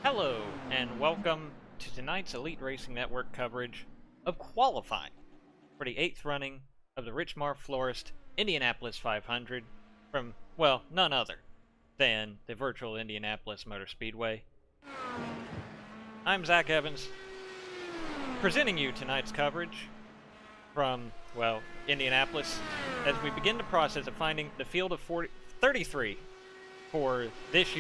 Hello, and welcome to tonight's Elite Racing Network coverage of qualifying for the 8th running of the Richmar Florist Indianapolis 500 from, well, none other than the virtual Indianapolis Motor Speedway. I'm Zach Evans, presenting you tonight's coverage from, well, Indianapolis, as we begin the process of finding the field of 33 for this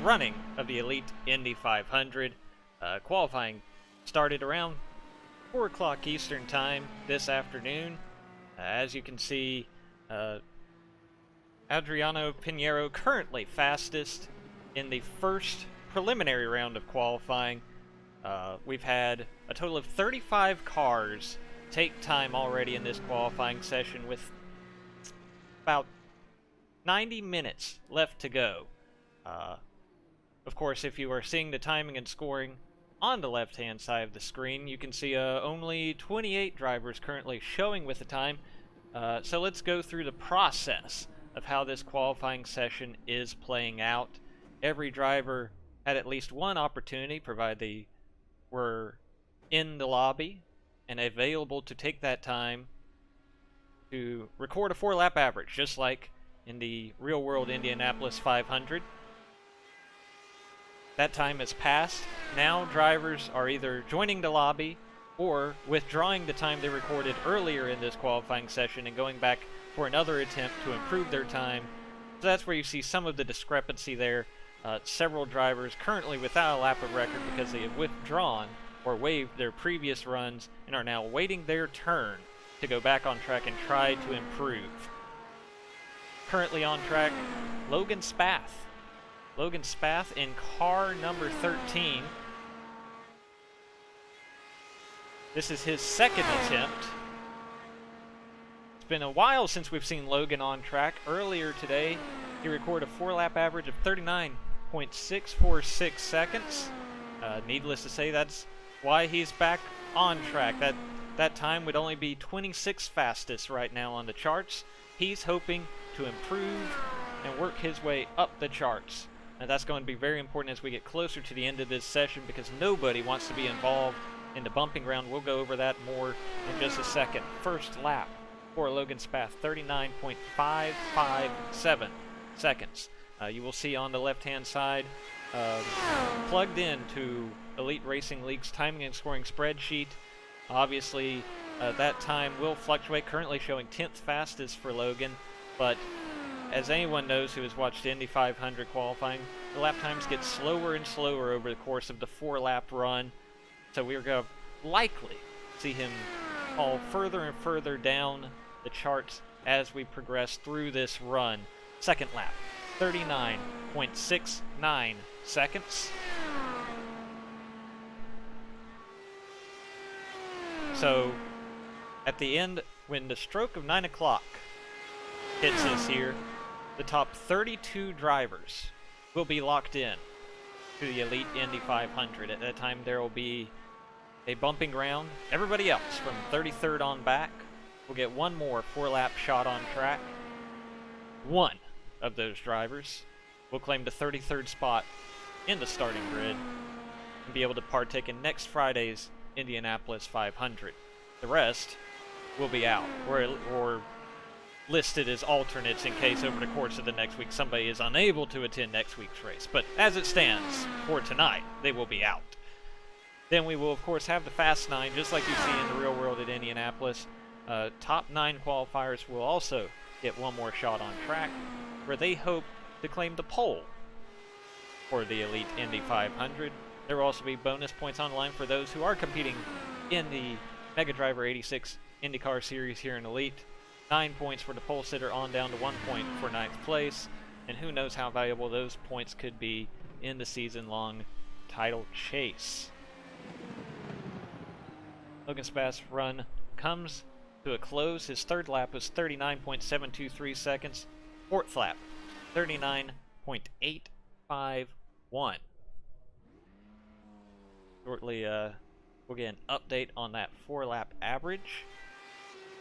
running of the Elite Indy 500. Qualifying started around 4 o'clock Eastern Time this afternoon. As you can see, Adriano Pinheiro currently fastest in the first preliminary round of qualifying. We've had a total of 35 cars take time already in this qualifying session, with about 90 minutes left to go. Of course, if you are seeing the timing and scoring on the left-hand side of the screen, you can see only 28 drivers currently showing with the time. So let's go through the process of how this qualifying session is playing out. Every driver had at least one opportunity, provided they were in the lobby and available to take that time to record a 4-lap average, just like in the real-world Indianapolis 500. That time has passed. Now drivers are either joining the lobby or withdrawing the time they recorded earlier in this qualifying session and going back for another attempt to improve their time. So that's where you see some of the discrepancy there. Several drivers currently without a lap of record because they have withdrawn or waived their previous runs and are now waiting their turn to go back on track and try to improve. Currently on track, Logan Spath. Logan Spath in car number 13. This is his second attempt. It's been a while since we've seen Logan on track. Earlier today, he recorded a 4-lap average of 39.646 seconds. Needless to say, that's why he's back on track. That time would only be 26th fastest right now on the charts. He's hoping to improve and work his way up the charts. And that's going to be very important as we get closer to the end of this session, because nobody wants to be involved in the bumping ground. We'll go over that more in just a second. First lap for Logan Spath, 39.557 seconds. You will see on the left-hand side, plugged into Elite Racing Leagues timing and scoring spreadsheet. Obviously, that time will fluctuate, currently showing 10th fastest for Logan, but as anyone knows who has watched Indy 500 qualifying, the lap times get slower and slower over the course of the 4-lap run, so we're going to likely see him fall further and further down the charts as we progress through this run. Second lap, 39.69 seconds. So, at the end, when the stroke of 9 o'clock hits us here, the top 32 drivers will be locked in to the Elite Indy 500. At that time, there will be a bumping ground. Everybody else from 33rd on back will get one more 4-lap shot on track. One of those drivers will claim the 33rd spot in the starting grid and be able to partake in next Friday's Indianapolis 500. The rest will be out, or listed as alternates in case over the course of the next week somebody is unable to attend next week's race. But as it stands for tonight, they will be out. Then we will, of course, have the Fast 9, just like you see in the real world at Indianapolis. Top 9 qualifiers will also get one more shot on track, where they hope to claim the pole for the Elite Indy 500. There will also be bonus points online for those who are competing in the Mega Driver 86 IndyCar Series here in Elite. 9 points for the pole sitter, on down to 1 point for 9th place. And who knows how valuable those points could be in the season-long title chase. Logan Spath's run comes to a close. His third lap was 39.723 seconds. Fourth lap, 39.851. Shortly, we'll get an update on that 4-lap average.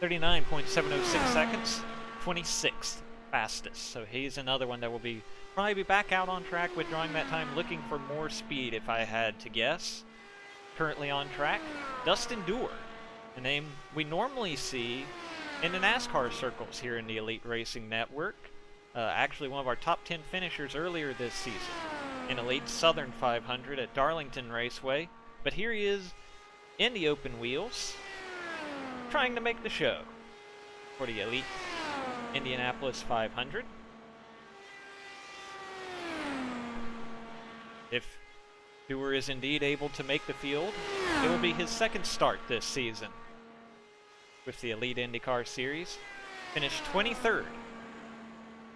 39.706 seconds, 26th fastest. So he's another one that will be probably be back out on track withdrawing that time, looking for more speed if I had to guess. Currently on track, Dustin Dewar, a name we normally see in the NASCAR circles here in the Elite Racing Network. Actually one of our top 10 finishers earlier this season in Elite Southern 500 at Darlington Raceway. But here he is in the open wheels, trying to make the show for the Elite Indianapolis 500. If Dewar is indeed able to make the field, it will be his second start this season with the Elite IndyCar Series. Finished 23rd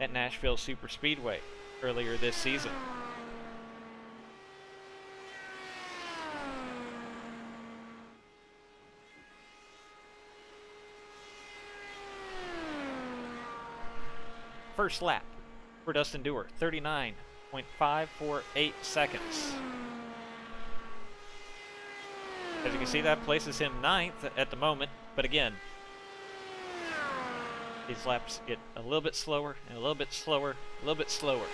at Nashville Superspeedway earlier this season. First lap for Dustin Dewar, 39.548 seconds. As you can see, that places him 9th at the moment, but again, these laps get a little bit slower and a little bit slower, a little bit slower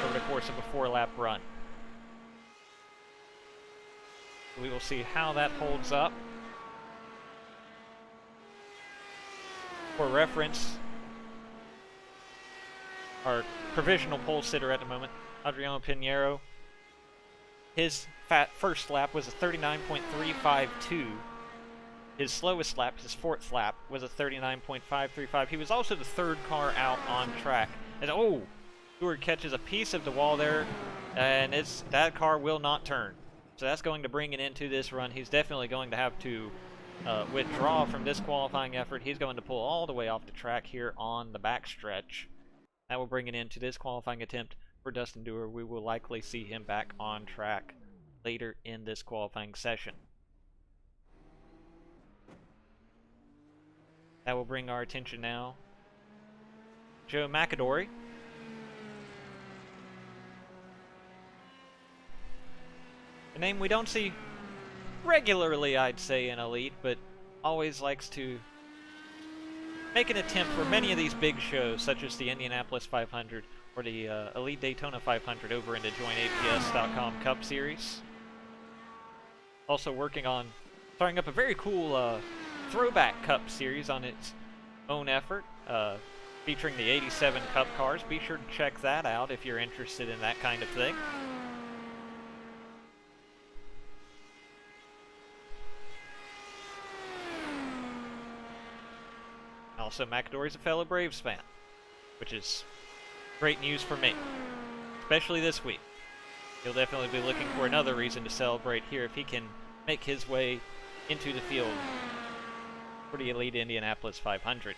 over the course of a 4-lap run. We will see how that holds up. For reference, our provisional pole sitter at the moment, Adriano Pinheiro, his first lap was a 39.352. His slowest lap, his 4th lap, was a 39.535. He was also the 3rd car out on track. And oh, Stewart catches a piece of the wall there, and that car will not turn. So that's going to bring it into this run. He's definitely going to have to withdraw from this qualifying effort. He's going to pull all the way off the track here on the backstretch. That will bring it into this qualifying attempt for Dustin Dewar. We will likely see him back on track later in this qualifying session. That will bring our attention now to Joe McAdory. A name we don't see regularly, I'd say, in Elite, but always likes to make an attempt for many of these big shows, such as the Indianapolis 500 or the Elite Daytona 500 over in the joinaps.com Cup Series. Also working on starting up a very cool Throwback Cup Series on its own effort, featuring the 87 Cup cars. Be sure to check that out if you're interested in that kind of thing. Also, McAdory's a fellow Braves fan, which is great news for me, especially this week. He'll definitely be looking for another reason to celebrate here if he can make his way into the field for the Elite Indianapolis 500.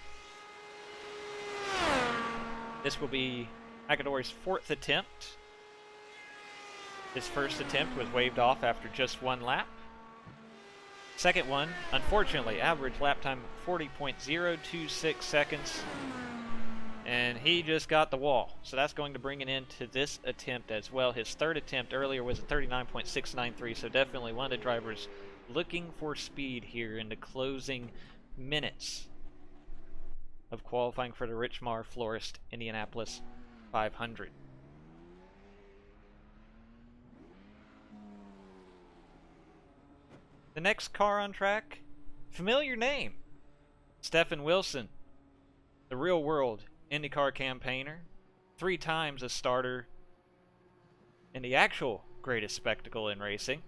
This will be McAdory's 4th attempt. His first attempt was waved off after just 1 lap. Second one, unfortunately, average lap time 40.026 seconds. And he just got the wall. So that's going to bring it into this attempt as well. His 3rd attempt earlier was a 39.693, so definitely one of the drivers looking for speed here in the closing minutes of qualifying for the Richmar Florist Indianapolis 500. The next car on track, familiar name, Stephen Wilson, the real world IndyCar campaigner, 3 times a starter in the actual greatest spectacle in racing,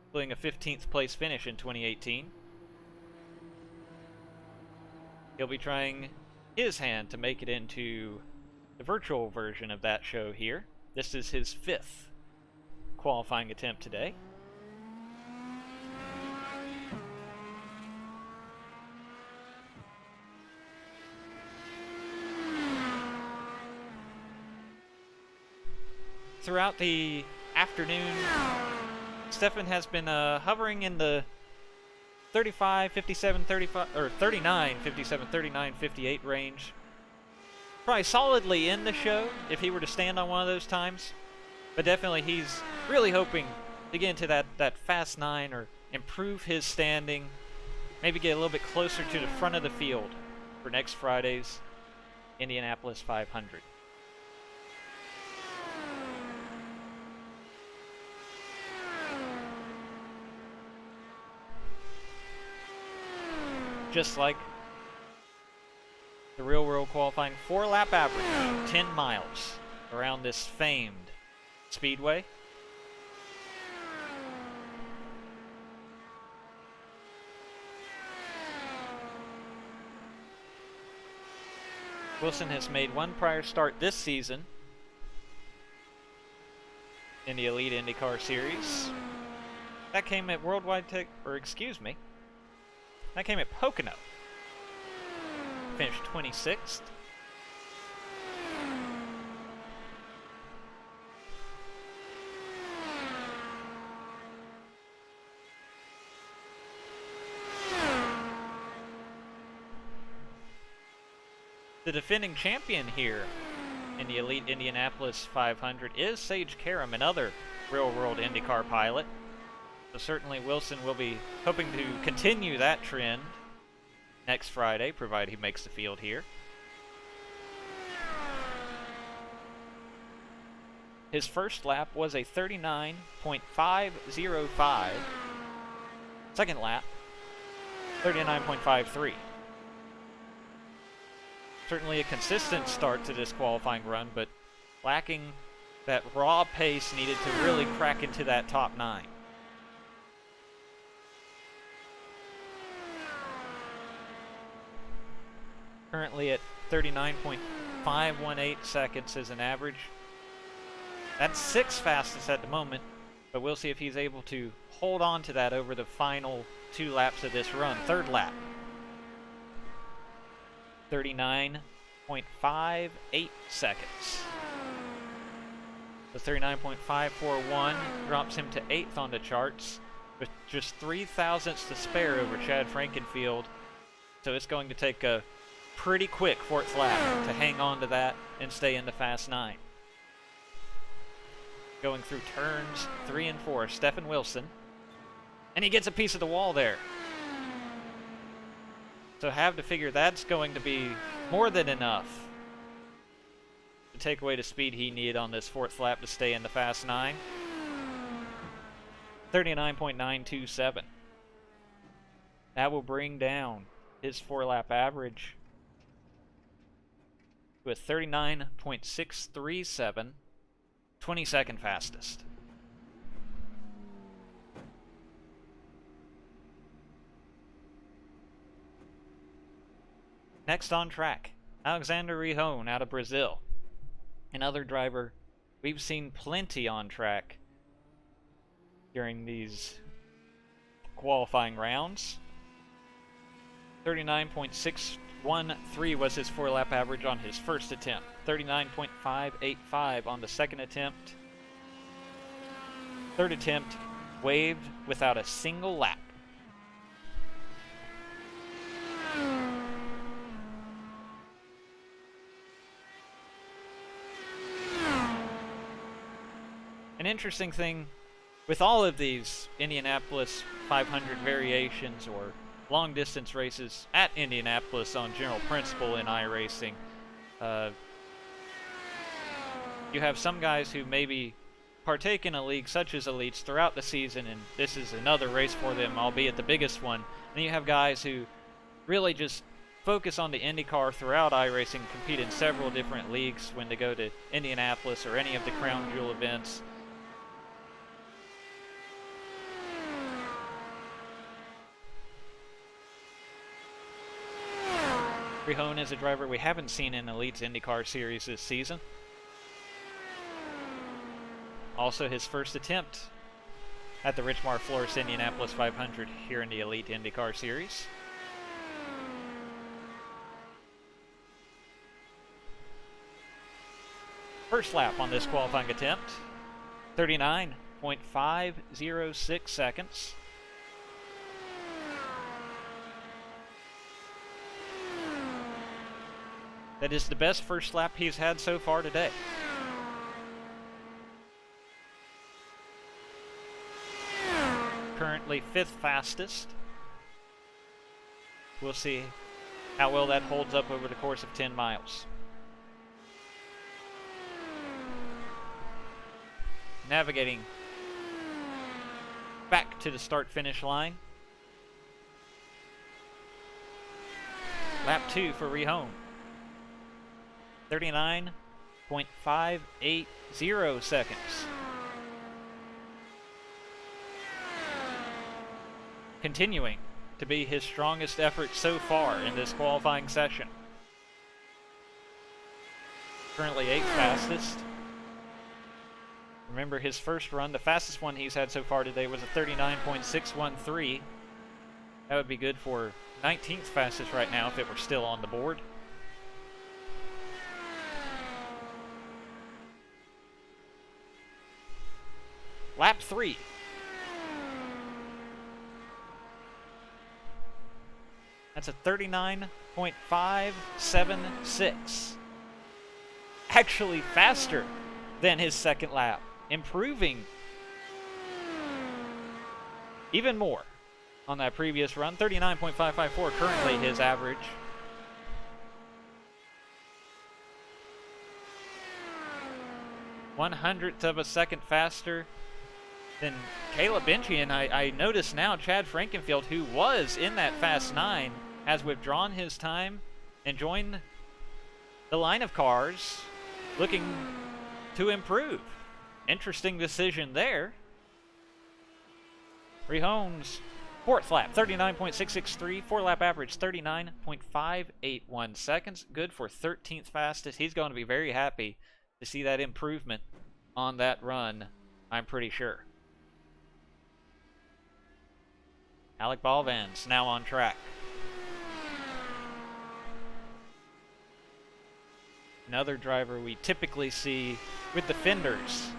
including a 15th place finish in 2018. He'll be trying his hand to make it into the virtual version of that show here. This is his 5th qualifying attempt today. Throughout the afternoon, Stefan has been hovering in the 35, 57, 35, or 39, 57, 39, 58 range. Probably solidly in the show if he were to stand on one of those times. But definitely he's really hoping to get into that fast 9 or improve his standing. Maybe get a little bit closer to the front of the field for next Friday's Indianapolis 500. just like the real world qualifying 4-lap average, 10 miles around this famed speedway. Wilson has made one prior start this season in the Elite IndyCar Series. That came at that came at Pocono. Finished 26th. The defending champion here in the Elite Indianapolis 500 is Sage Karam, another real-world IndyCar pilot. So certainly Wilson will be hoping to continue that trend next Friday, provided he makes the field here. His first lap was a 39.505. Second lap, 39.53. Certainly a consistent start to this qualifying run, but lacking that raw pace needed to really crack into that top 9. Currently at 39.518 seconds as an average. That's 6th fastest at the moment, but we'll see if he's able to hold on to that over the final 2 laps of this run. Third lap, 39.58 seconds. The 39.541 drops him to 8th on the charts with just 3 thousandths to spare over Chad Frankenfield. So it's going to take a pretty quick 4th lap to hang on to that and stay in the Fast 9. Going through turns 3 and 4, Stephen Wilson. And he gets a piece of the wall there. So have to figure that's going to be more than enough to take away the speed he needed on this 4th lap to stay in the Fast 9. 39.927. That will bring down his 4-lap average to a 39.637, 22nd fastest. Next on track, Alexander Rihon out of Brazil. Another driver we've seen plenty on track during these qualifying rounds. 39.613 was his 4-lap average on his first attempt. 39.585 on the second attempt. Third attempt, waved without a single lap. An interesting thing with all of these Indianapolis 500 variations or long distance races at Indianapolis on general principle in iRacing, you have some guys who maybe partake in a league such as Elites throughout the season, and this is another race for them, albeit the biggest one. And then you have guys who really just focus on the IndyCar throughout iRacing, compete in several different leagues when they go to Indianapolis or any of the Crown Jewel events. Rihon is a driver we haven't seen in Elite's IndyCar Series this season. Also his first attempt at the Richmar Florist Indianapolis 500 here in the Elite IndyCar Series. First lap on this qualifying attempt, 39.506 seconds. That is the best first lap he's had so far today. Currently 5th fastest. We'll see how well that holds up over the course of 10 miles. Navigating back to the start-finish line. lap 2 for Rehome. 39.580 seconds. Continuing to be his strongest effort so far in this qualifying session. Currently 8th fastest. Remember his first run, the fastest one he's had so far today was a 39.613. That would be good for 19th fastest right now if it were still on the board. Lap 3. That's a 39.576. Actually faster than his second lap. Improving even more on that previous run. 39.554 currently his average. One-hundredth of a second faster than Caleb Benchy, and I notice now Chad Frankenfield, who was in that Fast 9, has withdrawn his time and joined the line of cars looking to improve. Interesting decision there. Rehome's 4th lap, 39.663, 4-lap average, 39.581 seconds. Good for 13th fastest. He's going to be very happy to see that improvement on that run, I'm pretty sure. Alec Balvan's now on track. Another driver we typically see with the fenders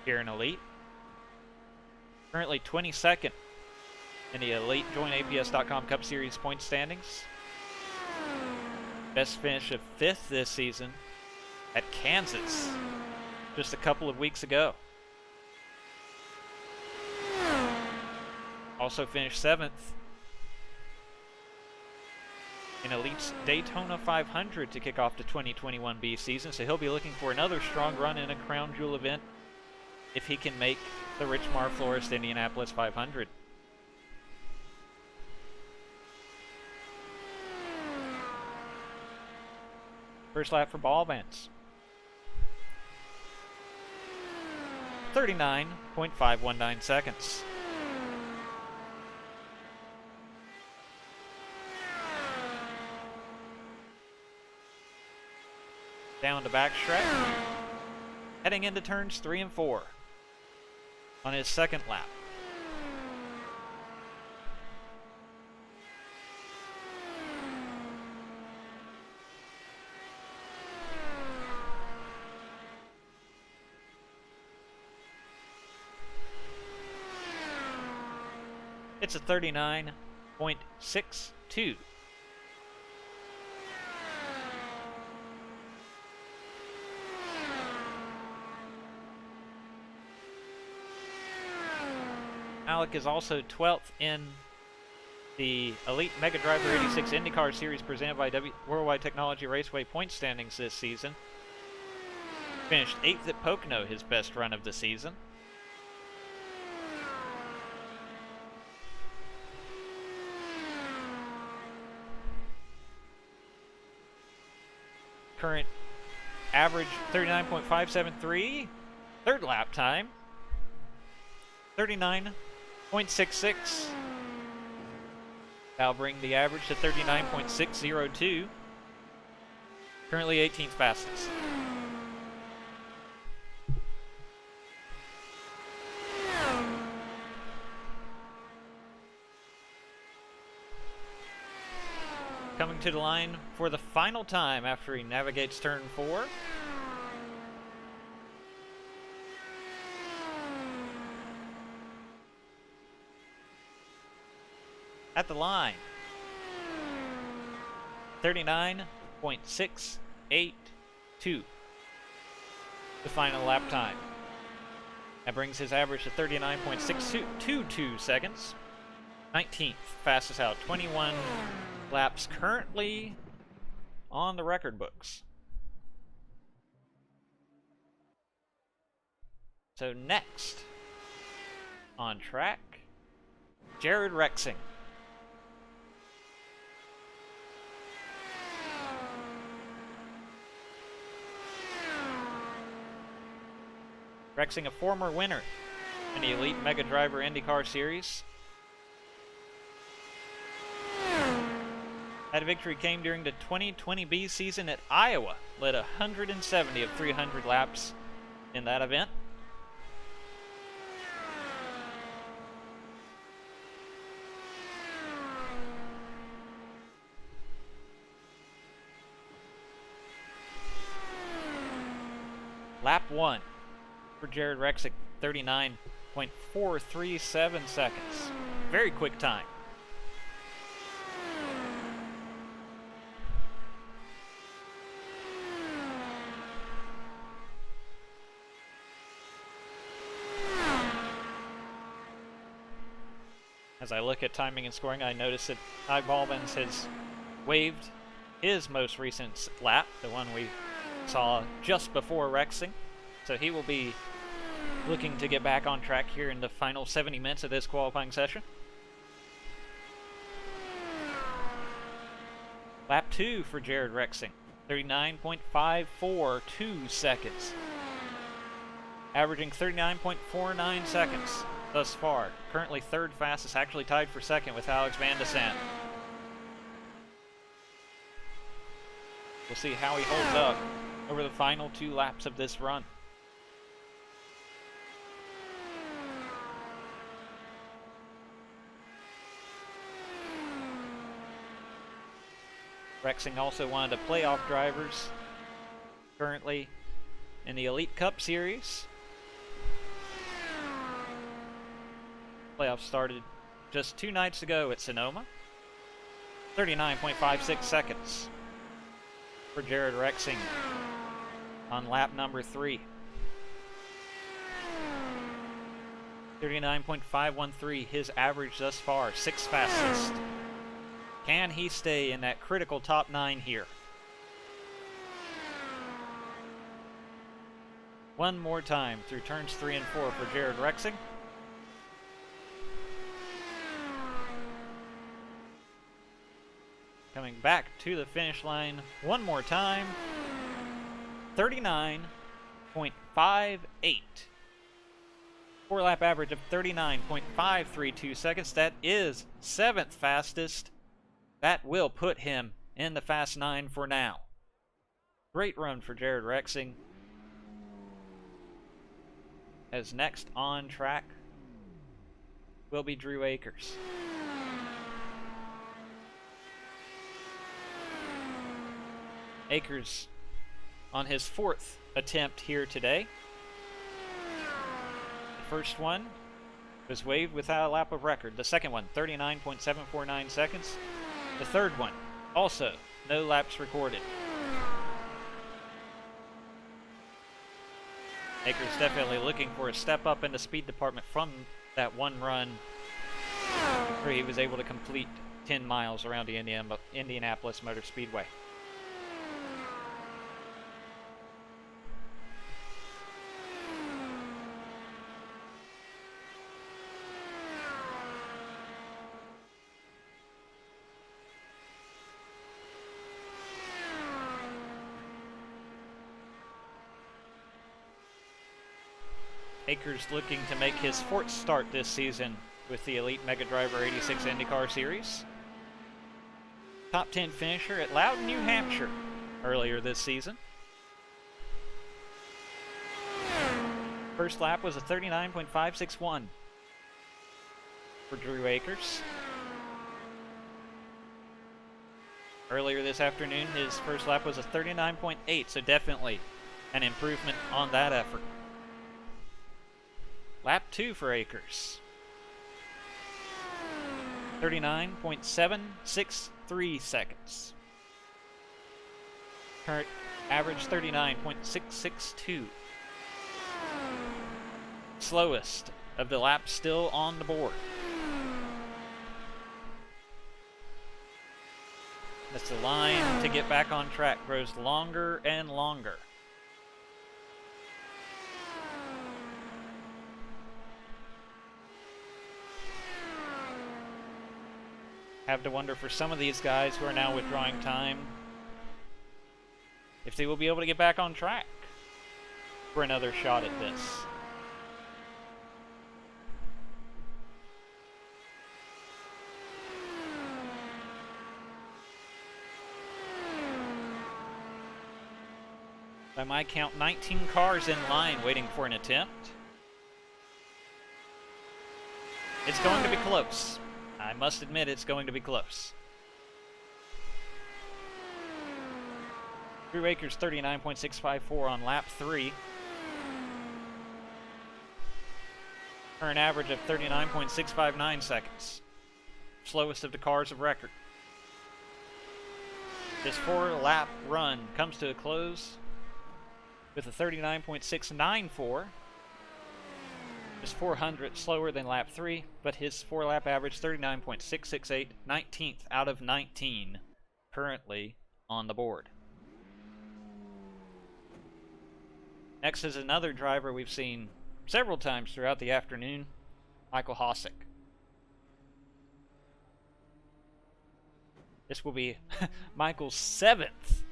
here in Elite. Currently 22nd in the Elite JoinAPS.com Cup Series point standings. Best finish of 5th this season at Kansas just a couple of weeks ago. Also finished 7th in Elite's Daytona 500 to kick off the 2021B season, so he'll be looking for another strong run in a crown jewel event if he can make the Richmar Florist Indianapolis 500. First lap for Balvance. 39.519 seconds. Down to backstretch, heading into turns 3 and 4 on his second lap. It's a 39.62. Alec is also 12th in the Elite Mega Driver 86 IndyCar Series presented by Worldwide Technology Raceway point standings this season. Finished 8th at Pocono, his best run of the season. Current average 39.573. Third lap time 39.66. That'll bring the average to 39.602. Currently 18th fastest. Coming to the line for the final time after he navigates turn 4. At the line, 39.682, the final lap time. That brings his average to 39.622 seconds. 19th fastest out, 21 laps currently on the record books. So next on track, Jared Rexing. Rexing, a former winner in the Elite Mega Driver IndyCar Series. That victory came during the 2020B season at Iowa. Led 170 of 300 laps in that event. Lap 1 for Jared Rexick, 39.437 seconds. Very quick time. As I look at timing and scoring, I notice that Ty Balbins has waived his most recent lap, the one we saw just before Rexing. So he will be looking to get back on track here in the final 70 minutes of this qualifying session. Lap 2 for Jared Rexing, 39.542 seconds. Averaging 39.49 seconds thus far. Currently third fastest, actually tied for second with Alex Van de Sant. We'll see how he holds up over the final 2 laps of this run. Rexing also one of the playoff drivers currently in the Elite Cup Series. Playoffs started just 2 nights ago at Sonoma. 39.56 seconds for Jared Rexing on lap number 3. 39.513, his average thus far, 6th fastest. Can he stay in that critical top 9 here? One more time through turns 3 and 4 for Jared Rexing. Coming back to the finish line one more time. 39.58. 4-lap average of 39.532 seconds. That is 7th fastest. That will put him in the Fast 9 for now. Great run for Jared Rexing. As next on track will be Drew Akers. Akers on his 4th attempt here today. The first one was waived without a lap of record. The second one, 39.749 seconds. The third one, also no laps recorded. Akers definitely looking for a step up in the speed department from that one run where he was able to complete 10 miles around the Indianapolis Motor Speedway. Akers looking to make his 4th start this season with the Elite Mega Driver 86 IndyCar Series. Top 10 finisher at Loudon, New Hampshire earlier this season. First lap was a 39.561 for Drew Akers. Earlier this afternoon, his first lap was a 39.8, so definitely an improvement on that effort. Lap 2 for Akers. 39.763 seconds. Current average 39.662. Slowest of the laps still on the board. As the line to get back on track grows longer and longer. Have to wonder for some of these guys who are now withdrawing time if they will be able to get back on track for another shot at this. By my count, 19 cars in line waiting for an attempt. It's going to be close. I must admit it's going to be close. Drew Akers 39.654 on lap 3. For an average of 39.659 seconds. Slowest of the cars of record. This 4-lap run comes to a close with a 39.694. Just 400 slower than lap 3, but his 4-lap average 39.668, 19th out of 19 currently on the board. Next is another driver we've seen several times throughout the afternoon, Michael Hosick. This will be Michael's 7th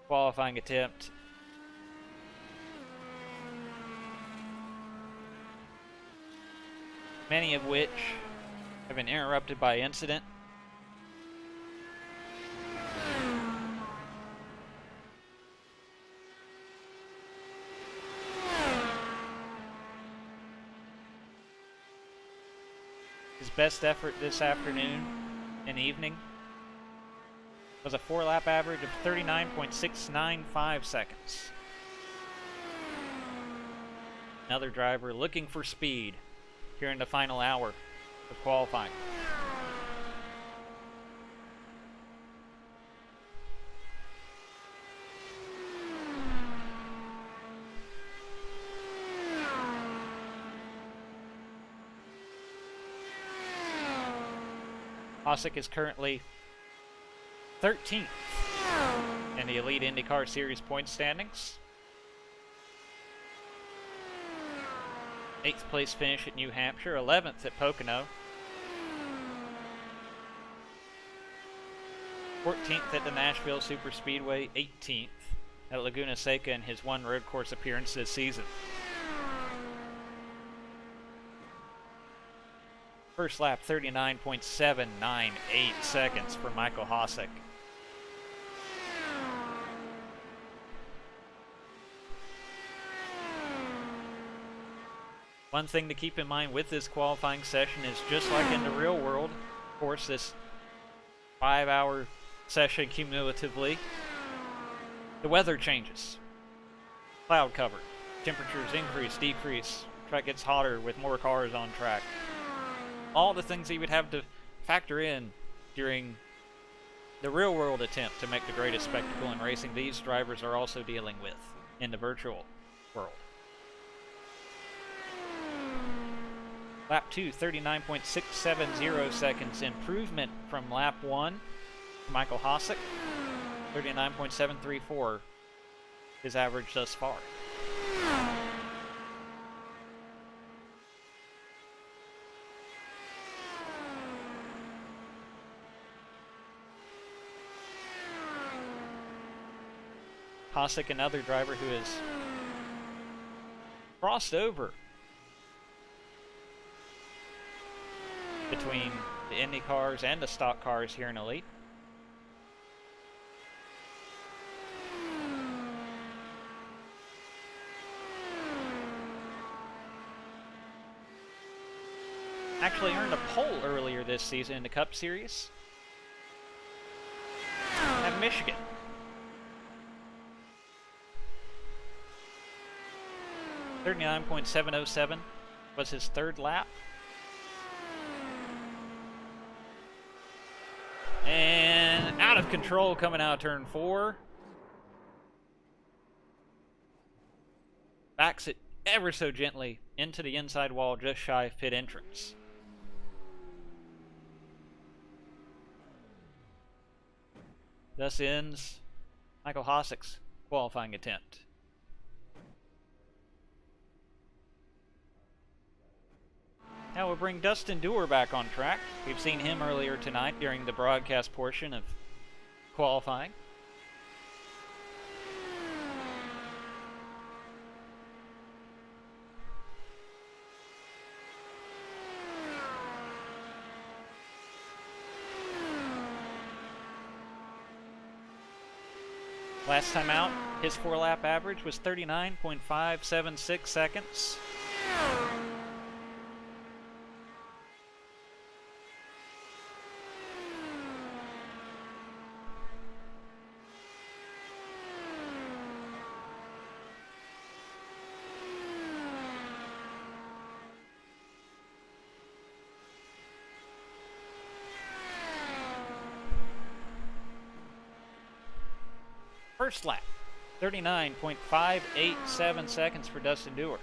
qualifying attempt. Many of which have been interrupted by incident. His best effort this afternoon and evening was a 4-lap average of 39.695 seconds. Another driver looking for speed here in the final hour of qualifying. Hosick is currently 13th in the Elite IndyCar Series point standings. 8th place finish at New Hampshire, 11th at Pocono. 14th at the Nashville Superspeedway, 18th at Laguna Seca in his one road course appearance this season. First lap, 39.798 seconds for Michael Hosick. One thing to keep in mind with this qualifying session is just like in the real world, of course, this 5-hour session cumulatively, the weather changes. Cloud cover, temperatures increase, decrease, track gets hotter with more cars on track. All the things that you would have to factor in during the real world attempt to make the greatest spectacle in racing, these drivers are also dealing with in the virtual world. Lap 2, 39.670 seconds. Improvement from lap 1 for Michael Hosick. 39.734, his average thus far. Hosick, another driver who has crossed over between the Indy cars and the stock cars here in Elite. Actually earned a pole earlier this season in the Cup Series at Michigan. .707 was his third lap. And out of control coming out of turn 4. Backs it ever so gently into the inside wall just shy of pit entrance. Thus ends Michael Hosick's qualifying attempt. Now we'll bring Dustin Dewar back on track. We've seen him earlier tonight during the broadcast portion of qualifying. Last time out, his 4-lap average was 39.576 seconds. First lap, 39.587 seconds for Dustin Dewar.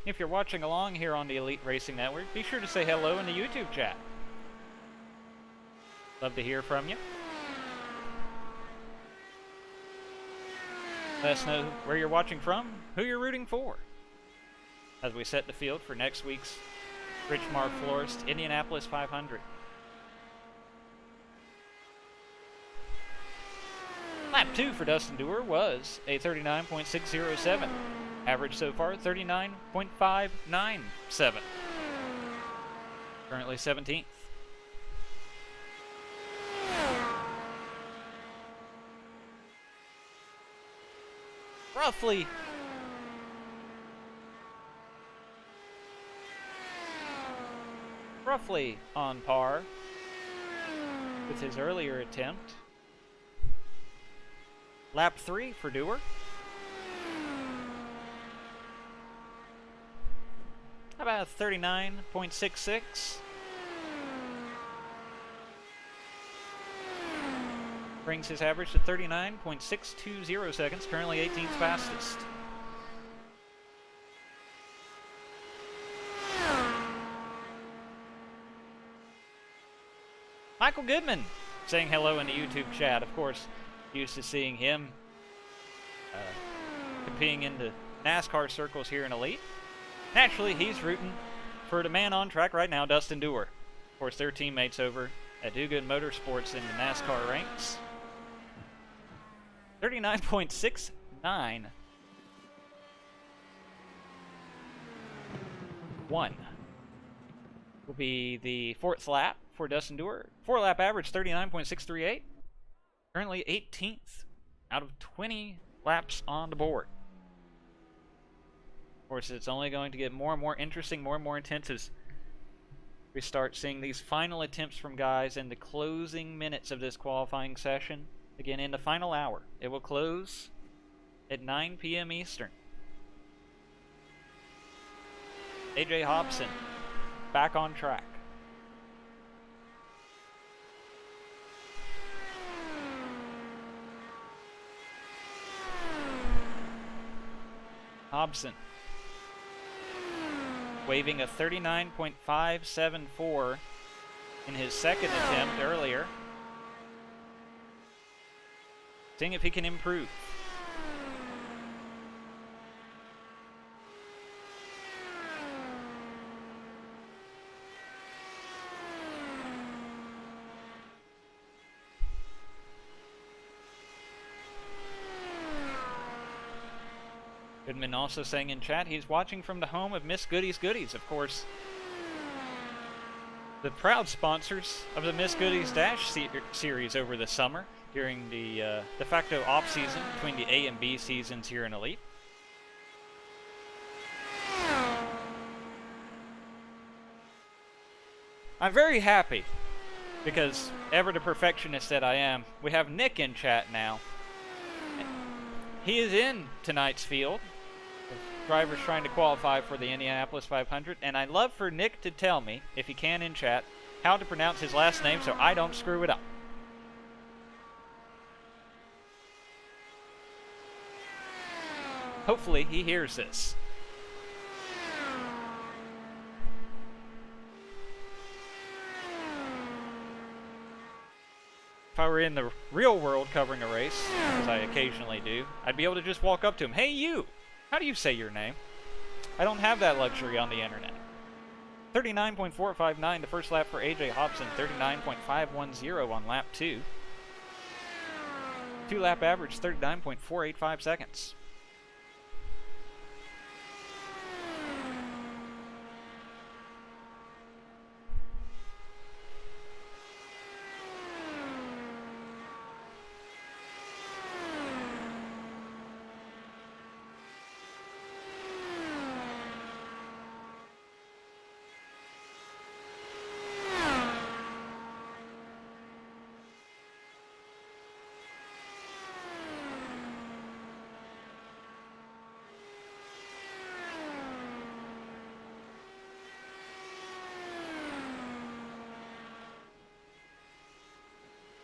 If you're watching along here on the Elite Racing Network, be sure to say hello in the YouTube chat. Love to hear from you. Let us know where you're watching from, who you're rooting for, as we set the field for next week's Richmar Florist Indianapolis 500. Lap 2 for Dustin Dewar was a 39.607. Average so far, 39.597. Currently 17th. Roughly on par with his earlier attempt. Lap 3 for Dewar. About 39.66. Brings his average to 39.620 seconds, currently 18th fastest. Michael Goodman saying hello in the YouTube chat. Of course, used to seeing him competing in the NASCAR circles here in Elite. Naturally, he's rooting for the man on track right now, Dustin Dewar. Of course, they're teammates over at Do Good Motorsports in the NASCAR ranks. 39.691 will be the 4th lap for Dustin Dewar. 4-lap average 39.638. Currently 18th out of 20 laps on the board. Of course, it's only going to get more and more interesting, more and more intense as we start seeing these final attempts from guys in the closing minutes of this qualifying session. Again, in the final hour. It will close at 9 p.m. Eastern. AJ Hobson back on track. Hobson waving a 39.574 in his second attempt earlier. Seeing if he can improve. Goodman also saying in chat he's watching from the home of Miss Goody's Goodies. Of course, the proud sponsors of the Miss Goody's Dash series over the summer during the de facto off-season between the A and B seasons here in Elite. I'm very happy because, ever the perfectionist that I am, we have Nick in chat now. He is in tonight's field of drivers trying to qualify for the Indianapolis 500, and I'd love for Nick to tell me, if he can in chat, how to pronounce his last name so I don't screw it up. Hopefully he hears this. If I were in the real world covering a race, as I occasionally do, I'd be able to just walk up to him. Hey, you! How do you say your name? I don't have that luxury on the internet. 39.459 the first lap for AJ Hobson. 39.510 on lap 2. 2-lap average 39.485 seconds.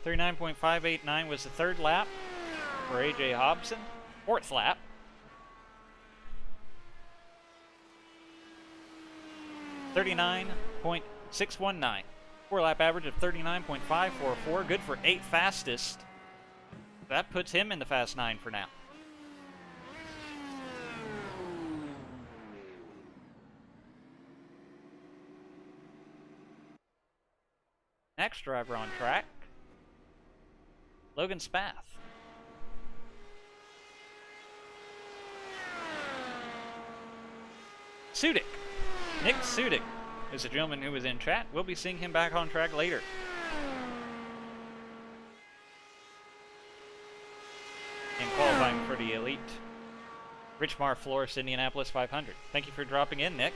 39.589 was the third lap for AJ Hobson. Fourth lap. 39.619. 4-lap average of 39.544. Good for 8th fastest. That puts him in the Fast 9 for now. Next driver on track, Logan Spath. Sudik. Nick Sudik is a gentleman who was in chat. We'll be seeing him back on track later. And qualifying for the Elite Richmar Florist Indianapolis 500. Thank you for dropping in, Nick.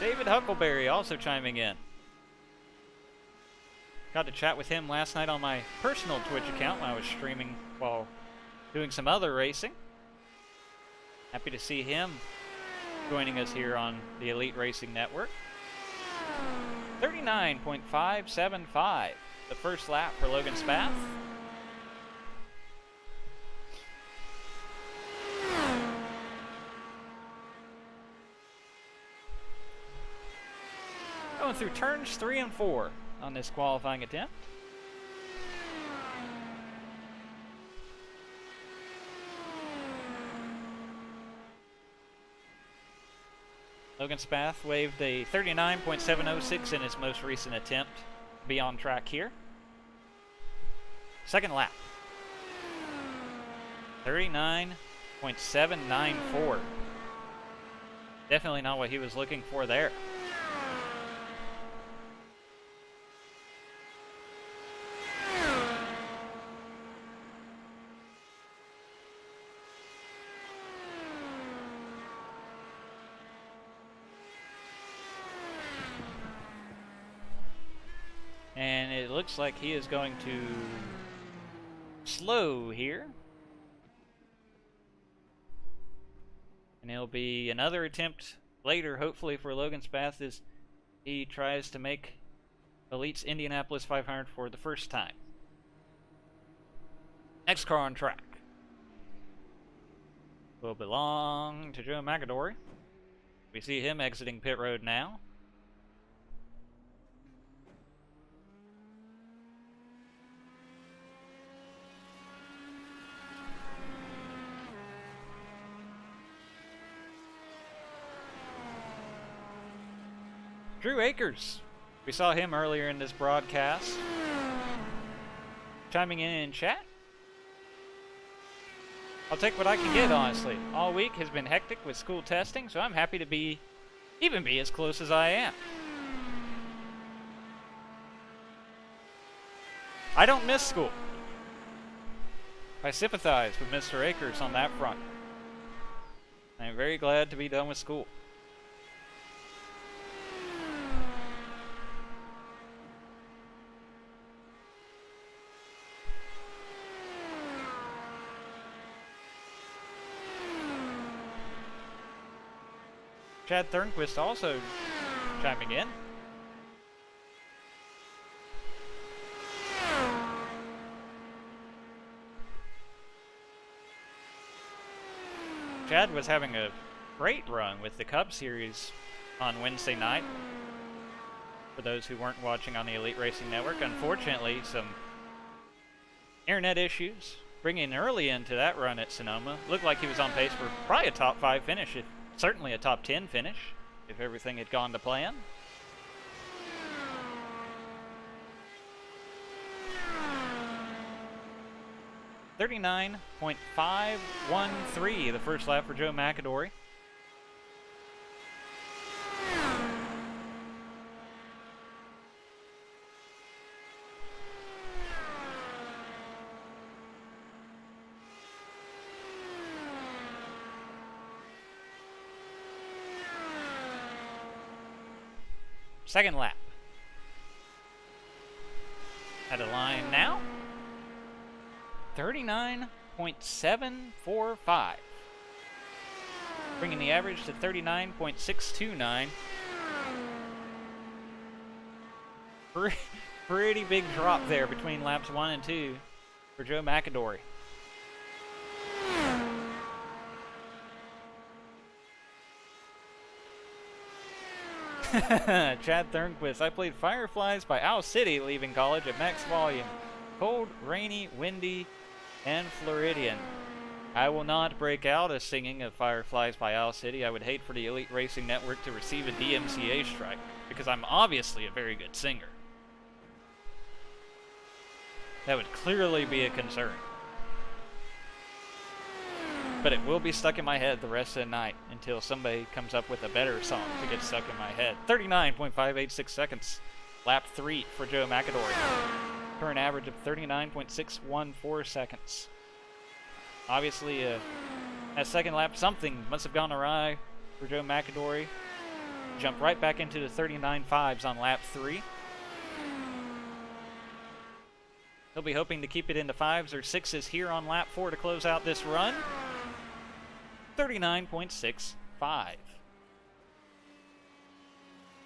David Huckleberry also chiming in. Got to chat with him last night on my personal Twitch account when I was streaming while doing some other racing. Happy to see him joining us here on the Elite Racing Network. 39.575, the first lap for Logan Spath. Going through turns 3 and 4 on this qualifying attempt. Logan Spath waved a 39.706 in his most recent attempt to be on track here. Second lap. 39.794. Definitely not what he was looking for there. And it looks like he is going to slow here. And it'll be another attempt later, hopefully, for Logan Spath as he tries to make Elite's Indianapolis 500 for the first time. Next car on track will belong to Joe McAdory. We see him exiting pit road now. Drew Akers. We saw him earlier in this broadcast. Chiming in chat. I'll take what I can get, honestly. All week has been hectic with school testing, so I'm happy to be as close as I am. I don't miss school. I sympathize with Mr. Akers on that front. I'm very glad to be done with school. Chad Thornquist also chiming in. Chad was having a great run with the Cup Series on Wednesday night. For those who weren't watching on the Elite Racing Network, unfortunately, some internet issues bringing early into that run at Sonoma. Looked like he was on pace for probably a top 5 finish. Certainly a top 10 finish, if everything had gone to plan. .513, the first lap for Joe McAdory. Second lap. At a line now. 39.745. bringing the average to 39.629. Pretty big drop there between laps 1 and 2 for Joe McAdory. Chad Thornquist, I played Fireflies by Owl City leaving college at max volume. Cold, rainy, windy, and Floridian. I will not break out a singing of Fireflies by Owl City. I would hate for the Elite Racing Network to receive a DMCA strike, because I'm obviously a very good singer. That would clearly be a concern. But it will be stuck in my head the rest of the night until somebody comes up with a better song to get stuck in my head. 39.586 seconds. Lap 3 for Joe McAdory. For an average of 39.614 seconds. Obviously, that second lap, something must have gone awry for Joe McAdory. Jumped right back into the 39.5s on lap 3. He'll be hoping to keep it into 5s or 6s here on lap 4 to close out this run. 39.65.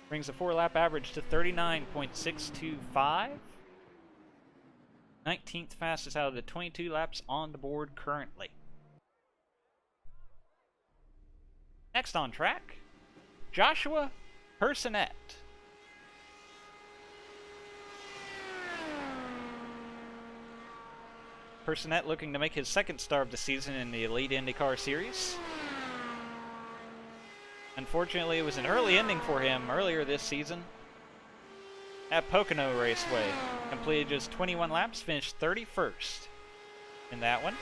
Brings the 4-lap average to 39.625. 19th fastest out of the 22 laps on the board currently. Next on track, Joshua Personette. Personette looking to make his second start of the season in the Elite Indycar Series. Unfortunately, it was an early ending for him earlier this season at Pocono Raceway. Completed just 21 laps, finished 31st in that one.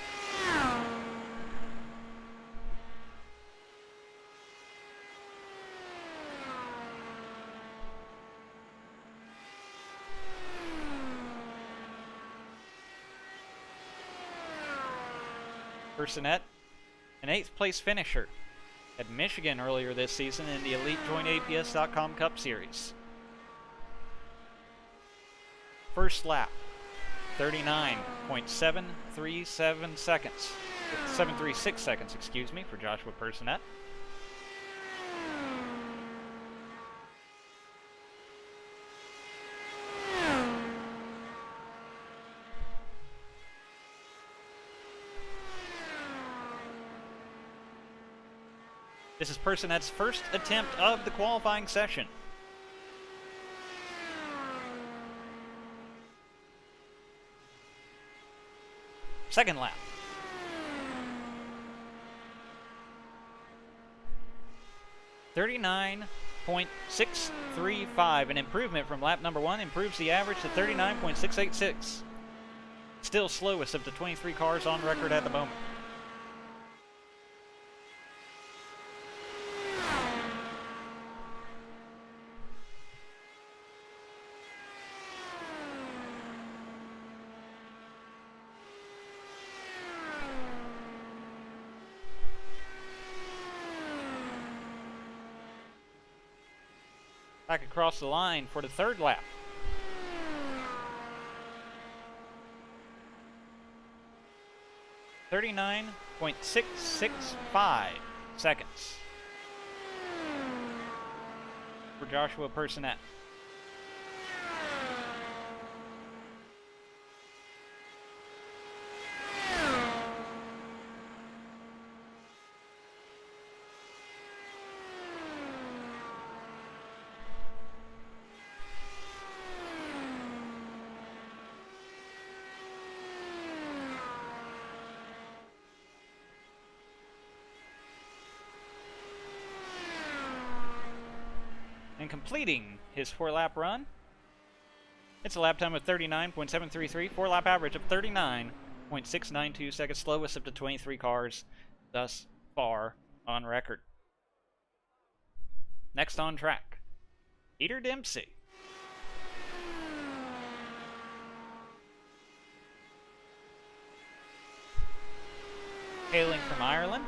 Personette, an 8th place finisher at Michigan earlier this season in the Elite JoinAPS.com Cup Series. First lap, 39.737 seconds. 736 seconds, excuse me, for Joshua Personette. This is Personette's first attempt of the qualifying session. Second lap. 39.635, an improvement from lap number 1, improves the average to 39.686. Still slowest of the 23 cars on record at the moment. Back across the line for the third lap. .665 seconds for Joshua Personette. And completing his 4-lap run, it's a lap time of 39.733, 4-lap average of 39.692 seconds, slowest of the 23 cars thus far on record. Next on track, Peter Dempsey. Hailing from Ireland.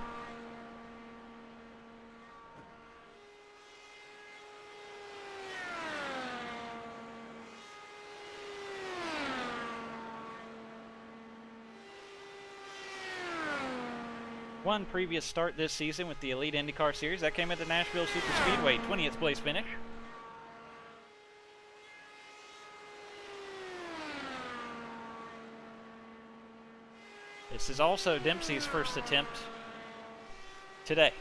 one previous start this season with the Elite IndyCar Series. That came at the Nashville Superspeedway, 20th place finish. This is also Dempsey's first attempt today.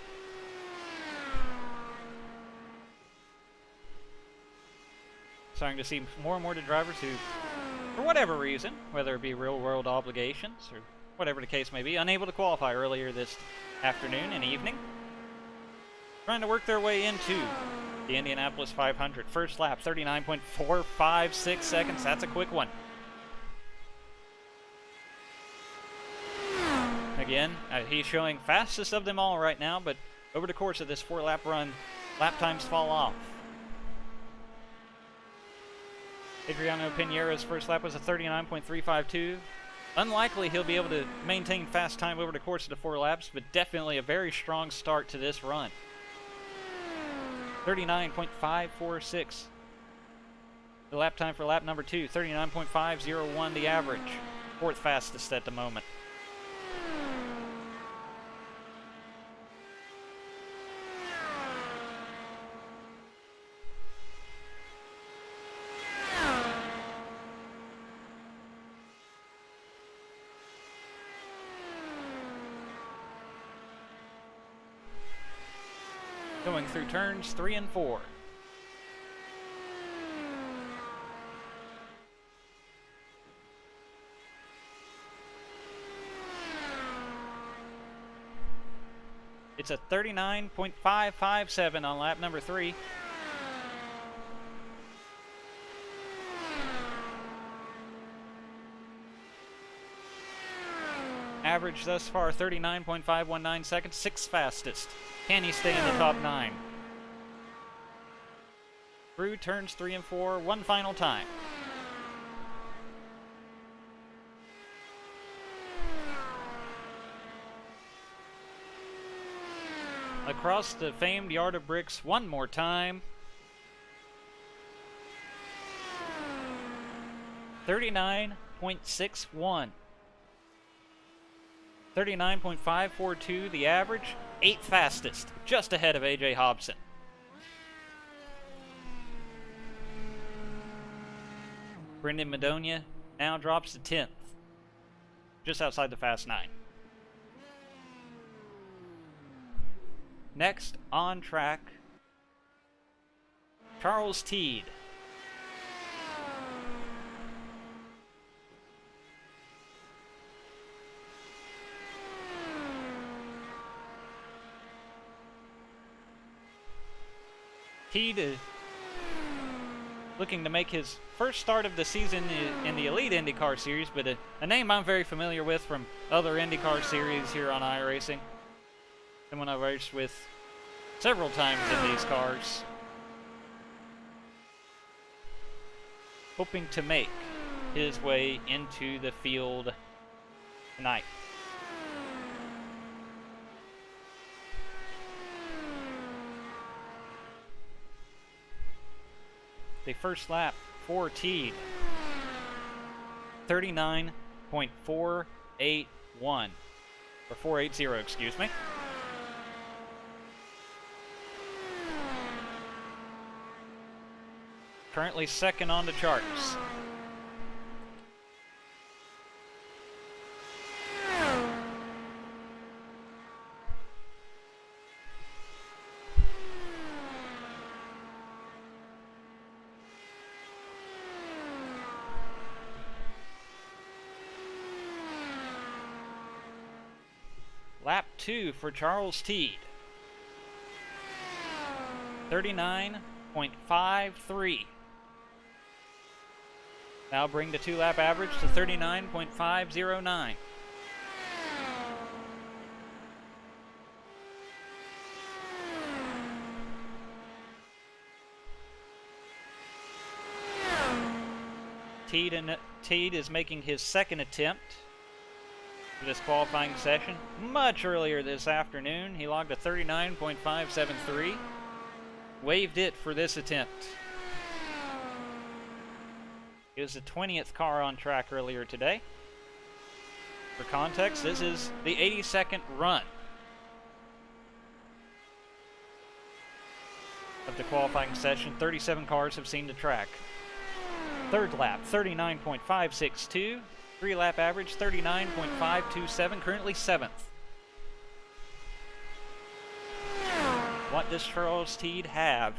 Starting to see more and more to drivers who, for whatever reason, whether it be real-world obligations or whatever the case may be, unable to qualify earlier this afternoon and evening, trying to work their way into the Indianapolis 500. First lap, 39.456 seconds. That's a quick one. Again, he's showing fastest of them all right now, but over the course of this 4-lap run, lap times fall off. Adriano Pinheira's first lap was a 39.352. Unlikely he'll be able to maintain fast time over the course of the 4 laps, but definitely a very strong start to this run. 39.546. The lap time for lap number 2, 39.501 the average. 4th fastest at the moment. Going through turns 3 and 4. It's a 39.557 on lap number 3. Average thus far 39.519 seconds, 6th fastest. Can he stay in the top 9? Through turns 3 and 4, one final time. Across the famed yard of bricks one more time. 39.61. 39.542 the average, 8th fastest, just ahead of AJ Hobson. Brendan Madonia now drops to 10th, just outside the Fast 9. Next on track, Charles Teed. Teed looking to make his first start of the season in the Elite IndyCar Series, but a name I'm very familiar with from other IndyCar series here on iRacing. Someone I've raced with several times in these cars. Hoping to make his way into the field tonight. The first lap for Teed, 39.481, or 480, excuse me. Currently second on the charts. Lap 2 for Charles Teed. 39.53. Now bring the 2-lap average to 39.509. Teed is making his second attempt for this qualifying session. Much earlier this afternoon, he logged a 39.573. Waved it for this attempt. It was the 20th car on track earlier today. For context, this is the 82nd run of the qualifying session. 37 cars have seen the track. Third lap, 39.562. 3-lap average, 39.527. Currently 7th. What does Charles Teed have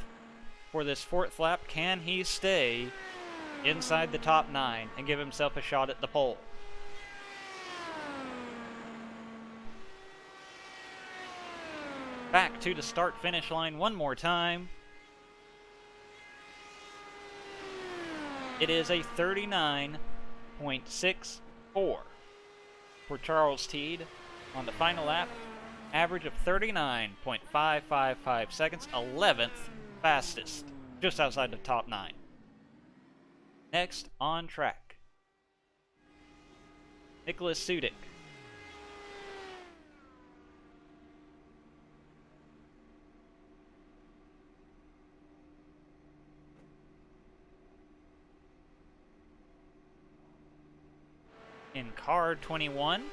for this 4th lap? Can he stay inside the top 9 and give himself a shot at the pole? Back to the start-finish line one more time. It is a 39.64 for Charles Teed on the final lap. Average of 39.555 seconds, 11th fastest, just outside the top 9. Next on track, Nicholas Sudik. In car 21.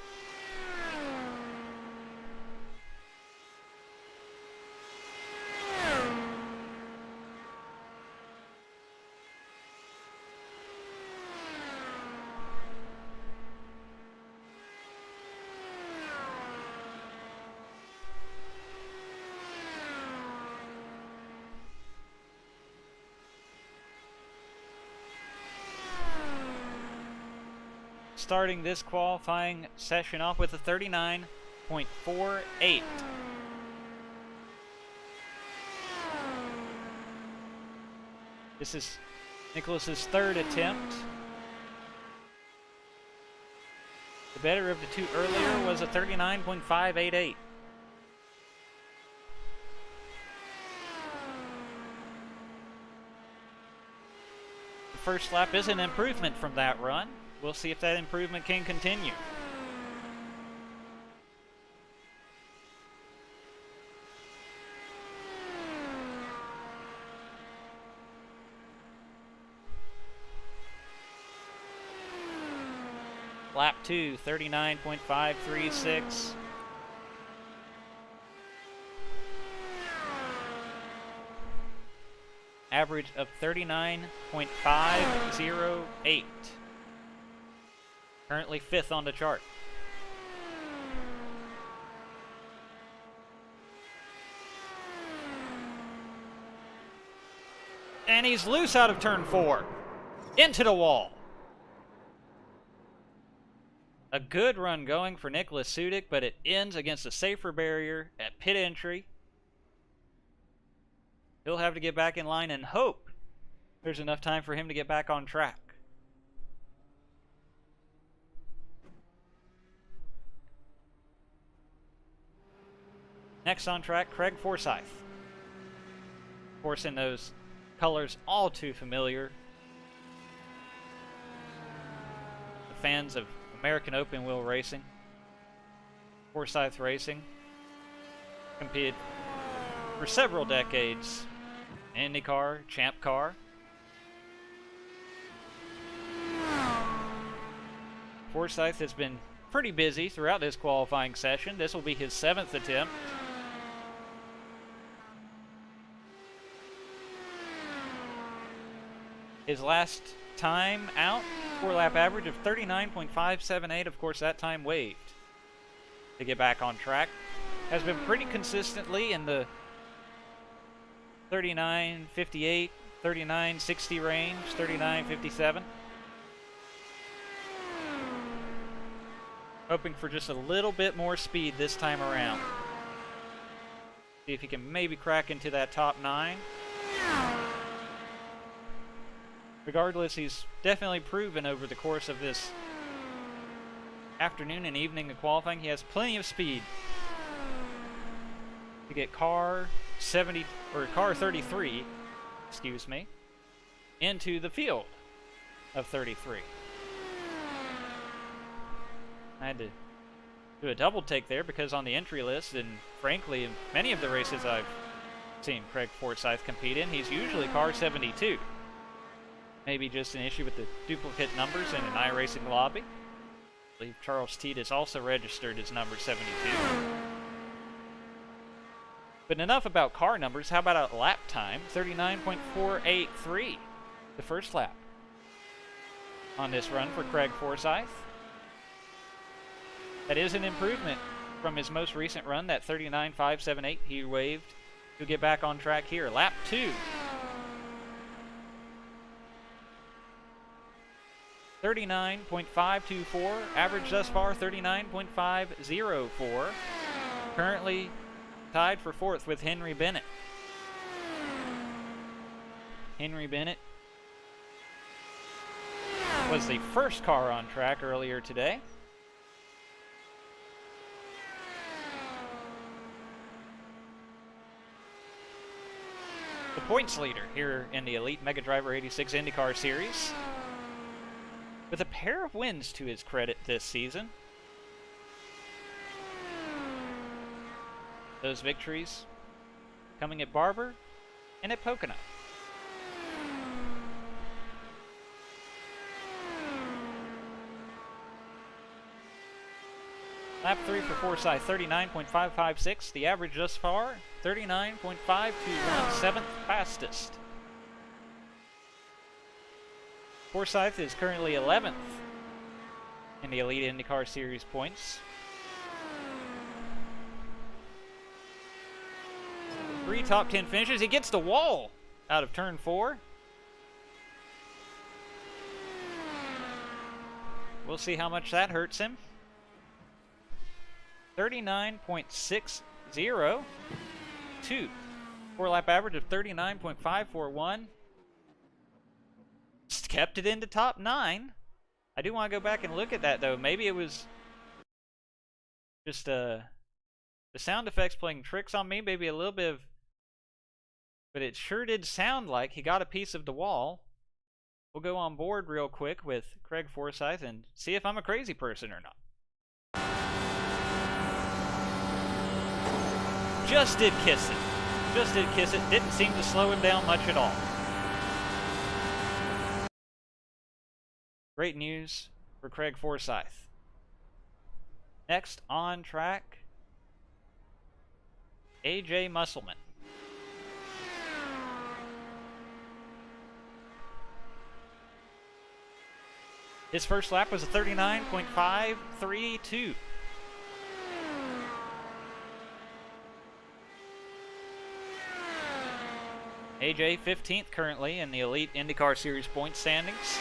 Starting this qualifying session off with a 39.48. This is Nicholas's 3rd attempt. The better of the two earlier was a 39.588. The first lap is an improvement from that run. We'll see if that improvement can continue. Lap 2, 39.536. Average of 39.508. Currently 5th on the chart. And he's loose out of turn 4. Into the wall. A good run going for Nicholas Sudik, but it ends against a safer barrier at pit entry. He'll have to get back in line and hope there's enough time for him to get back on track. Next on track, Craig Forsyth. Of course, in those colors all too familiar. The fans of American open wheel racing. Forsyth Racing competed for several decades. IndyCar, Champ Car. Forsyth has been pretty busy throughout this qualifying session. This will be his 7th attempt. His last time out, 4-lap average of 39.578. Of course, that time waived to get back on track. Has been pretty consistently in the 39.58, 39.60 range, 39.57. Hoping for just a little bit more speed this time around. See if he can maybe crack into that top 9. Regardless, he's definitely proven over the course of this afternoon and evening of qualifying he has plenty of speed to get car 33, excuse me, into the field of 33. I had to do a double take there because on the entry list, and frankly in many of the races I've seen Craig Forsyth compete in, he's usually car 72. Maybe just an issue with the duplicate numbers in an iRacing lobby. I believe Charles Teed is also registered as number 72. But enough about car numbers. How about a lap time? 39.483, the first lap on this run for Craig Forsyth. That is an improvement from his most recent run, that 39.578 he waved. He'll get back on track here. Lap 2. 39.524. Average thus far, 39.504. Currently tied for 4th with Henry Bennett. Henry Bennett was the first car on track earlier today. The points leader here in the Elite Mega Driver 86 IndyCar Series, with a pair of wins to his credit this season. Those victories coming at Barber and at Pocono. Lap 3 for Forsyth, 39.556. The average thus far, 39.521, 7th fastest. Forsyth is currently 11th in the Elite IndyCar Series points. 3 top 10 finishes. He gets the wall out of turn 4. We'll see how much that hurts him. 39.602. 4-lap average of 39.541. Kept it into top 9. I do want to go back and look at that, though. Maybe it was just the sound effects playing tricks on me. Maybe a little bit of... But it sure did sound like he got a piece of the wall. We'll go on board real quick with Craig Forsyth and see if I'm a crazy person or not. Just did kiss it. Just did kiss it. Didn't seem to slow him down much at all. Great news for Craig Forsyth. Next on track, AJ Musselman. His first lap was a 39.532. AJ 15th currently in the Elite IndyCar Series point standings.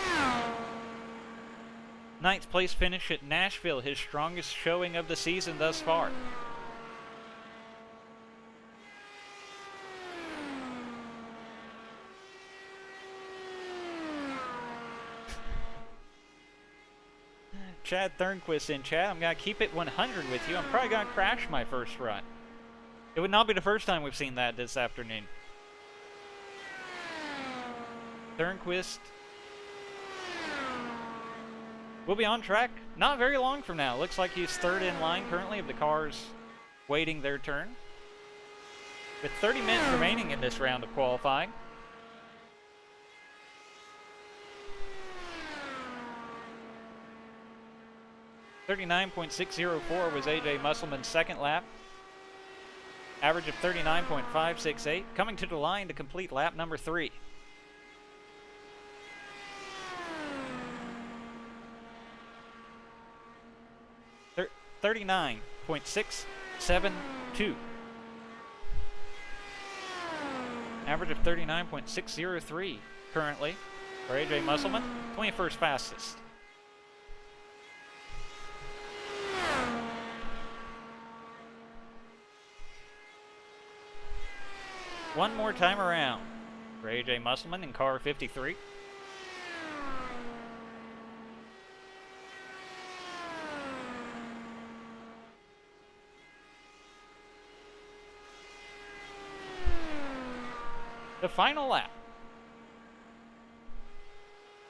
9th place finish at Nashville, his strongest showing of the season thus far. Chad Thornquist in chat. I'm going to keep it 100 with you. I'm probably going to crash my first run. It would not be the first time we've seen that this afternoon. Thornquist will be on track not very long from now. Looks like he's 3rd in line currently of the cars waiting their turn. With 30 minutes remaining in this round of qualifying. .604 was AJ Musselman's second lap. Average of 39.568. Coming to the line to complete lap number 3. Thir 39.672. Average of 39.603 currently for AJ Musselman. 21st fastest. One more time around for AJ Musselman in car 53. The final lap.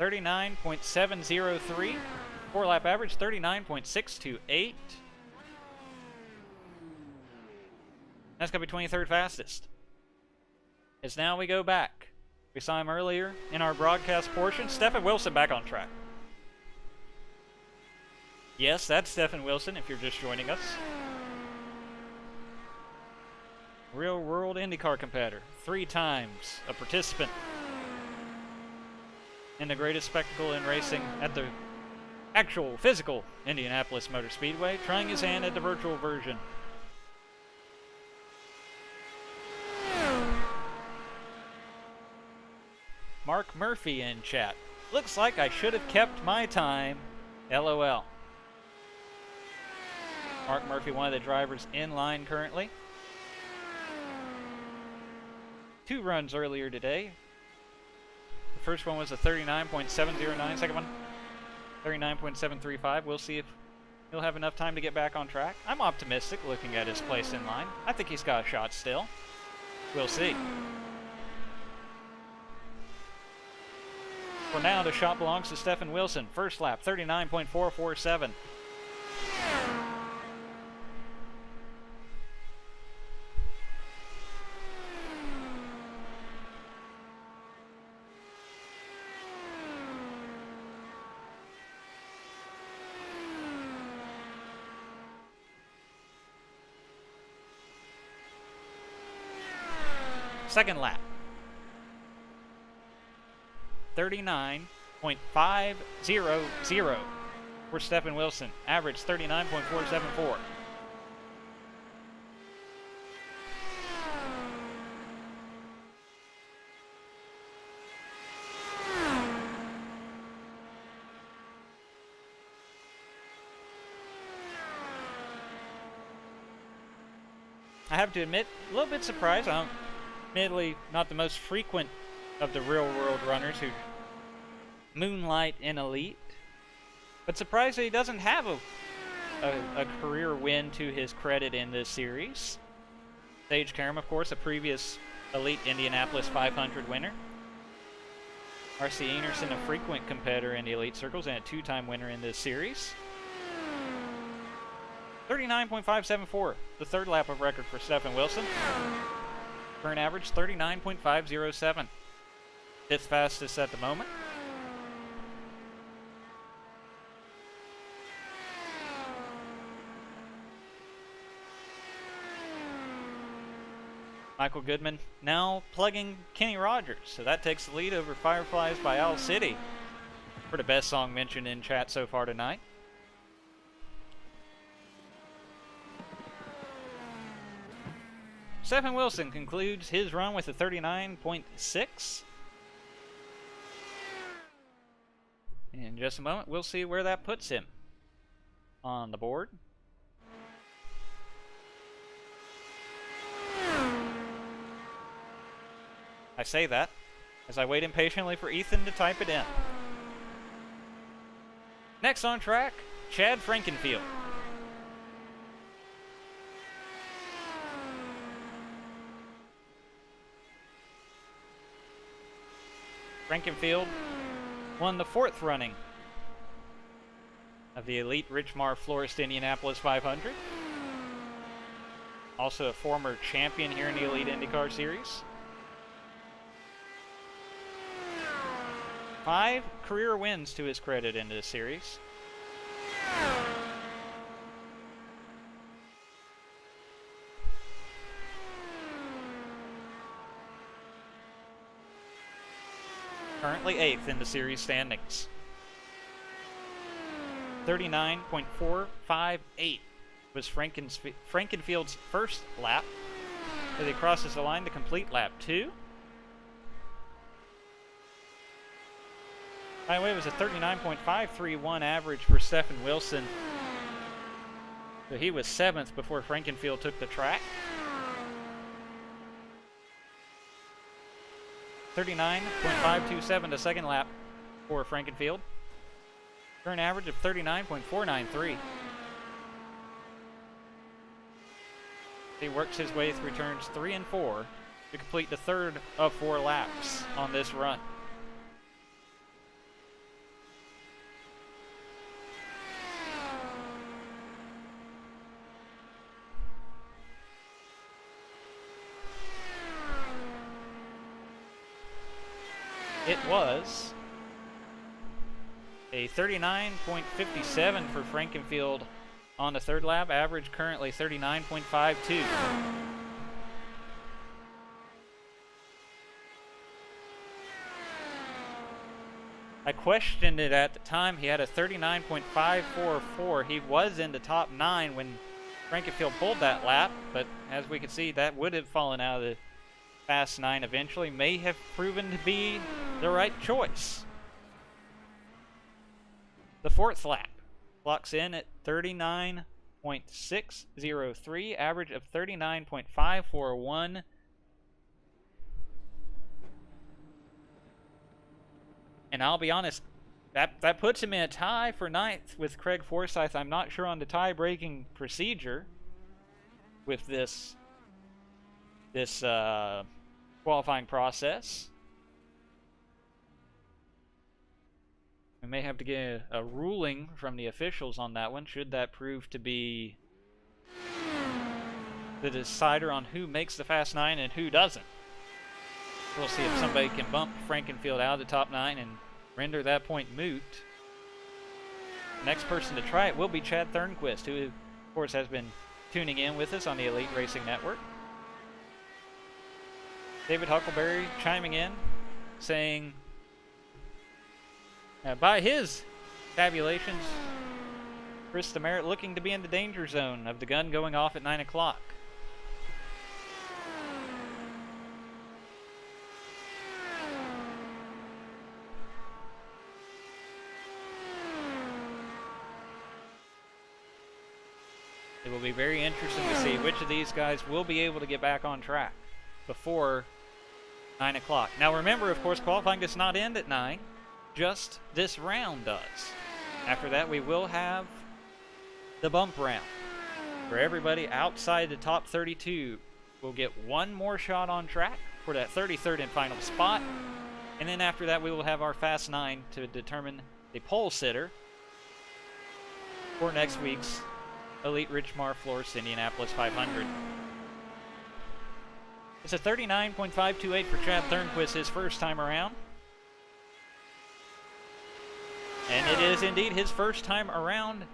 39.703. 4-lap average, 39.628. That's going to be 23rd fastest. As now we go back. We saw him earlier in our broadcast portion. Stephen Wilson back on track. Yes, that's Stephen Wilson if you're just joining us. real world IndyCar competitor, 3 times a participant in the greatest spectacle in racing at the actual physical Indianapolis Motor Speedway, trying his hand at the virtual version. Mark Murphy in chat. Looks like I should have kept my time. LOL. Mark Murphy, one of the drivers in line currently. 2 runs earlier today. The first one was a 39.709, second one 39.735. We'll see if he'll have enough time to get back on track. I'm optimistic looking at his place in line. I think he's got a shot still. We'll see. For now, the shot belongs to Stephen Wilson. First lap, 39.447. Second lap. 39.500 for Stephen Wilson. Average 39.474. I have to admit, a little bit surprised. I'm admittedly not the most frequent of the real world runners who moonlight in Elite, but surprised that he doesn't have a career win to his credit in this series. Sage Karam, of course, a previous Elite Indianapolis 500 winner. R.C. Enerson, a frequent competitor in the Elite circles and a 2-time winner in this series. 39.574, the third lap of record for Stephen Wilson. Current average 39.507. 5th fastest at the moment. Michael Goodman now plugging Kenny Rogers, so that takes the lead over Fireflies by Owl City for the best song mentioned in chat so far tonight. Stephen Wilson concludes his run with a 39.6. In just a moment, we'll see where that puts him on the board. I say that as I wait impatiently for Ethan to type it in. Next on track, Chad Frankenfield. Frankenfield won the 4th running of the Elite Richmar Florist Indianapolis 500. Also a former champion here in the Elite IndyCar Series. 5 career wins to his credit in this series. Currently 8th in the series standings. 39.458 was Frankenfield's first lap as he crosses the line to complete lap 2. By the way, it was a 39.531 average for Stephen Wilson. So he was 7th before Frankenfield took the track. 39.527 to second lap for Frankenfield. Current average of 39.493. He works his way through turns 3 and 4 to complete the 3rd of 4 laps on this run. It was a 39.57 for Frankenfield on the 3rd lap. Average currently 39.52. I questioned it at the time. He had a 39.544. He was in the top 9 when Frankenfield pulled that lap, but as we can see, that would have fallen out of the Fast 9 eventually. May have proven to be the right choice. The 4th lap clocks in at 39.603, average of 39.541. And I'll be honest, that puts him in a tie for 9th with Craig Forsyth. I'm not sure on the tie-breaking procedure with this qualifying process. We may have to get a ruling from the officials on that one, should that prove to be the decider on who makes the Fast 9 and who doesn't. We'll see if somebody can bump Frankenfield out of the top 9 and render that point moot. The next person to try it will be Chad Thornquist, who, of course, has been tuning in with us on the Elite Racing Network. David Huckleberry chiming in, saying, by his tabulations, Chris Demerit looking to be in the danger zone of the gun going off at 9 o'clock. It will be very interesting to see which of these guys will be able to get back on track before 9 o'clock. Now remember, of course, qualifying does not end at 9. Just this round does. After that, we will have the bump round, where everybody outside the top 32 will get one more shot on track for that 33rd and final spot. And then after that, we will have our Fast 9 to determine the pole sitter for next week's Elite Richmar Florist Indianapolis 500. It's a 39.528 for Chad Thornquist his first time around. And it is indeed his first time around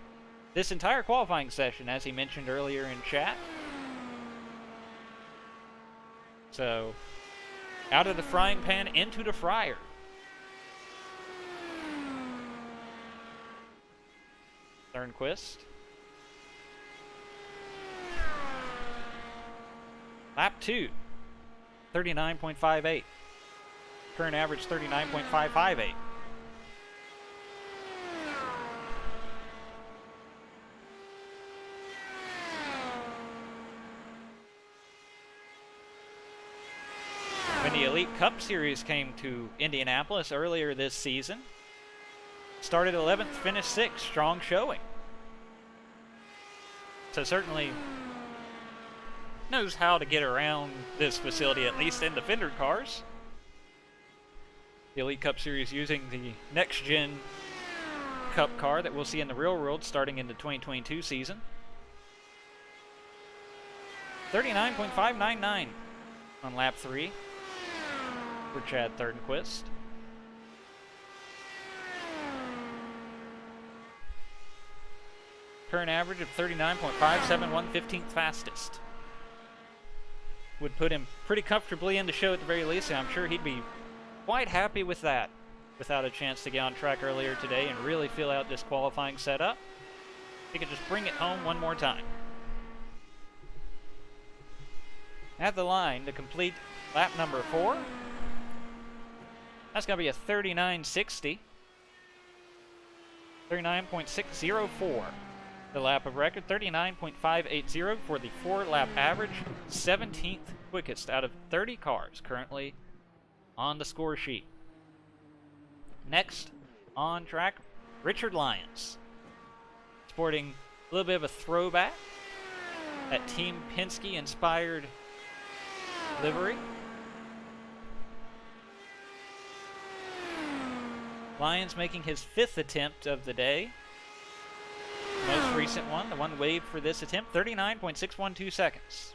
this entire qualifying session, as he mentioned earlier in chat. So, out of the frying pan into the fryer. Thornquist. Lap 2, 39.58. Current average 39.558. When the Elite Cup Series came to Indianapolis earlier this season, started 11th, finished 6th, strong showing. So certainly knows how to get around this facility, at least in the fender cars. The Elite Cup Series using the next-gen Cup car that we'll see in the real world starting in the 2022 season. 39.599 on lap 3 for Chad Thornquist. Current average of 39.571, 15th fastest. Would put him pretty comfortably in the show at the very least, and I'm sure he'd be quite happy with that without a chance to get on track earlier today and really fill out this qualifying setup. He could just bring it home one more time. At the line to complete lap number 4. That's going to be a 39.60. 39.604. The lap of record, 39.580 for the 4-lap average, 17th quickest out of 30 cars currently on the score sheet. Next on track, Richard Lyons, sporting a little bit of a throwback, that Team Penske inspired livery. Lyons making his 5th attempt of the day. Most recent one, the one waived for this attempt, 39.612 seconds.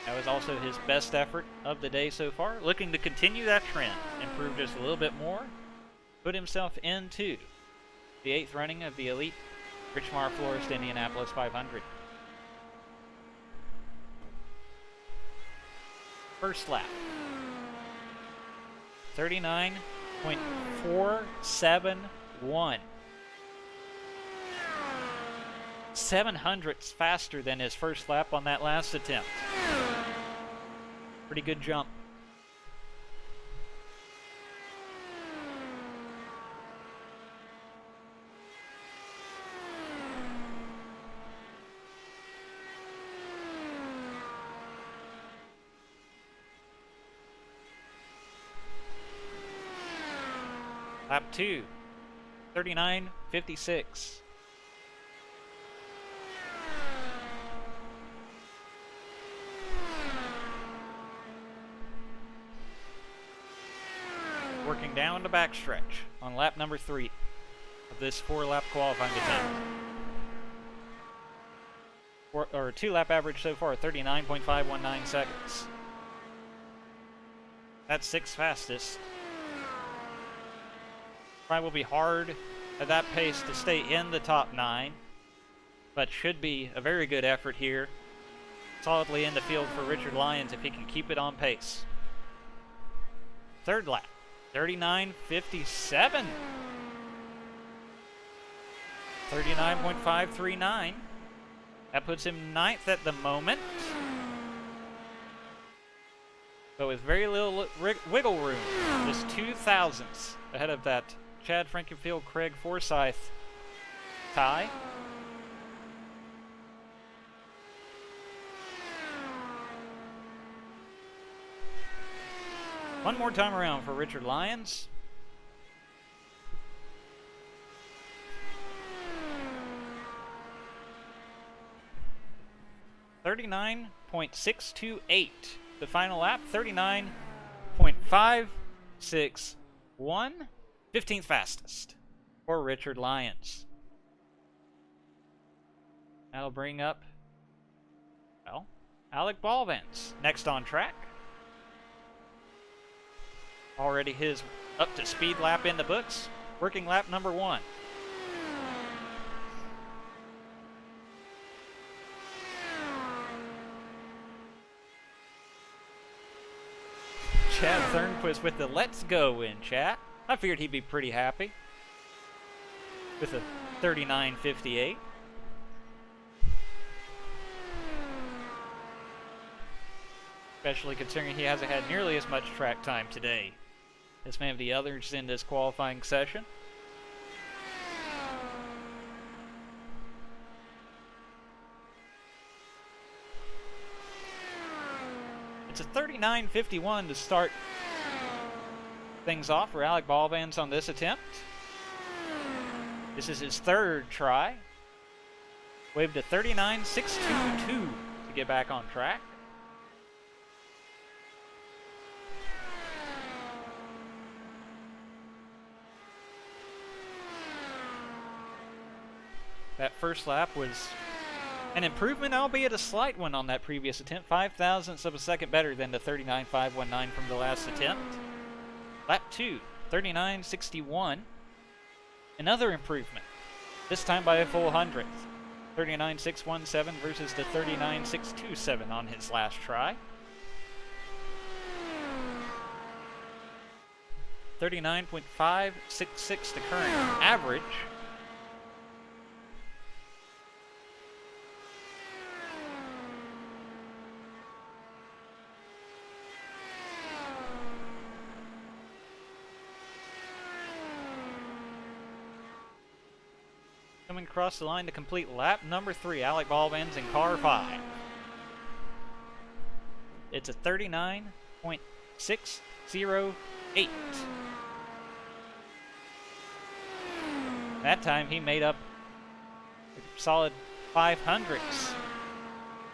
That was also his best effort of the day so far. Looking to continue that trend, improve just a little bit more, put himself into the 8th running of the Elite Richmar Florist Indianapolis 500. first lap. 39.471. 700ths faster than his first lap on that last attempt. Pretty good jump. Lap 2, 39.56. Working down the backstretch on lap number 3 of this 4-lap qualifying attempt. 2-lap average so far, 39.519 seconds. That's 6th fastest. Probably will be hard at that pace to stay in the top 9, but should be a very good effort here. Solidly in the field for Richard Lyons if he can keep it on pace. 3rd lap, 39.57. 39.539. That puts him 9th at the moment, but with very little wiggle room. Just 0.02 ahead of that Chad Frankenfield, Craig Forsyth tie. One more time around for Richard Lyons. .628. The final lap, 39.561. 15th fastest for Richard Lyons. That'll bring up, well, Alec Baldwin's next on track. Already his up-to-speed lap in the books. Working lap number 1. Chad Thornquist with the let's go in chat. I figured he'd be pretty happy with a 39.58. Especially considering he hasn't had nearly as much track time today as many of the others in this qualifying session. It's a 39.51 to start things off for Alec Baldwin on this attempt. This is his 3rd try. Waved to 39.622 to get back on track. That first lap was an improvement, albeit a slight one on that previous attempt. 0.05 of a second better than the 39.519 from the last attempt. Lap 2, 39.61. Another improvement, this time by a full 100th. 39.617 versus the 39.627 on his last try. 39.566 the current average. Coming across the line to complete lap number 3, Alec Baldwin's in car 5. It's a 39.608. That time he made up a solid 500ths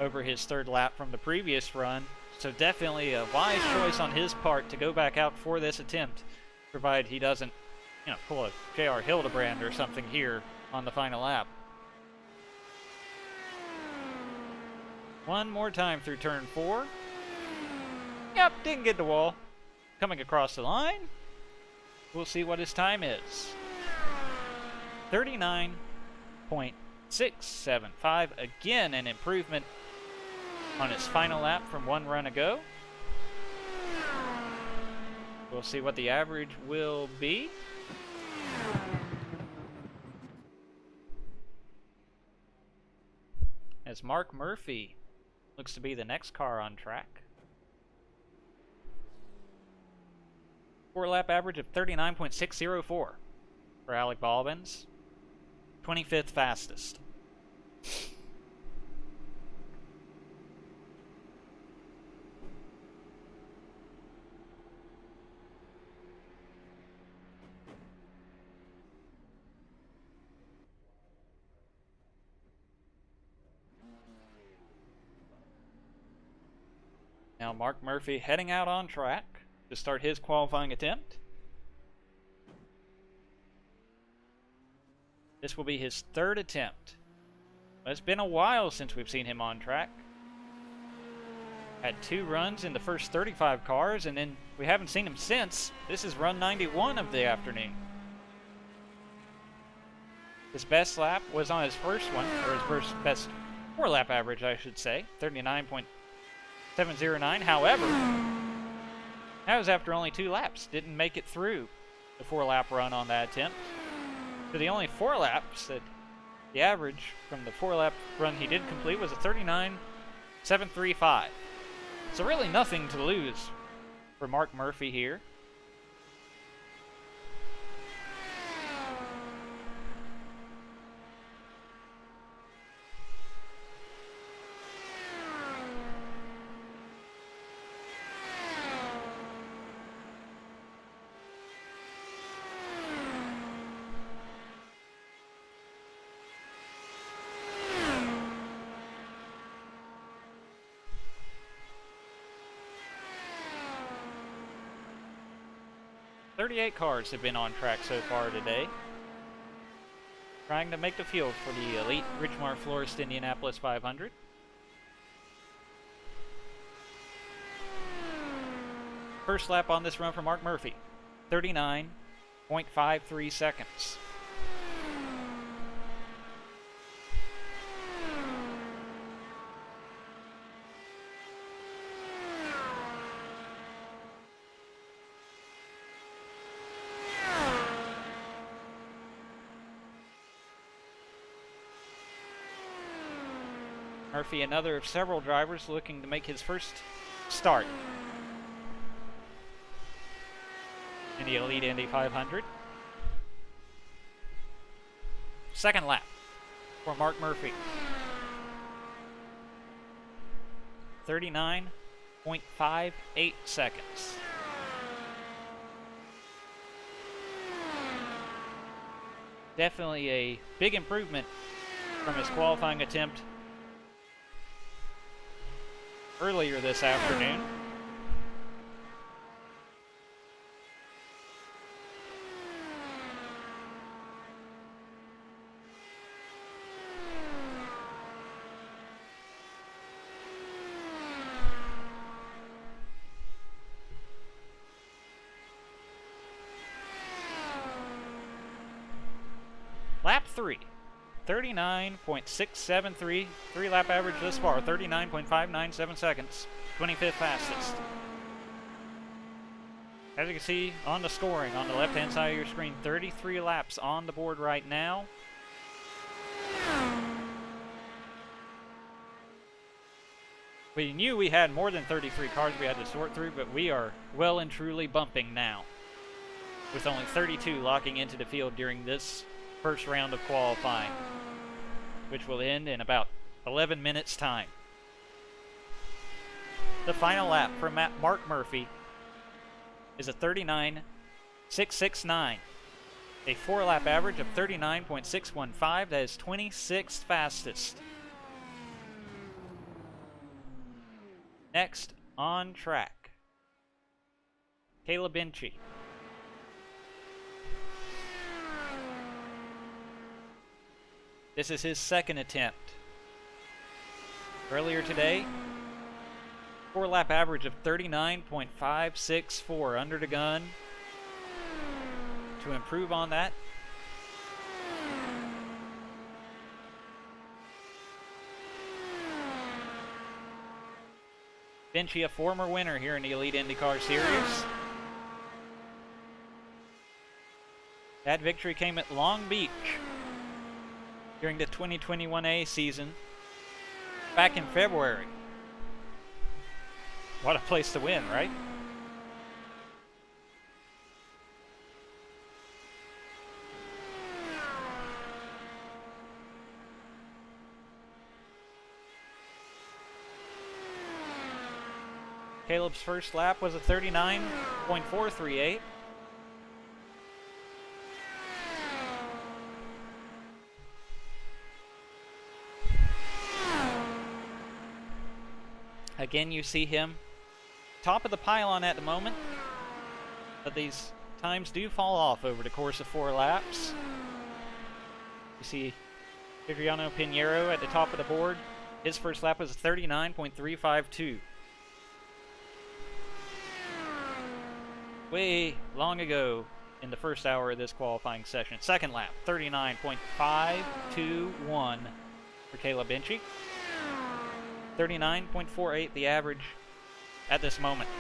over his 3rd lap from the previous run. So definitely a wise choice on his part to go back out for this attempt, provided he doesn't, pull a J.R. Hildebrand or something here on the final lap. One more time through turn 4. Yep, didn't get the wall. Coming across the line, we'll see what his time is. 39.675. Again, an improvement on his final lap from one run ago. we'll see what the average will be. As Mark Murphy looks to be the next car on track. 4-lap average of 39.604 for Alec Baldwin's. 25th fastest. Now Mark Murphy heading out on track to start his qualifying attempt. This will be his third attempt. It's been a while since we've seen him on track. Had 2 runs in the first 35 cars, and then we haven't seen him since. This is run 91 of the afternoon. His best lap was on his first one, or his best 4-lap average, I should say, 39.709. However, that was after only 2 laps. Didn't make it through the 4-lap run on that attempt. So the only 4 laps that the average from the 4-lap run he did complete was a 39.735. So really nothing to lose for Mark Murphy here. .38 cars have been on track so far today, trying to make the field for the Elite Ridgemar Florist Indianapolis 500. First lap on this run for Mark Murphy, 39.53 seconds. Murphy, another of several drivers looking to make his first start in the Elite Indy 500. Second lap for Mark Murphy. 39.58 seconds. Definitely a big improvement from his qualifying attempt earlier this afternoon. Lap 3. 39.673, 3-lap average thus far, 39.597 seconds, 25th fastest. As you can see on the scoring on the left-hand side of your screen, 33 laps on the board right now. We knew we had more than 33 cars we had to sort through, but we are well and truly bumping now, with only 32 locking into the field during this first round of qualifying, which will end in about 11 minutes time. The final lap for Mark Murphy is a 39.669, a 4-lap average of 39.615. That is 26th fastest. Next on track, Caleb Benchy. This is his second attempt. Earlier today, 4-lap average of 39.564 under the gun. To improve on that, Benchy, a former winner here in the Elite IndyCar Series. That victory came at Long Beach during the 2021A season back in February. What a place to win, right? Caleb's first lap was a 39.438. Again, you see him top of the pylon at the moment, but these times do fall off over the course of 4 laps. You see Adriano Pinheiro at the top of the board. His first lap was a 39.352. Way long ago in the first hour of this qualifying session. Second lap, 39.521 for Caleb Inchy. 39.48 the average at this moment.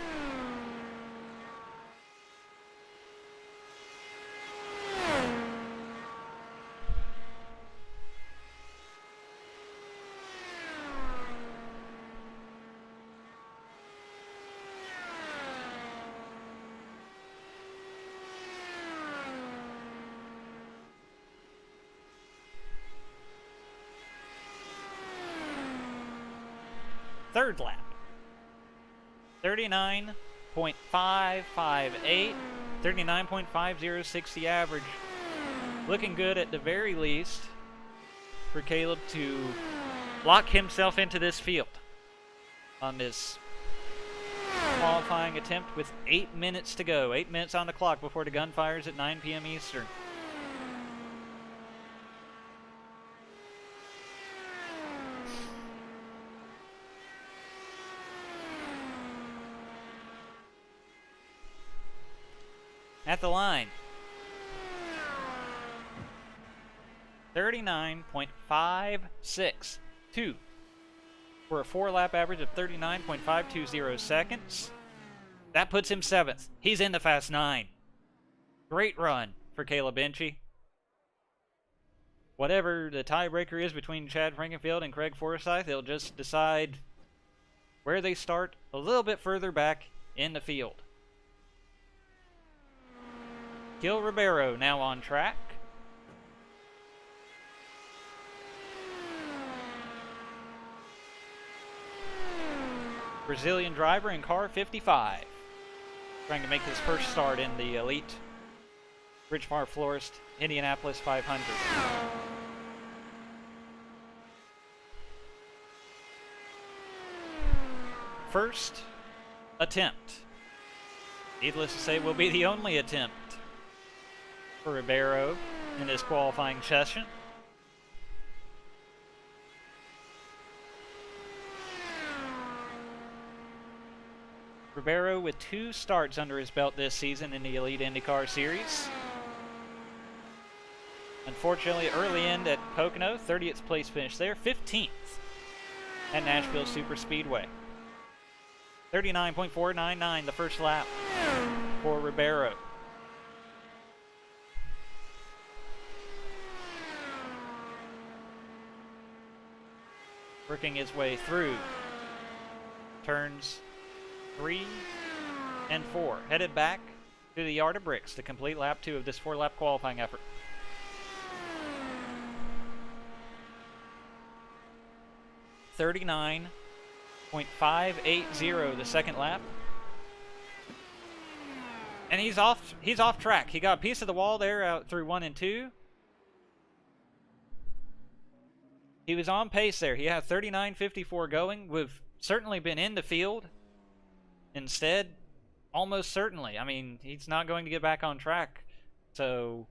Third lap, 39.558, 39.506 the average. Looking good at the very least for Caleb to lock himself into this field on this qualifying attempt with 8 minutes to go. 8 minutes on the clock before the gun fires at 9 p.m. Eastern. At the line, 39.562 for a 4-lap average of 39.520 seconds. That puts him 7th. He's in the Fast 9. Great run for Caleb Inchy. Whatever the tiebreaker is between Chad Frankenfield and Craig Forsyth, they'll just decide where they start a little bit further back in the field. Gil Ribeiro now on track. Brazilian driver in car 55. Trying to make his first start in the Elite Bridgemar Florist Indianapolis 500. First attempt. Needless to say, will be the only attempt for Ribeiro in this qualifying session. Ribeiro with 2 starts under his belt this season in the Elite IndyCar Series. Unfortunately, early end at Pocono, 30th place finish there, 15th at Nashville Super Speedway. 39.499 the first lap for Ribeiro. Working his way through turns 3 and 4. Headed back to the yard of bricks to complete lap 2 of this 4-lap qualifying effort. .580 the second lap. And he's off track. He got a piece of the wall there out through 1 and 2. He was on pace there. He had 39.54 going. We've certainly been in the field. Instead, almost certainly. I mean, he's not going to get back on track. So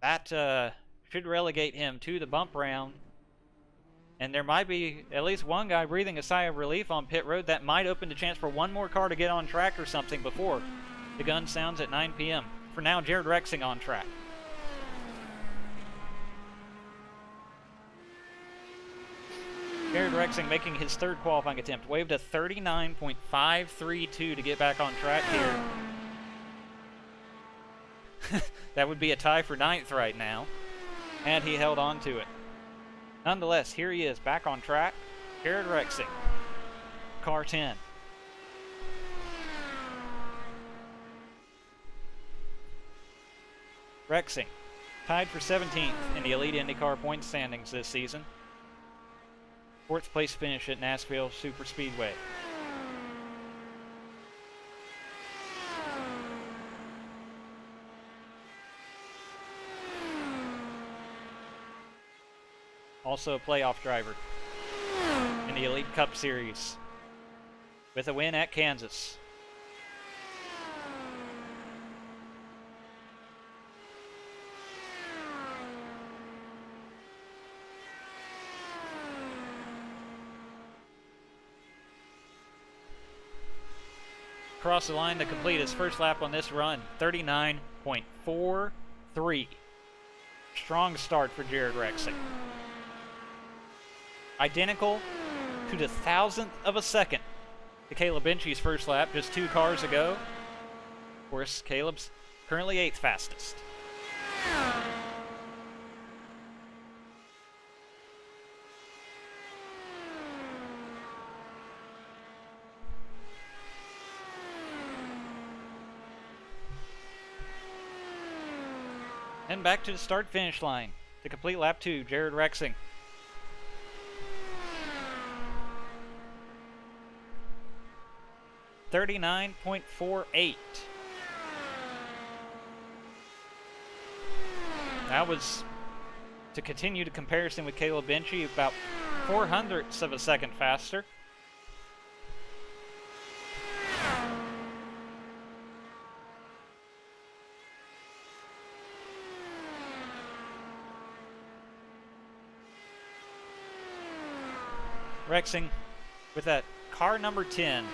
that should relegate him to the bump round. And there might be at least one guy breathing a sigh of relief on pit road. That might open the chance for one more car to get on track or something before the gun sounds at 9 p.m. For now, Jared Rexing on track. Jared Rexing making his 3rd qualifying attempt. Waved a 39.532 to get back on track here. That would be a tie for 9th right now. And he held on to it. Nonetheless, here he is, back on track. Jared Rexing, car 10. Rexing, tied for 17th in the Elite IndyCar point standings this season. 4th place finish at Nashville Superspeedway. Also a playoff driver in the Elite Cup Series with a win at Kansas. Across the line to complete his first lap on this run, 39.43. Strong start for Jared Rexing. Identical to the 1,000th of a second to Caleb Benchy's first lap just 2 cars ago. Of course, Caleb's currently 8th fastest. And back to the start-finish line to complete lap 2, Jared Rexing. .48. That was, to continue the comparison with Caleb Benchy, about 0.04 of a second faster. Rexing with that car number 10.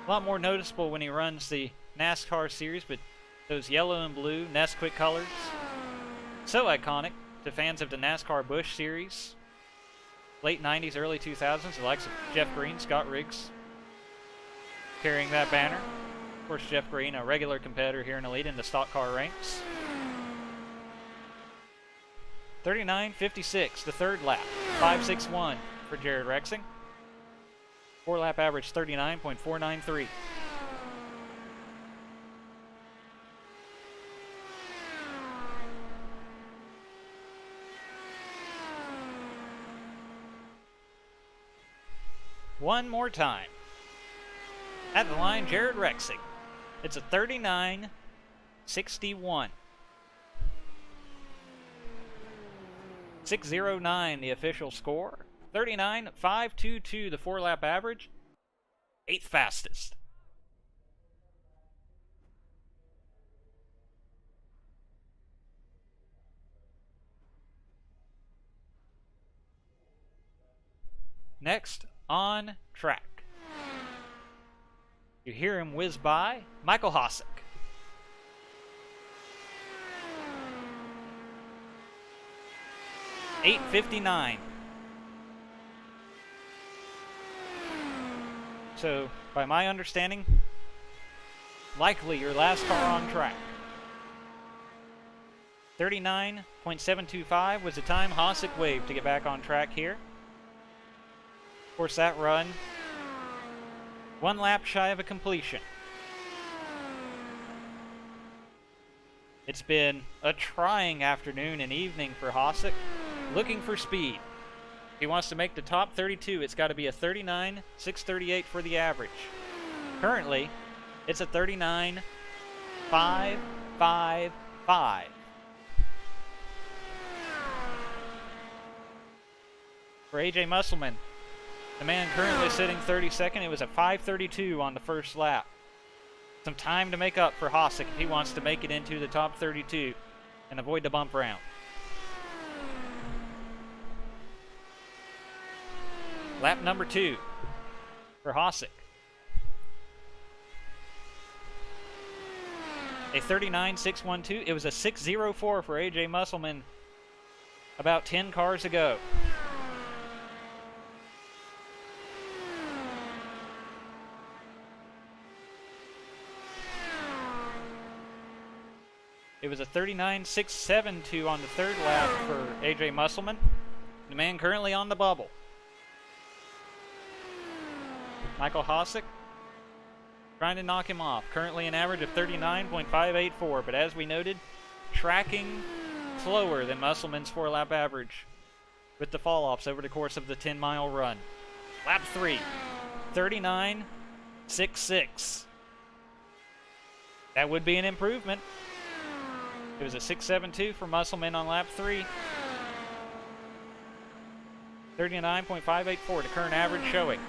A lot more noticeable when he runs the NASCAR series, but those yellow and blue Nesquik colors, so iconic to fans of the NASCAR Busch series. Late 90s, early 2000s, the likes of Jeff Green, Scott Riggs carrying that banner. Of course, Jeff Green, a regular competitor here in Elite in the stock car ranks. 39.56, the third lap, 5.61 for Jared Rexing. 4-lap average 39.493. One more time. At the line, Jared Rexing. It's a 39.61. 6.09 the official score. 39.522 the 4-lap average. 8th fastest. Next on track, you hear him whiz by, Michael Hossack. .859. So, by my understanding, likely your last car on track. 39.725 was the time Hossack waved to get back on track here. Of course, that run, 1 lap shy of a completion. It's been a trying afternoon and evening for Hossack, looking for speed. If he wants to make the top 32, it's got to be a 39.638 for the average. Currently, it's a 39.555. For AJ Musselman, the man currently sitting 32nd, it was a 5.32 on the first lap. Some time to make up for Hossack if he wants to make it into the top 32 and avoid the bump round. Lap number 2 for Hossack. A 39.612. It was a 6.04 for AJ Musselman about 10 cars ago. It was a 39.672 on the third lap for AJ Musselman, the man currently on the bubble. Michael Hosick trying to knock him off. Currently an average of 39.584, but as we noted, tracking slower than Musselman's 4-lap average with the fall-offs over the course of the 10-mile run. Lap 3, 39.66. That would be an improvement. It was a 6.72 for Musselman on lap 3. 39.584, the current average showing.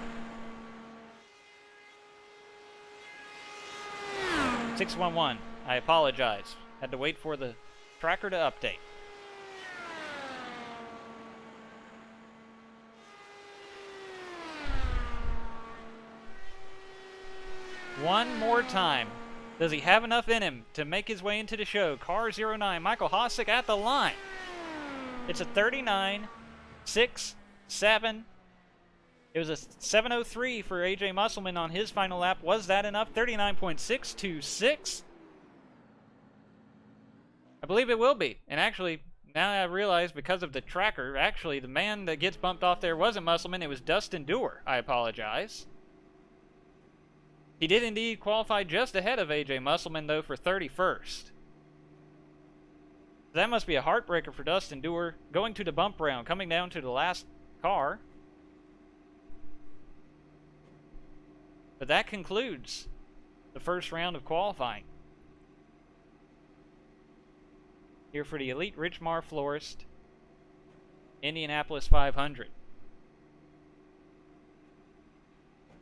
611. I apologize. Had to wait for the tracker to update. One more time. Does he have enough in him to make his way into the show? Car 09, Michael Hosick at the line. It's a 39.67. It was a 7.03 for AJ Musselman on his final lap. Was that enough? 39.626. I believe it will be. And actually, now I realize because of the tracker, actually the man that gets bumped off there wasn't Musselman, it was Dustin Dewar. I apologize. He did indeed qualify just ahead of AJ Musselman, though, for 31st. That must be a heartbreaker for Dustin Dewar. Going to the bump round, coming down to the last car. But that concludes the first round of qualifying here for the Elite Richmar Florist Indianapolis 500.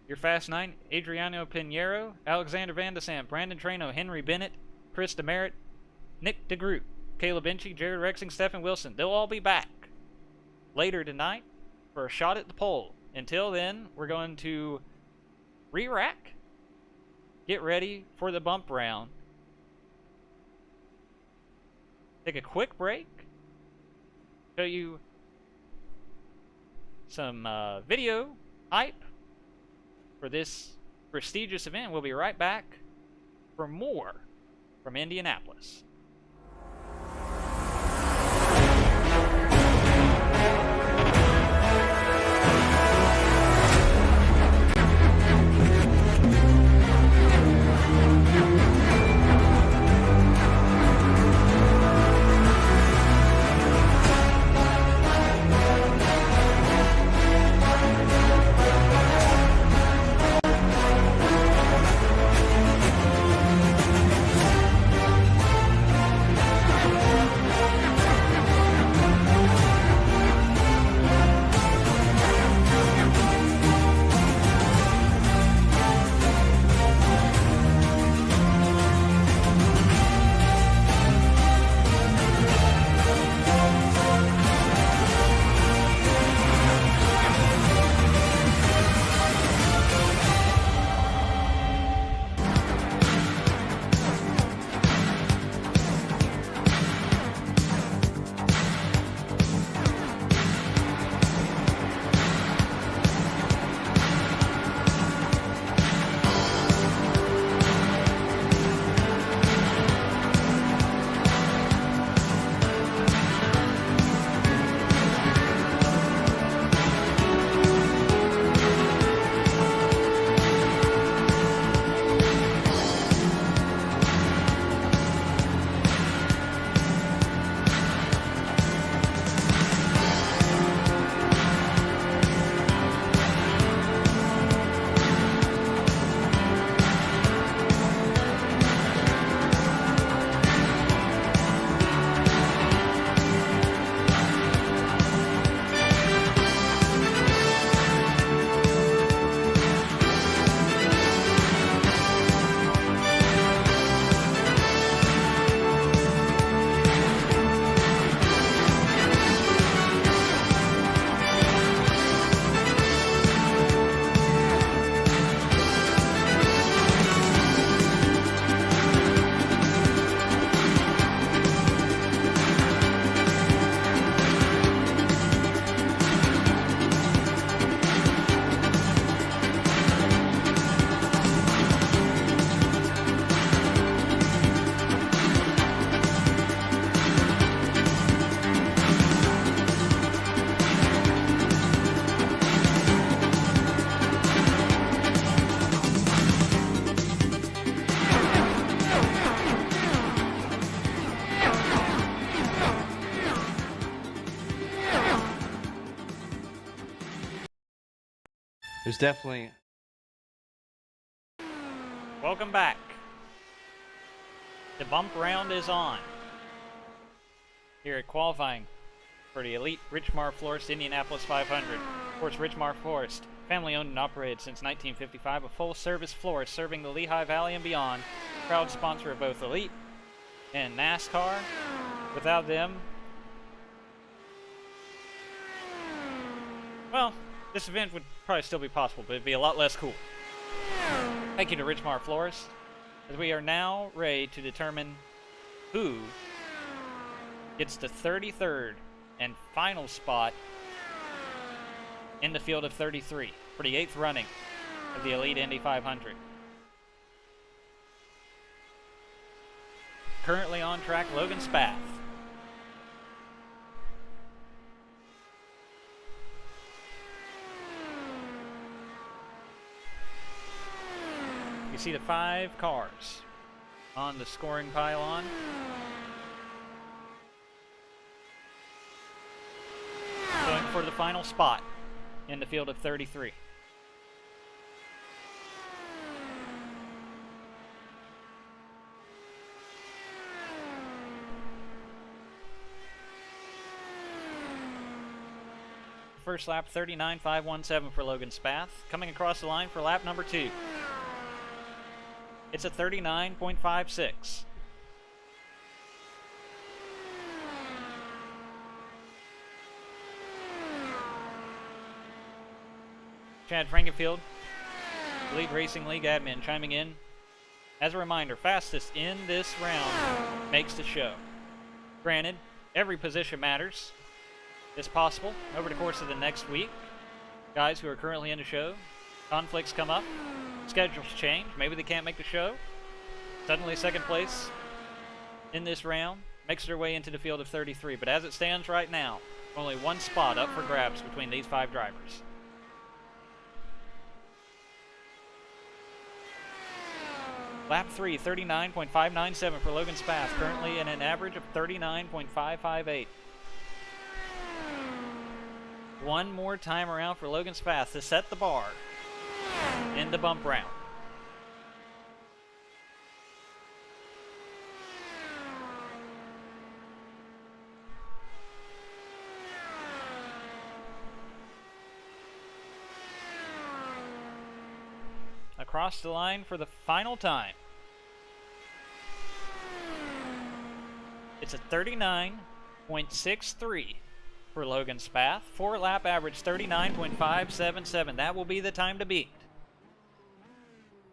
Your Fast 9, Adriano Pinheiro, Alexander Van de Sant, Brandon Trano, Henry Bennett, Chris DeMeritt, Nick DeGroot, Caleb Inchy, Jared Rexing, Stephen Wilson. They'll all be back later tonight for a shot at the pole. Until then, we're going to re-rack, get ready for the bump round, take a quick break, show you some video hype for this prestigious event. We'll be right back for more from Indianapolis. There's definitely... Welcome back. The bump round is on. Here at qualifying for the Elite Richmar Florist Indianapolis 500. Of course, Richmar Florist, family owned and operated since 1955, a full-service florist serving the Lehigh Valley and beyond. Proud sponsor of both Elite and NASCAR. Without them, well, this event would probably still be possible, but it'd be a lot less cool. Thank you to Richmar Florist, as we are now ready to determine who gets the 33rd and final spot in the field of 33 for the 8th running of the Elite Indy 500. Currently on track, Logan Spath. You see the 5 cars on the scoring pylon. Going for the final spot in the field of 33. First lap, 39.517 for Logan Spath. Coming across the line for lap number 2. It's a 39.56. Chad Frankenfield, Elite Racing League admin, chiming in. As a reminder, fastest in this round makes the show. Granted, every position matters. It's possible over the course of the next week. Guys who are currently in the show, conflicts come up, schedules change, maybe they can't make the show. Suddenly second place in this round makes their way into the field of 33. But as it stands right now, only one spot up for grabs between these 5 drivers. Lap 3, 39.597 for Logan Spath, currently in an average of 39.558. One more time around for Logan Spath to set the bar in the bump round. Across the line for the final time. It's a 39.63 for Logan Spath. 4-lap average 39.577. That will be the time to beat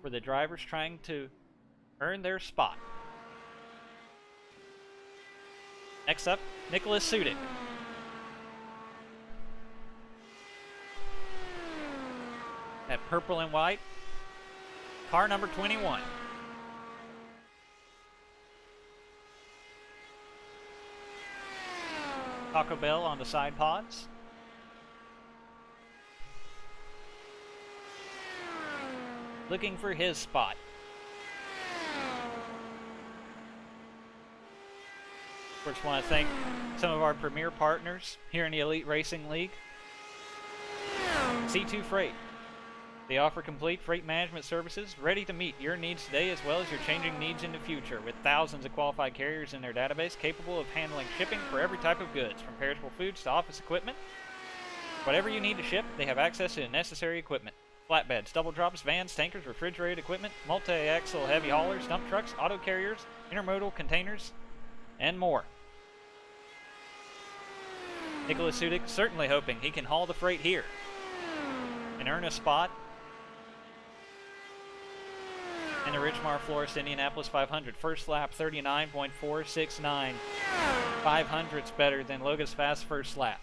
for the drivers trying to earn their spot. Next up, Nicholas Sudik. At purple and white, car number 21. Taco Bell on the side pods. Looking for his spot. Of course, want to thank some of our premier partners here in the Elite Racing League. C2 Freight. They offer complete freight management services ready to meet your needs today as well as your changing needs in the future, with thousands of qualified carriers in their database capable of handling shipping for every type of goods, from perishable foods to office equipment. Whatever you need to ship, they have access to the necessary equipment. Flatbeds, double drops, vans, tankers, refrigerated equipment, multi-axle heavy haulers, dump trucks, auto carriers, intermodal containers, and more. Nicholas Sudik certainly hoping he can haul the freight here and earn a spot in the Richmar Florist Indianapolis 500. First lap, 39.469. 500's better than Logan Spath's first lap.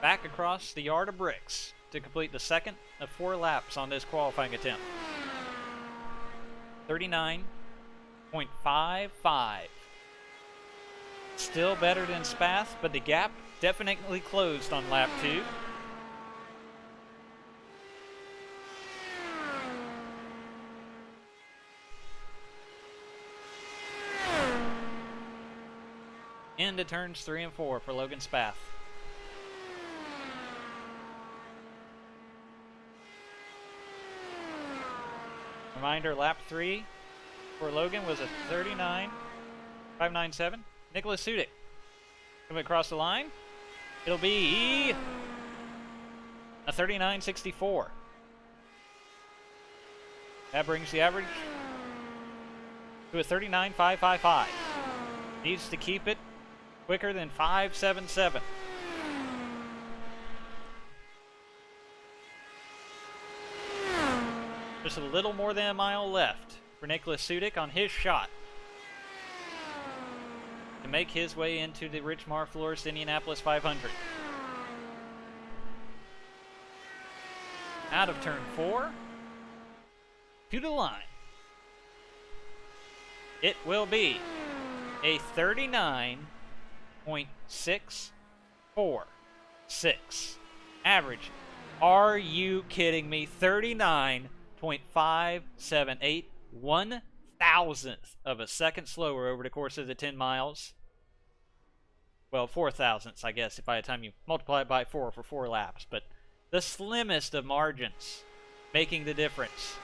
Back across the yard of bricks to complete the second of 4 laps on this qualifying attempt. 39.55. Still better than Spath, but the gap definitely closed on lap 2. into turns 3 and 4 for Logan Spath. Reminder, lap 3 for Logan was a 39.597. Nicholas Sudik coming across the line. It'll be a 39.64. That brings the average to a 39.555. Needs to keep it quicker than 5.77. Just a little more than a mile left for Nicholas Sudik on his shot to make his way into the Richmar Florist Indianapolis 500. Out of turn 4 to the line. It will be a 39.646 average. Are you kidding me? 39.578, 1/1000th of a second slower over the course of the 10 miles. Well, 4/1000ths, I guess, if by the time you multiply it by 4 for 4 laps. But the slimmest of margins making the difference.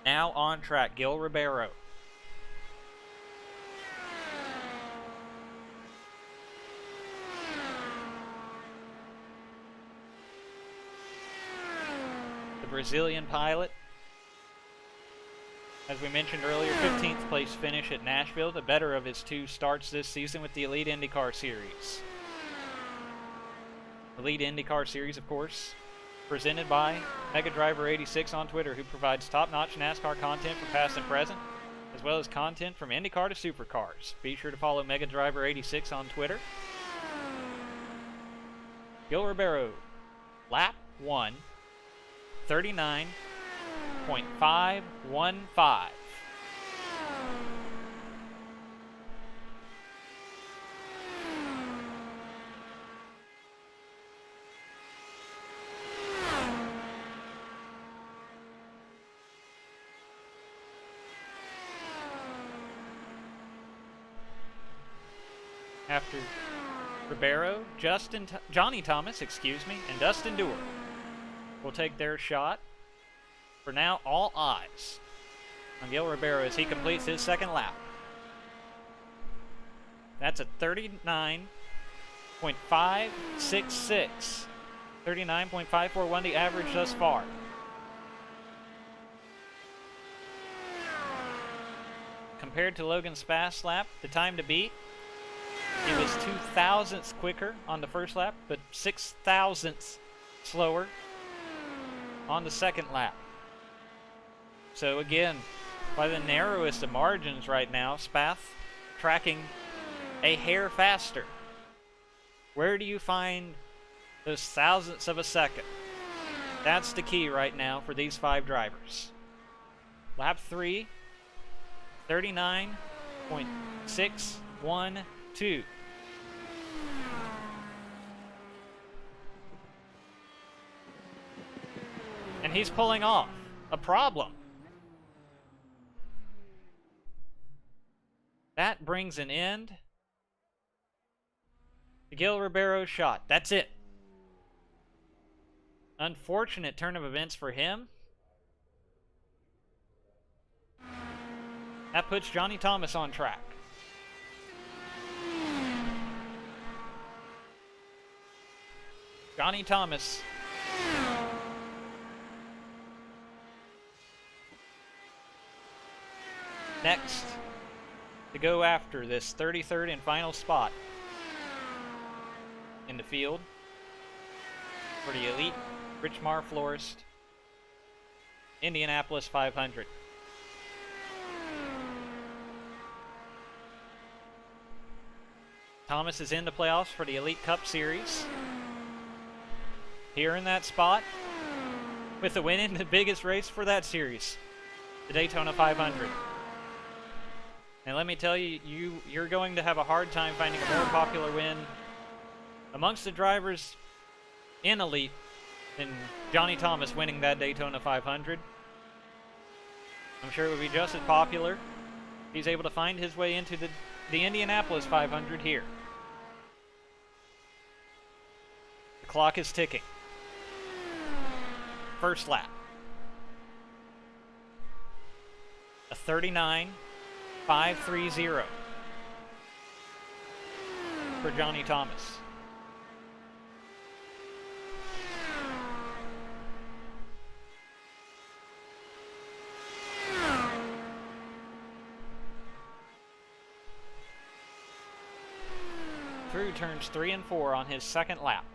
Now on track, Gil Ribeiro. The Brazilian pilot, as we mentioned earlier, 15th place finish at Nashville, the better of his 2 starts this season with the Elite Indycar Series. Elite Indycar Series, of course, presented by Mega Driver 86 on Twitter, who provides top-notch NASCAR content for past and present, as well as content from IndyCar to Supercars. Be sure to follow Mega Driver 86 on Twitter. Gil Ribeiro, lap 1, 39.515. After Ribeiro, Johnny Thomas, and Dustin Dewar will take their shot. For now, all eyes on Gil Ribeiro as he completes his second lap. That's a 39.566. 39.541, the average thus far. Compared to Logan Spath's lap, the time to beat, he was 2/1000ths quicker on the first lap, but 6/1000ths slower on the second lap. So again, by the narrowest of margins right now, Spath tracking a hair faster. Where do you find those thousandths of a second? That's the key right now for these 5 drivers. Lap 3, 39.612. And he's pulling off a problem. That brings an end to Gil Ribeiro's shot. That's it. Unfortunate turn of events for him. That puts Johnny Thomas on track. Johnny Thomas next to go after this 33rd and final spot in the field for the Elite Richmar Florist Indianapolis 500. Thomas is in the playoffs for the Elite Cup Series. Here in that spot with the win in the biggest race for that series, the Daytona 500. And let me tell you, you're going to have a hard time finding a more popular win amongst the drivers in Elite than Johnny Thomas winning that Daytona 500. I'm sure it would be just as popular He's able to find his way into the Indianapolis 500 here. The clock is ticking. First lap. A 39.530 for Johnny Thomas. Through turns 3 and 4 on his second lap.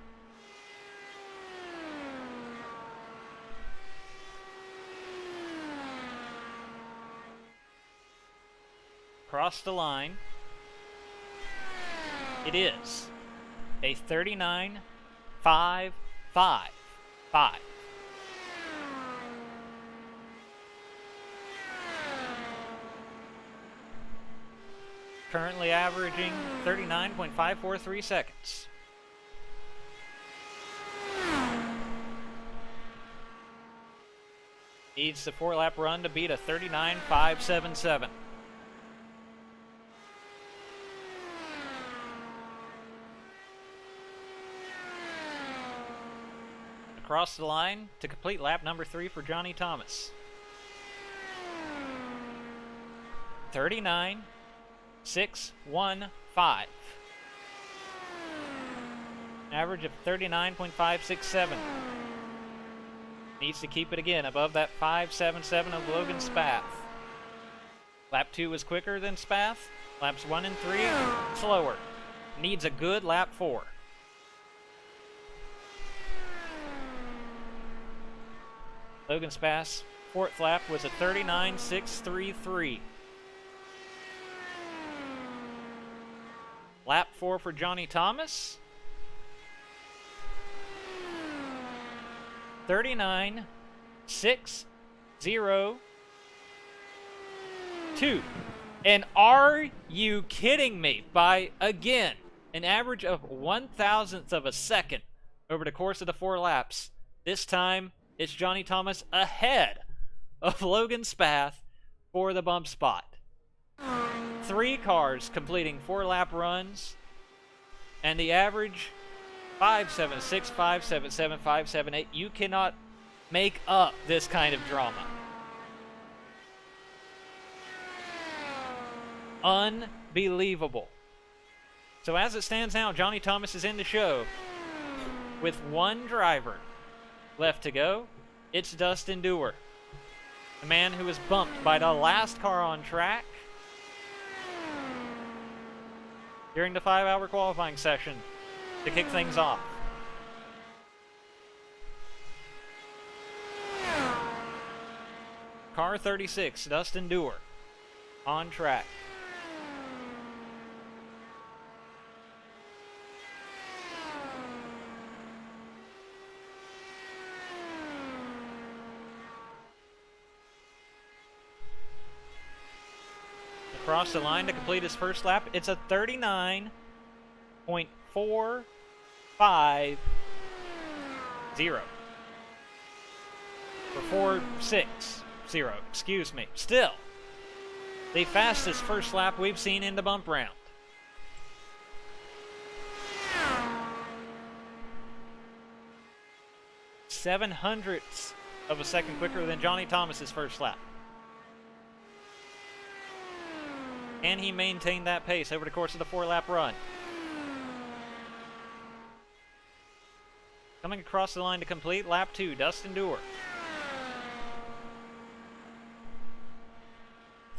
Across the line, it is a 39.555. Currently averaging 39.543 seconds. Needs the 4-lap run to beat a 39.577. Across the line to complete lap number 3 for Johnny Thomas. 39.615. Average of 39.567. Needs to keep it again above that 577 of Logan Spath. Lap 2 was quicker than Spath. Laps 1 and 3 slower. Needs a good lap 4. Logan Spath's 4th lap was a 39.633. Lap 4 for Johnny Thomas. 39.602. And are you kidding me? By, again, an average of 1/1000th of a second over the course of the 4 laps. This time, it's Johnny Thomas ahead of Logan Spath for the bump spot. 3 cars completing 4-lap runs, and the average 576, 577, 578. You cannot make up this kind of drama. Unbelievable. So as it stands now, Johnny Thomas is in the show with 1 driver left to go. It's Dustin Dewar, the man who was bumped by the last car on track during the 5-hour qualifying session to kick things off. Car 36, Dustin Dewar, on track. Across the line to complete his first lap. It's a 39.450 for 460, excuse me. Still, the fastest first lap we've seen in the bump round. Seven hundredths of a second quicker than Johnny Thomas's first lap. And he maintained that pace over the course of the 4-lap run. Coming across the line to complete lap 2, Dustin Dewar.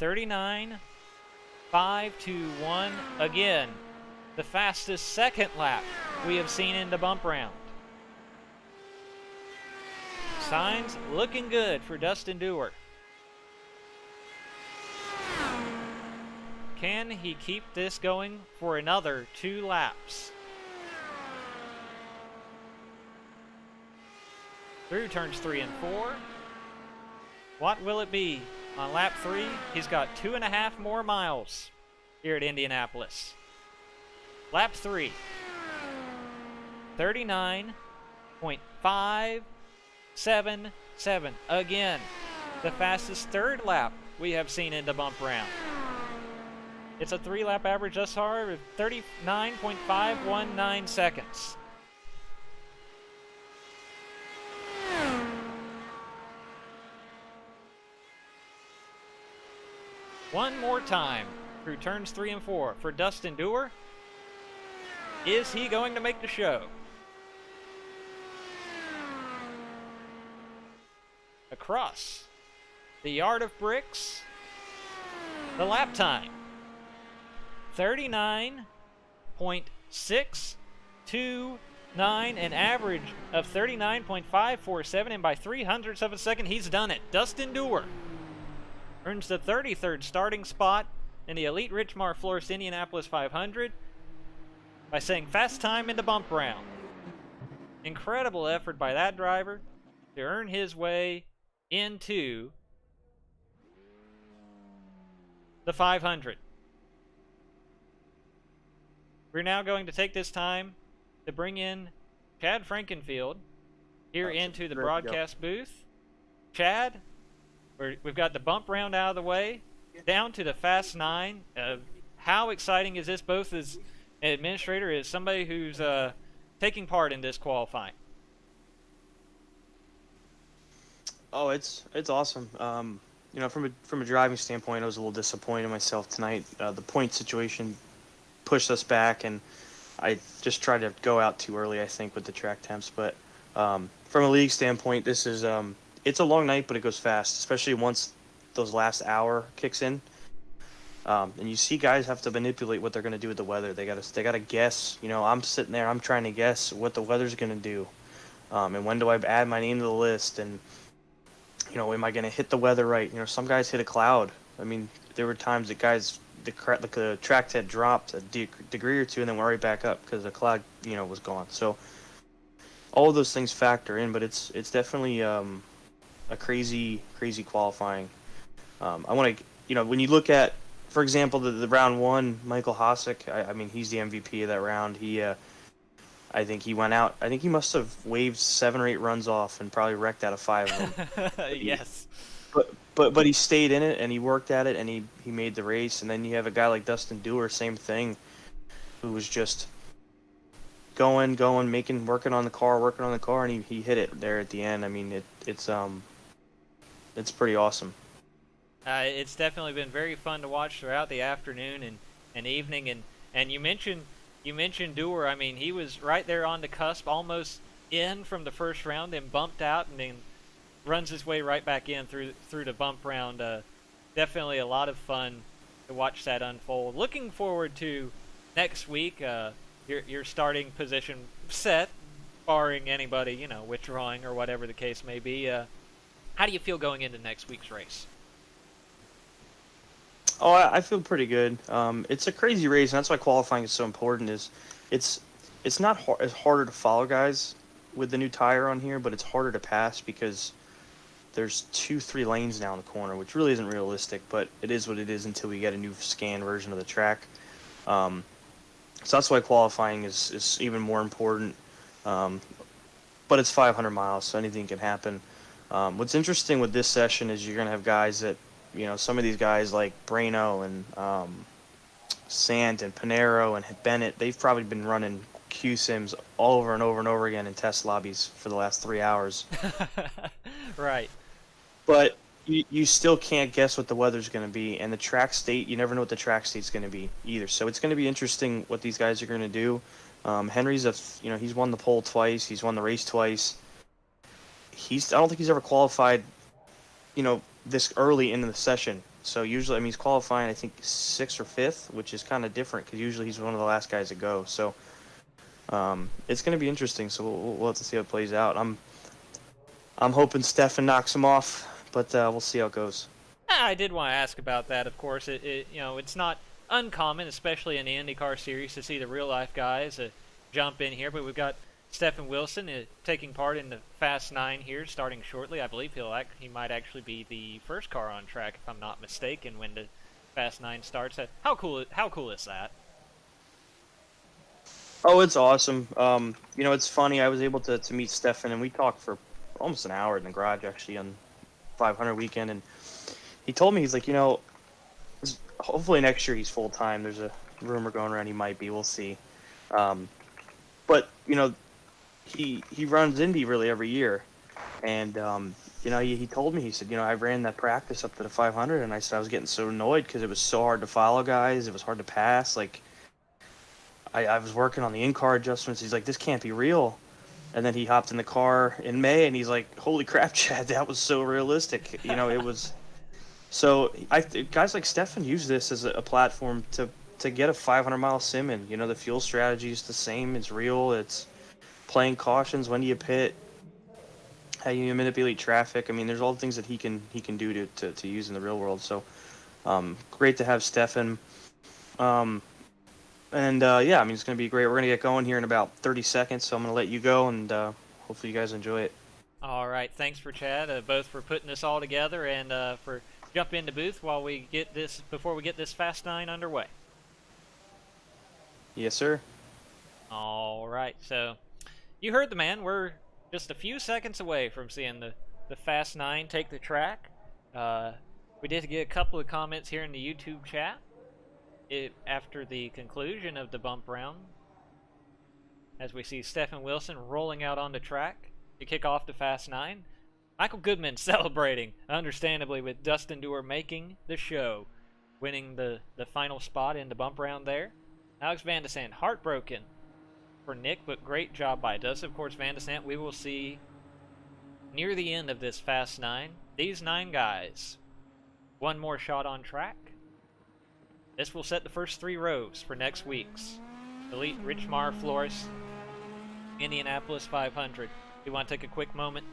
39.521. Again, the fastest second lap we have seen in the bump round. Signs looking good for Dustin Dewar. Can he keep this going for another 2 laps? Through turns 3 and 4. What will it be on lap 3? He's got 2.5 more miles here at Indianapolis. Lap 3. 39.577. Again, the fastest third lap we have seen in the bump round. It's a 3-lap average thus far of 39.519 seconds. One more time through turns 3 and 4 for Dustin Dewar. Is he going to make the show? Across the yard of bricks, the lap time, 39.629, an average of 39.547, and by 0.03 of a second, he's done it. Dustin Dewar earns the 33rd starting spot in the Elite Richmar Florist Indianapolis 500 by saying fast time in the bump round. Incredible effort by that driver to earn his way into the 500. We're now going to take this time to bring in Chad Frankenfield here into the broadcast booth. Chad, we've got the bump round out of the way, down to the Fast 9. How exciting is this, both as an administrator, as somebody who's taking part in this qualifying? Oh, it's awesome. You know, from a driving standpoint, I was a little disappointed in myself tonight. The point situation pushed us back, and I just tried to go out too early, I think, with the track temps. But from a league standpoint, this is it's a long night, but it goes fast, especially once those last hour kicks in. And you see guys have to manipulate what they're going to do with the weather. They gotta guess. You know, I'm sitting there, I'm trying to guess what the weather's going to do, and when do I add my name to the list, and you know, am I going to hit the weather right? You know, some guys hit a cloud. I mean, there were times that guys, the track had dropped a degree or two and then went right back up because the cloud, you know, was gone. So all of those things factor in, but it's definitely a crazy qualifying. I want to, you know, when you look at, for example, the round one, Michael Hossack, I mean, he's the MVP of that round. I think he went out. I think he must have waved 7 or 8 runs off and probably wrecked out of 5 of them. Yes. But he stayed in it and he worked at it and he made the race. And then you have a guy like Dustin Dewar, same thing, who was just going, working on the car, and he hit it there at the end. I mean, it's pretty awesome. It's definitely been very fun to watch throughout the afternoon and evening. And you mentioned Dewar. I mean, he was right there on the cusp, almost in from the first round, then bumped out, and then runs his way right back in through the bump round. Definitely a lot of fun to watch that unfold. Looking forward to next week. Your starting position set, barring anybody, you know, withdrawing or whatever the case may be. How do you feel going into next week's race? Oh, I feel pretty good. It's a crazy race, and that's why qualifying is so important. It's not it's harder to follow guys with the new tire on here, but it's harder to pass because there's 2-3 lanes now in the corner, which really isn't realistic, but it is what it is until we get a new scanned version of the track. So that's why qualifying is even more important. But it's 500 miles, so anything can happen. What's interesting with this session is you're going to have guys that, you know, some of these guys like Brano and Sant and Panero and Bennett, they've probably been running Q-Sims over and over and over again in test lobbies for the last 3 hours. Right. But you still can't guess what the weather's going to be. And the track state, you never know what the track state's going to be either. So it's going to be interesting what these guys are going to do. Henry's he's won the pole twice. He's won the race twice. I don't think he's ever qualified, you know, this early into the session. So usually, I mean, he's qualifying, I think, 6th or 5th, which is kind of different because usually he's one of the last guys to go. So it's going to be interesting. So we'll have to see how it plays out. I'm hoping Stefan knocks him off, but we'll see how it goes. I did want to ask about that. Of course, it's not uncommon, especially in the IndyCar Series, to see the real life guys jump in here. But we've got Stefan Wilson taking part in the Fast 9 here, starting shortly. I believe he might actually be the first car on track, if I'm not mistaken, when the Fast 9 starts. How cool is that? Oh, it's awesome. You know, it's funny. I was able to meet Stefan, and we talked for almost an hour in the garage, actually, on 500 weekend. And he told me, he's like, you know, hopefully next year he's full time. There's a rumor going around he might be. We'll see. But he runs Indy really every year, and he told me, he said, I ran that practice up to the 500, and I said I was getting so annoyed because it was so hard to follow guys. It was hard to pass. Like I was working on the in-car adjustments. He's like, this can't be real. And then he hopped in the car in May, and he's like, holy crap, Chad, that was so realistic. It was. So guys like Stefan use this as a platform to get a 500-mile sim in. The fuel strategy is the same. It's real. It's playing cautions. When do you pit? How you manipulate traffic. I mean, there's all the things that he can do to use in the real world. So great to have Stefan. Yeah, I mean, it's going to be great. We're going to get going here in about 30 seconds, so I'm going to let you go, and hopefully you guys enjoy it. All right, thanks for Chad, both for putting this all together and for jumping into booth before we get this Fast 9 underway. Yes, sir. All right, so you heard the man. We're just a few seconds away from seeing the Fast 9 take the track. We did get a couple of comments here in the YouTube chat after the conclusion of the bump round, as we see Stefan Wilson rolling out on the track to kick off the Fast 9. Michael Goodman celebrating, understandably, with Dustin Dewar making the show, winning the final spot in the bump round there. Alex Van de Sant, heartbroken for Nick, but great job by Dust. Of course, Van de Sant, we will see near the end of this Fast 9. These 9 guys, one more shot on track. This will set the first 3 rows for next week's Elite Richmar Florist Indianapolis 500. We want to take a quick moment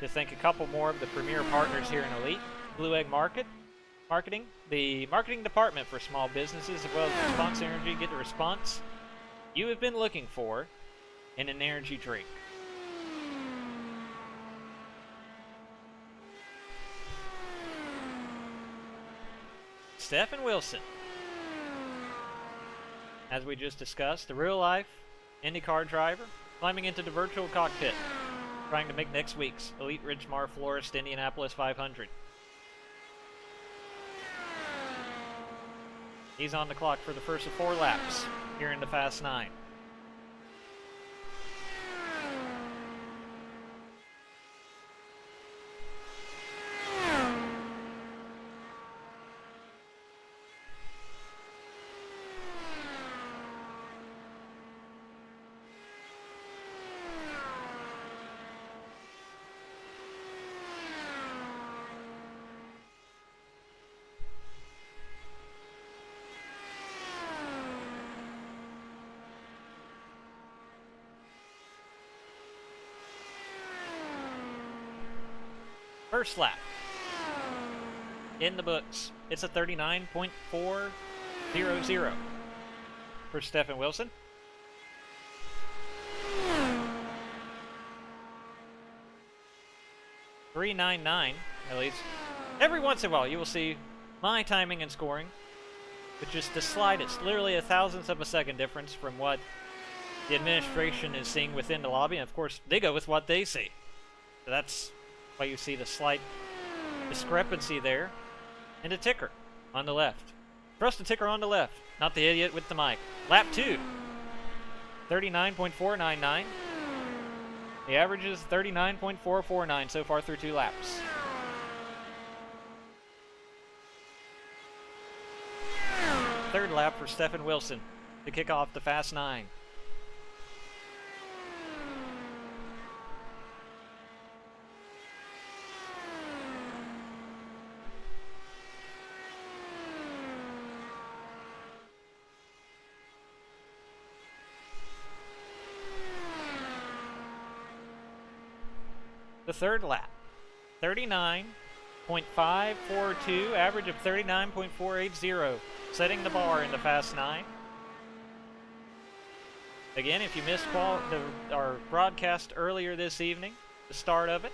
to thank a couple more of the premier partners here in Elite. Blue Egg Marketing, the marketing department for small businesses, as well as Response Energy. Get the response you have been looking for in an energy drink. Stefan Wilson, as we just discussed, the real-life IndyCar driver climbing into the virtual cockpit, trying to make next week's Elite Richmar Florist Indianapolis 500. He's on the clock for the first of 4 laps here in the Fast 9. First lap in the books. It's a 39.400 for Stefan Wilson. .399 at least. Every once in a while you will see my timing and scoring with just the slightest, literally a thousandth of a second difference from what the administration is seeing within the lobby, and of course they go with what they see. So that's why you see the slight discrepancy there. And a ticker on the left. Trust the ticker on the left, not the idiot with the mic. Lap 2, 39.499. The average is 39.449 so far through 2 laps. Third lap for Stefan Wilson to kick off the Fast 9. The third lap, 39.542, average of 39.480, setting the bar in the Fast 9. Again, if you missed our broadcast earlier this evening, the start of it,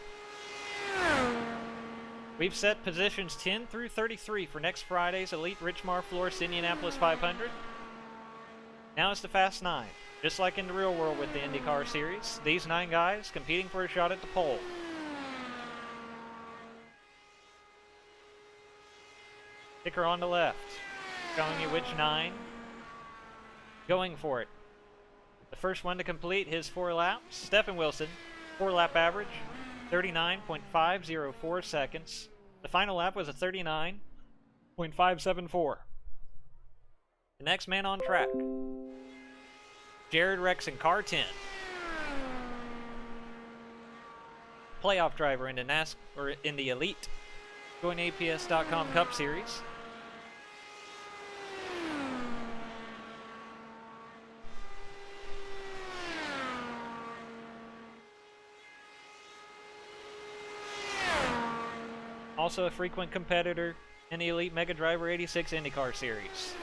we've set positions 10 through 33 for next Friday's Elite Richmar Florist Indianapolis 500. Now it's the Fast 9. Just like in the real world with the IndyCar Series, these 9 guys competing for a shot at the pole. Ticker on the left. showing you which 9. Going for it. The first one to complete his 4 laps, Stephen Wilson, 4-lap average, 39.504 seconds. The final lap was a 39.574. The next man on track, Jared Rexon, car 10. Playoff driver in the Elite JoinAPS.com Cup Series. Also a frequent competitor in the Elite Mega Driver 86 IndyCar Series.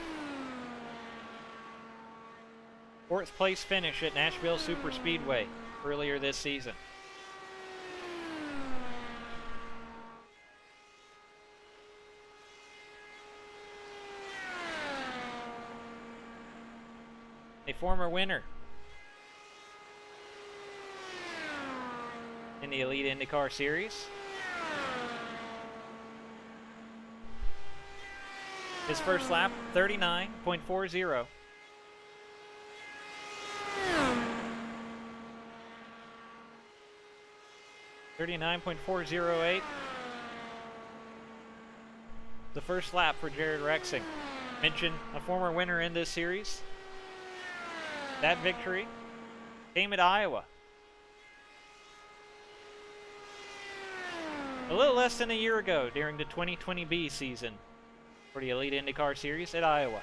4th place finish at Nashville Superspeedway earlier this season. A former winner in the Elite IndyCar Series. His first lap, 39.40. .408. The first lap for Jared Rexing. Mentioned a former winner in this series. That victory came at Iowa. A little less than a year ago during the 2020B season for the Elite IndyCar Series at Iowa.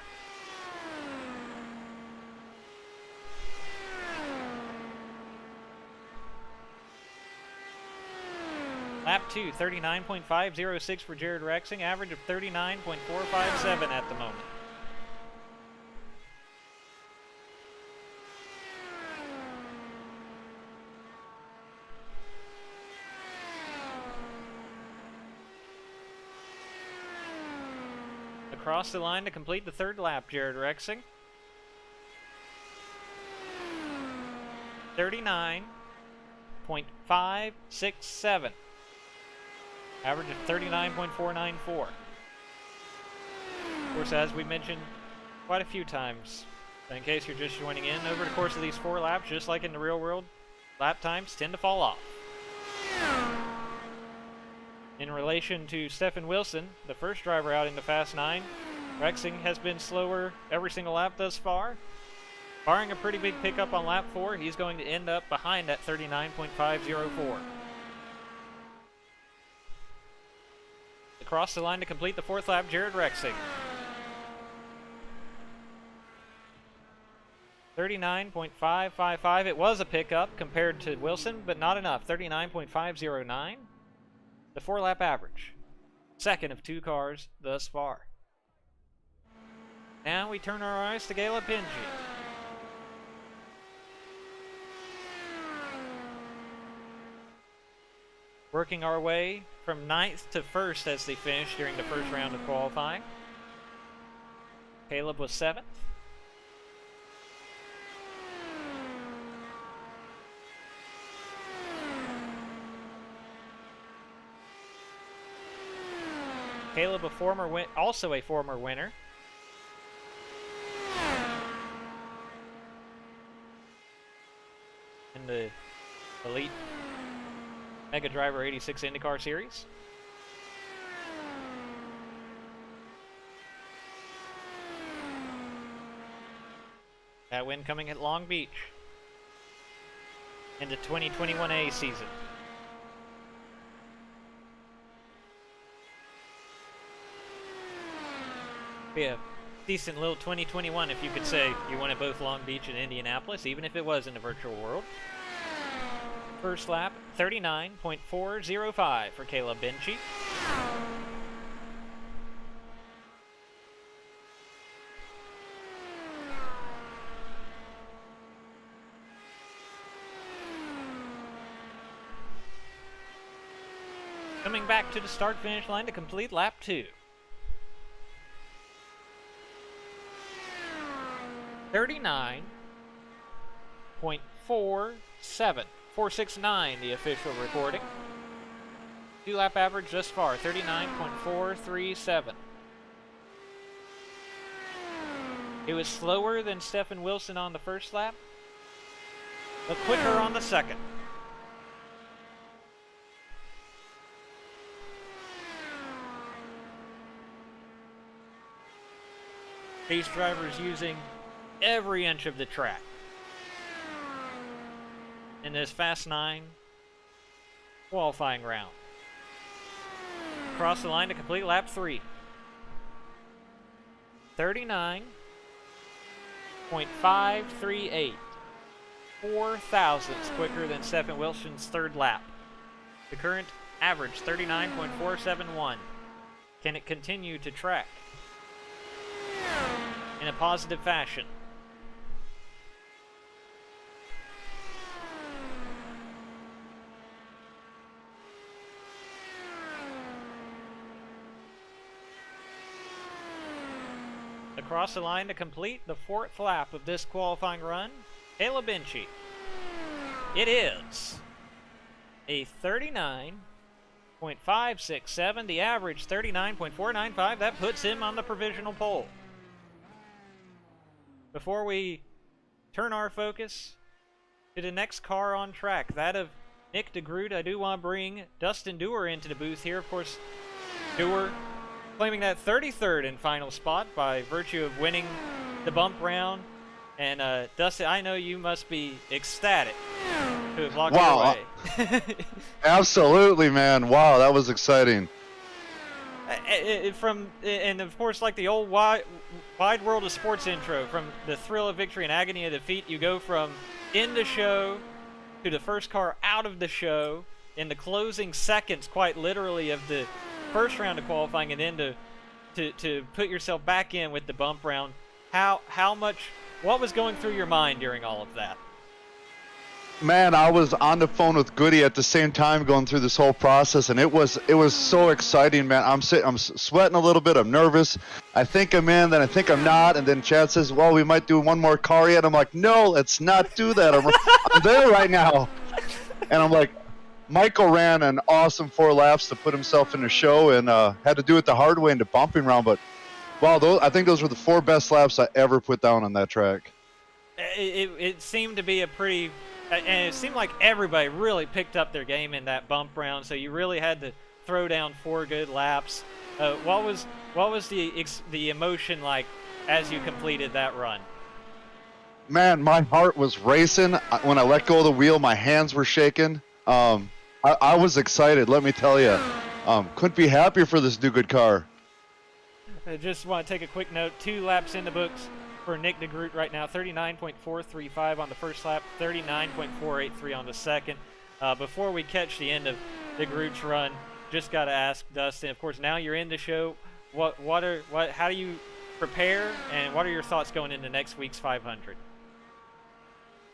Lap 2, 39.506 for Jared Rexing, average of 39.457 at the moment. Across the line to complete the 3rd lap, Jared Rexing. 39.567. Average of 39.494. Of course, as we mentioned quite a few times, in case you're just joining in, over the course of these 4 laps, just like in the real world, lap times tend to fall off. In relation to Stephen Wilson, the first driver out in the Fast 9, Rexing has been slower every single lap thus far. Barring a pretty big pickup on lap 4, he's going to end up behind that 39.504. Across the line to complete the 4th lap, Jared Rexing. 39.555. It was a pickup compared to Wilson, but not enough. 39.509. The 4-lap average. 2nd of 2 cars thus far. Now we turn our eyes to Caleb Pingy. Working our way from 9th to 1st as they finished during the first round of qualifying. Caleb was 7th. Caleb, also a former winner. In the Elite Mega Driver 86 IndyCar Series. That win coming at Long Beach in the 2021A season. Be a decent little 2021 if you could say you won at both Long Beach and Indianapolis, even if it was in the virtual world. First lap, 39.405 for Caleb Benchie. Coming back to the start-finish line to complete lap 2. 39.47. 469, the official recording. 2-lap average thus far, 39.437. It was slower than Stephen Wilson on the first lap, but quicker on the second. These drivers using every inch of the track in this Fast 9 qualifying round. Across the line to complete lap 3. 39.538. 4 thousandths quicker than Stephen Wilson's third lap. The current average, 39.471. Can it continue to track in a positive fashion? Across the line to complete the 4th lap of this qualifying run, Caleb Inchy. It is a 39.567, the average 39.495. That puts him on the provisional pole. Before we turn our focus to the next car on track, that of Nick DeGroot, I do want to bring Dustin Dewar into the booth here. Of course, Dewar claiming that 33rd and final spot by virtue of winning the bump round. And Dustin, I know you must be ecstatic to have locked it away. Absolutely, man. Wow, that was exciting. And of course, like the old wide world of sports intro, from the thrill of victory and agony of defeat, you go from in the show to the first car out of the show in the closing seconds, quite literally, of the first round of qualifying, and then to put yourself back in with the bump round. What was going through your mind during all of that? Man, I was on the phone with Goody at the same time going through this whole process, and it was so exciting, man. I'm sweating a little bit. I'm nervous. I think I'm in, then I think I'm not, and then Chad says, well, we might do one more car yet. I'm like, no, let's not do that. I'm there right now. And I'm like, Michael ran an awesome 4 laps to put himself in the show, and had to do it the hard way in the bumping round, but wow, I think those were the 4 best laps I ever put down on that track. It seemed to be a pretty, and it seemed like everybody really picked up their game in that bump round. So you really had to throw down 4 good laps. What was the emotion like as you completed that run? Man, my heart was racing when I let go of the wheel. My hands were shaking. I was excited. Let me tell you, couldn't be happier for this new good car. I just want to take a quick note. 2 laps in the books for Nick DeGroot right now. 39.435 on the first lap, 39.483 on the second. Before we catch the end of DeGroot's run, just got to ask Dustin. Of course, now you're in the show. How do you prepare, and what are your thoughts going into next week's 500?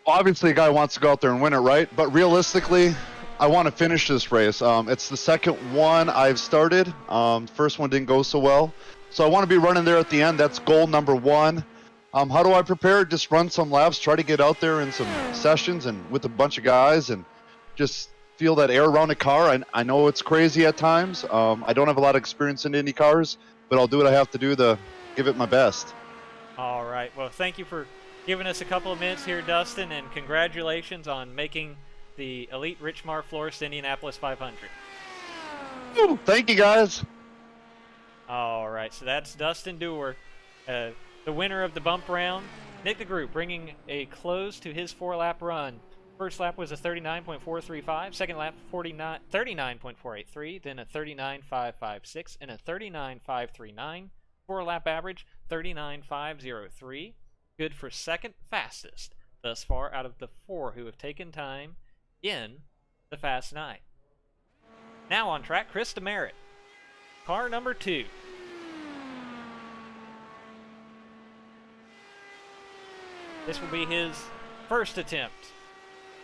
Obviously, a guy wants to go out there and win it, right? But realistically, I want to finish this race. It's the second one I've started. The first one didn't go so well. So I want to be running there at the end. That's goal number 1. How do I prepare? Just run some laps, try to get out there in some sessions and with a bunch of guys and just feel that air around the car. I know it's crazy at times. I don't have a lot of experience in Indy cars, but I'll do what I have to do to give it my best. All right. Well, thank you for giving us a couple of minutes here, Dustin, and congratulations on making the Elite Richmar Florist Indianapolis 500. Ooh, thank you, guys. All right, so that's Dustin Dewar, the winner of the bump round. Nick DeGroot bringing a close to his 4-lap run. First lap was a 39.435, second lap 39.483, then a 39.556, and a 39.539. 4-lap average 39.503. Good for second fastest thus far out of the 4 who have taken time in the Fast 9. Now on track, Chris DeMeritt. Car number 2. This will be his first attempt,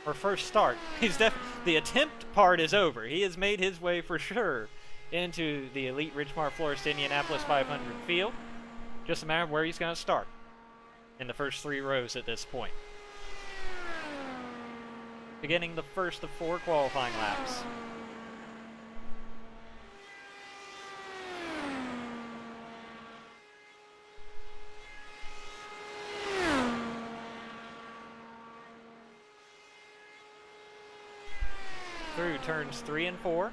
or first start. The attempt part is over. He has made his way for sure into the Elite Richmar Florist Indianapolis 500 field. Just a matter of where he's going to start in the first 3 rows at this point. Beginning the first of 4 qualifying laps. turns 3 and 4.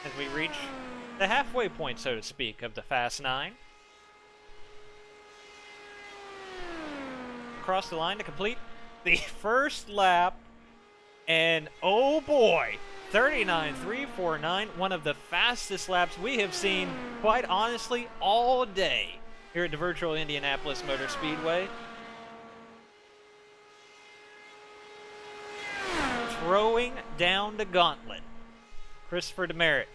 As we reach the halfway point, so to speak, of the Fast 9. Across the line to complete the first lap. And oh boy, 39.349, one of the fastest laps we have seen, quite honestly, all day here at the virtual Indianapolis Motor Speedway. Throwing down the gauntlet, Christopher Demerit.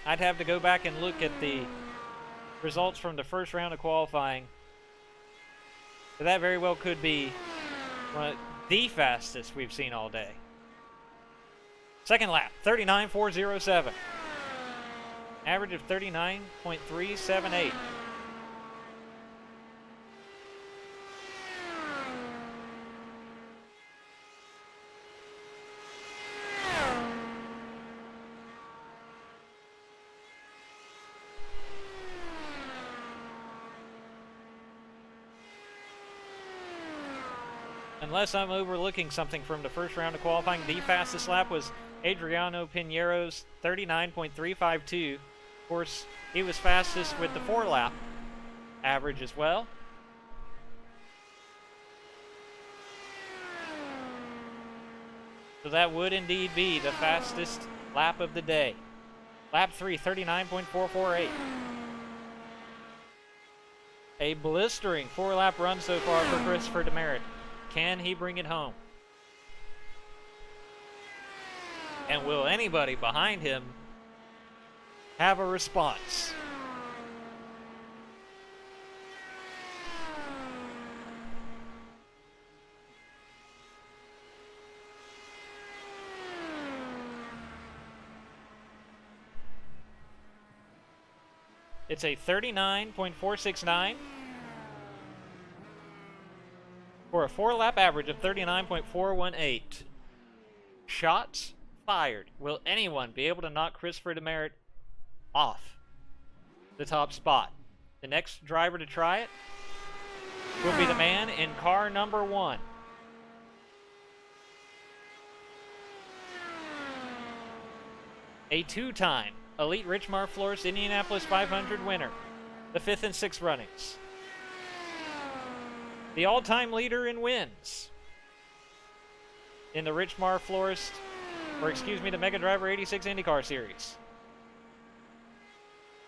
I'd have to go back and look at the results from the first round of qualifying. But that very well could be one of the fastest we've seen all day. Second lap, 39.407. Average of 39.378. Unless I'm overlooking something from the first round of qualifying, the fastest lap was Adriano Piñero's 39.352. Of course, he was fastest with the 4-lap average as well. So that would indeed be the fastest lap of the day. Lap 3, 39.448. A blistering 4-lap run so far for Christopher Demerit. Can he bring it home? And will anybody behind him have a response? It's a 39.469 for a 4-lap average of 39.418. Shots fired. Will anyone be able to knock Christopher Demerit off the top spot? The next driver to try it will be the man in car number 1. A 2-time Elite Richmar Florist Indianapolis 500 winner, the 5th and 6th runnings. The all-time leader in wins in the Richmar Florist, or excuse me, the Mega Driver 86 IndyCar Series.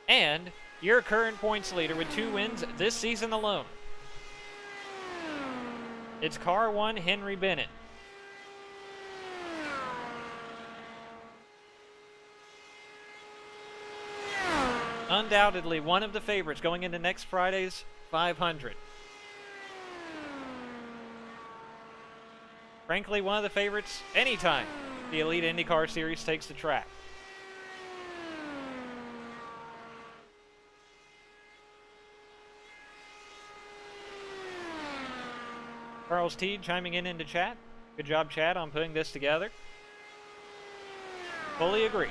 And your current points leader with 2 wins this season alone. It's car 1 Henry Bennett. Undoubtedly one of the favorites going into next Friday's 500. Frankly, one of the favorites anytime the Elite IndyCar Series takes the track. Carlos Teed chiming in into chat. Good job, Chad, on putting this together. Fully agree.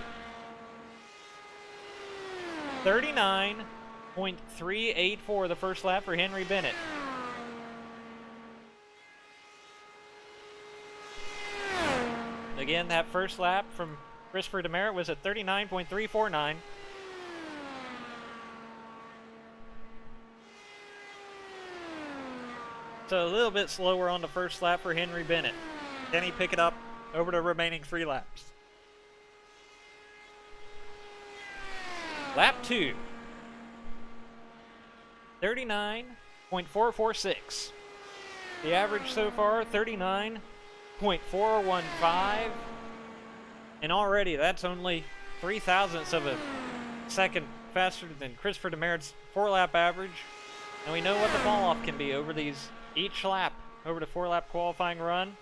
39.384 the first lap for Henry Bennett. Again, that first lap from Christopher Demerit was at 39.349. So a little bit slower on the first lap for Henry Bennett. Can he pick it up over the remaining 3 laps? Lap 2. 39.446. The average so far, 39.415. And already that's only 3 thousandths of a second faster than Christopher Demerit's 4-lap average. And we know what the fall off can be over these each lap, over the 4-lap qualifying run.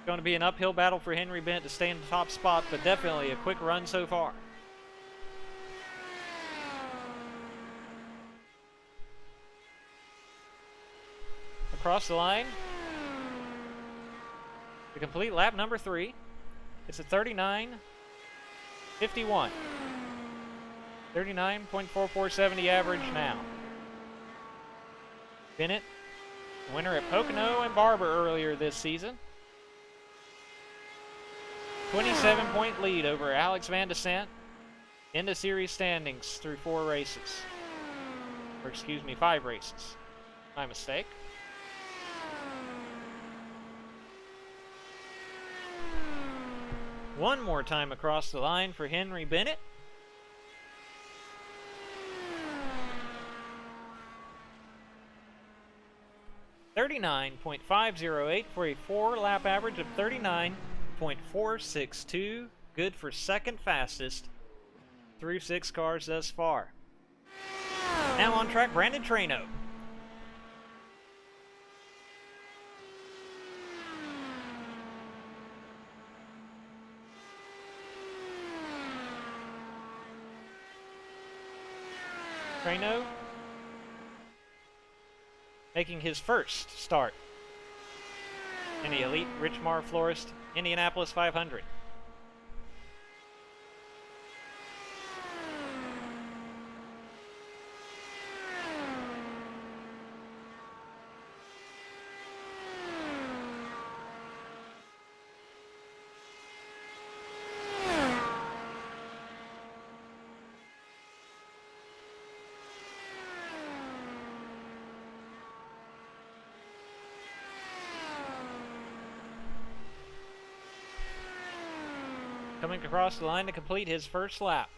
Going to be an uphill battle for Henry Bennett to stay in the top spot, but definitely a quick run so far. Across the line to complete lap number 3. It's a 39.51. 39.4470 average now. Bennett, winner at Pocono and Barber earlier this season. 27-point lead over Alex Van de Sant in the series standings through 4 races. Or excuse me, 5 races. My mistake. One more time across the line for Henry Bennett. .508 for a 4-lap average of 39.462. Good for second fastest through 6 cars thus far. Now on track, Brandon Traino. Traino making his first start in the Elite Richmar Florist Indianapolis 500. Coming across the line to complete his first lap.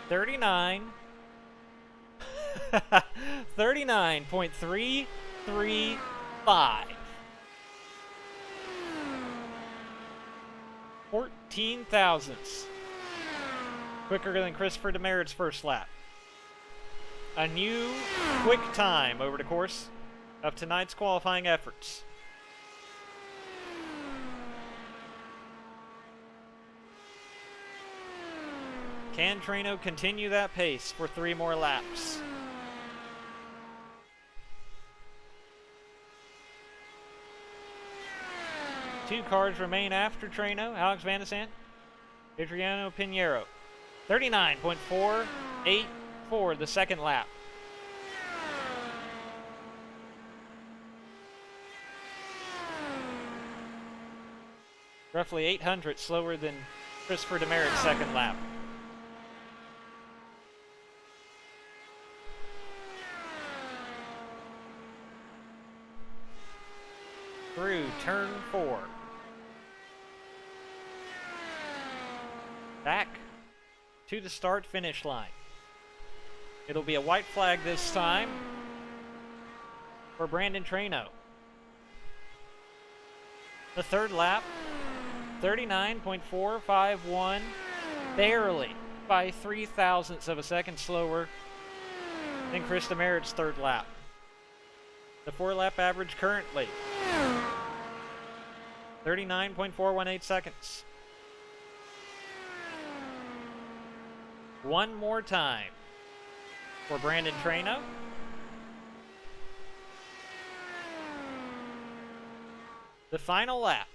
39.335. 14 thousandths quicker than Christopher Demerit's first lap. A new quick time over the course of tonight's qualifying efforts. Can Traino continue that pace for 3 more laps? Two cars remain after Traino, Alex Van de Sant, Adriano Pinheiro. 39.484 the second lap. Roughly 800 slower than Christopher Demerit's second lap. Through turn 4. Back to the start-finish line. It'll be a white flag this time for Brandon Traino. The third lap, 39.451, barely by 3 thousandths of a second slower than Chris Demerit's third lap. The 4-lap average currently 39.418 seconds. One more time for Brandon Traino. The final lap.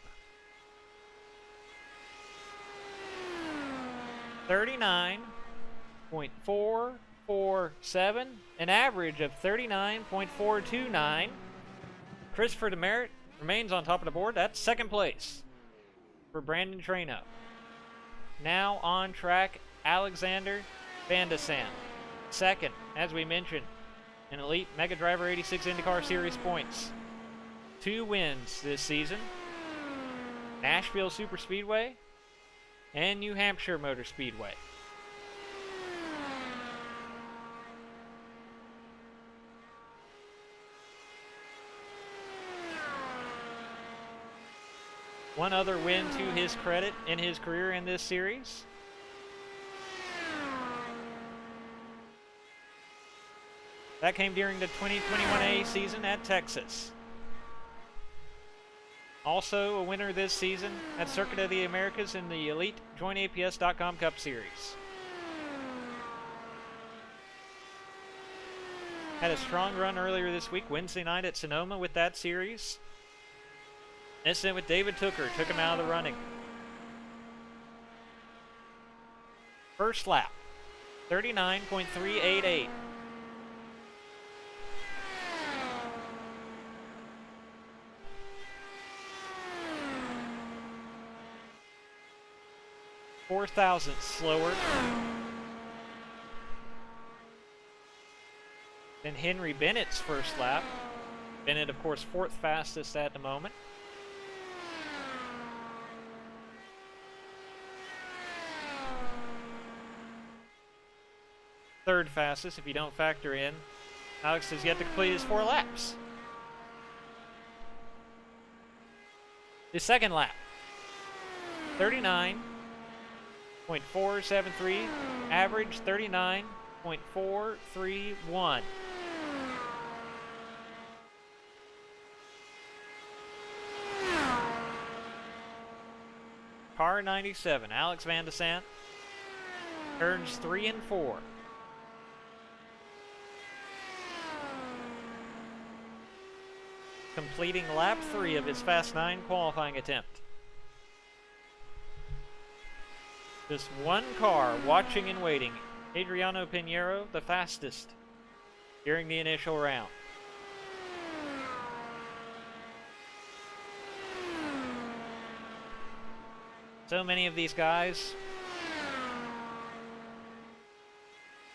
39.447, an average of 39.429. Christopher Demerit remains on top of the board. That's second place for Brandon Traino. Now on track, Alexander Van de Sant. Second, as we mentioned, in Elite Mega Driver 86 IndyCar Series points. 2 wins this season. Nashville Superspeedway and New Hampshire Motor Speedway. One other win to his credit in his career in this series. That came during the 2021A season at Texas. Also a winner this season at Circuit of the Americas in the Elite JoinAPS.com Cup Series. Had a strong run earlier this week, Wednesday night at Sonoma with that series. Incident with David Tooker took him out of the running. First lap, 39.388. Four thousandths slower than Henry Bennett's first lap. Bennett, of course, fourth fastest at the moment. Third fastest if you don't factor in. Alex has yet to complete his 4 laps. His second lap, 39.473, average 39.431. Car 97, Alex Van de Sant, turns 3 and 4. Completing lap 3 of his Fast 9 qualifying attempt. Just one car watching and waiting. Adriano Pinheiro, the fastest during the initial round. So many of these guys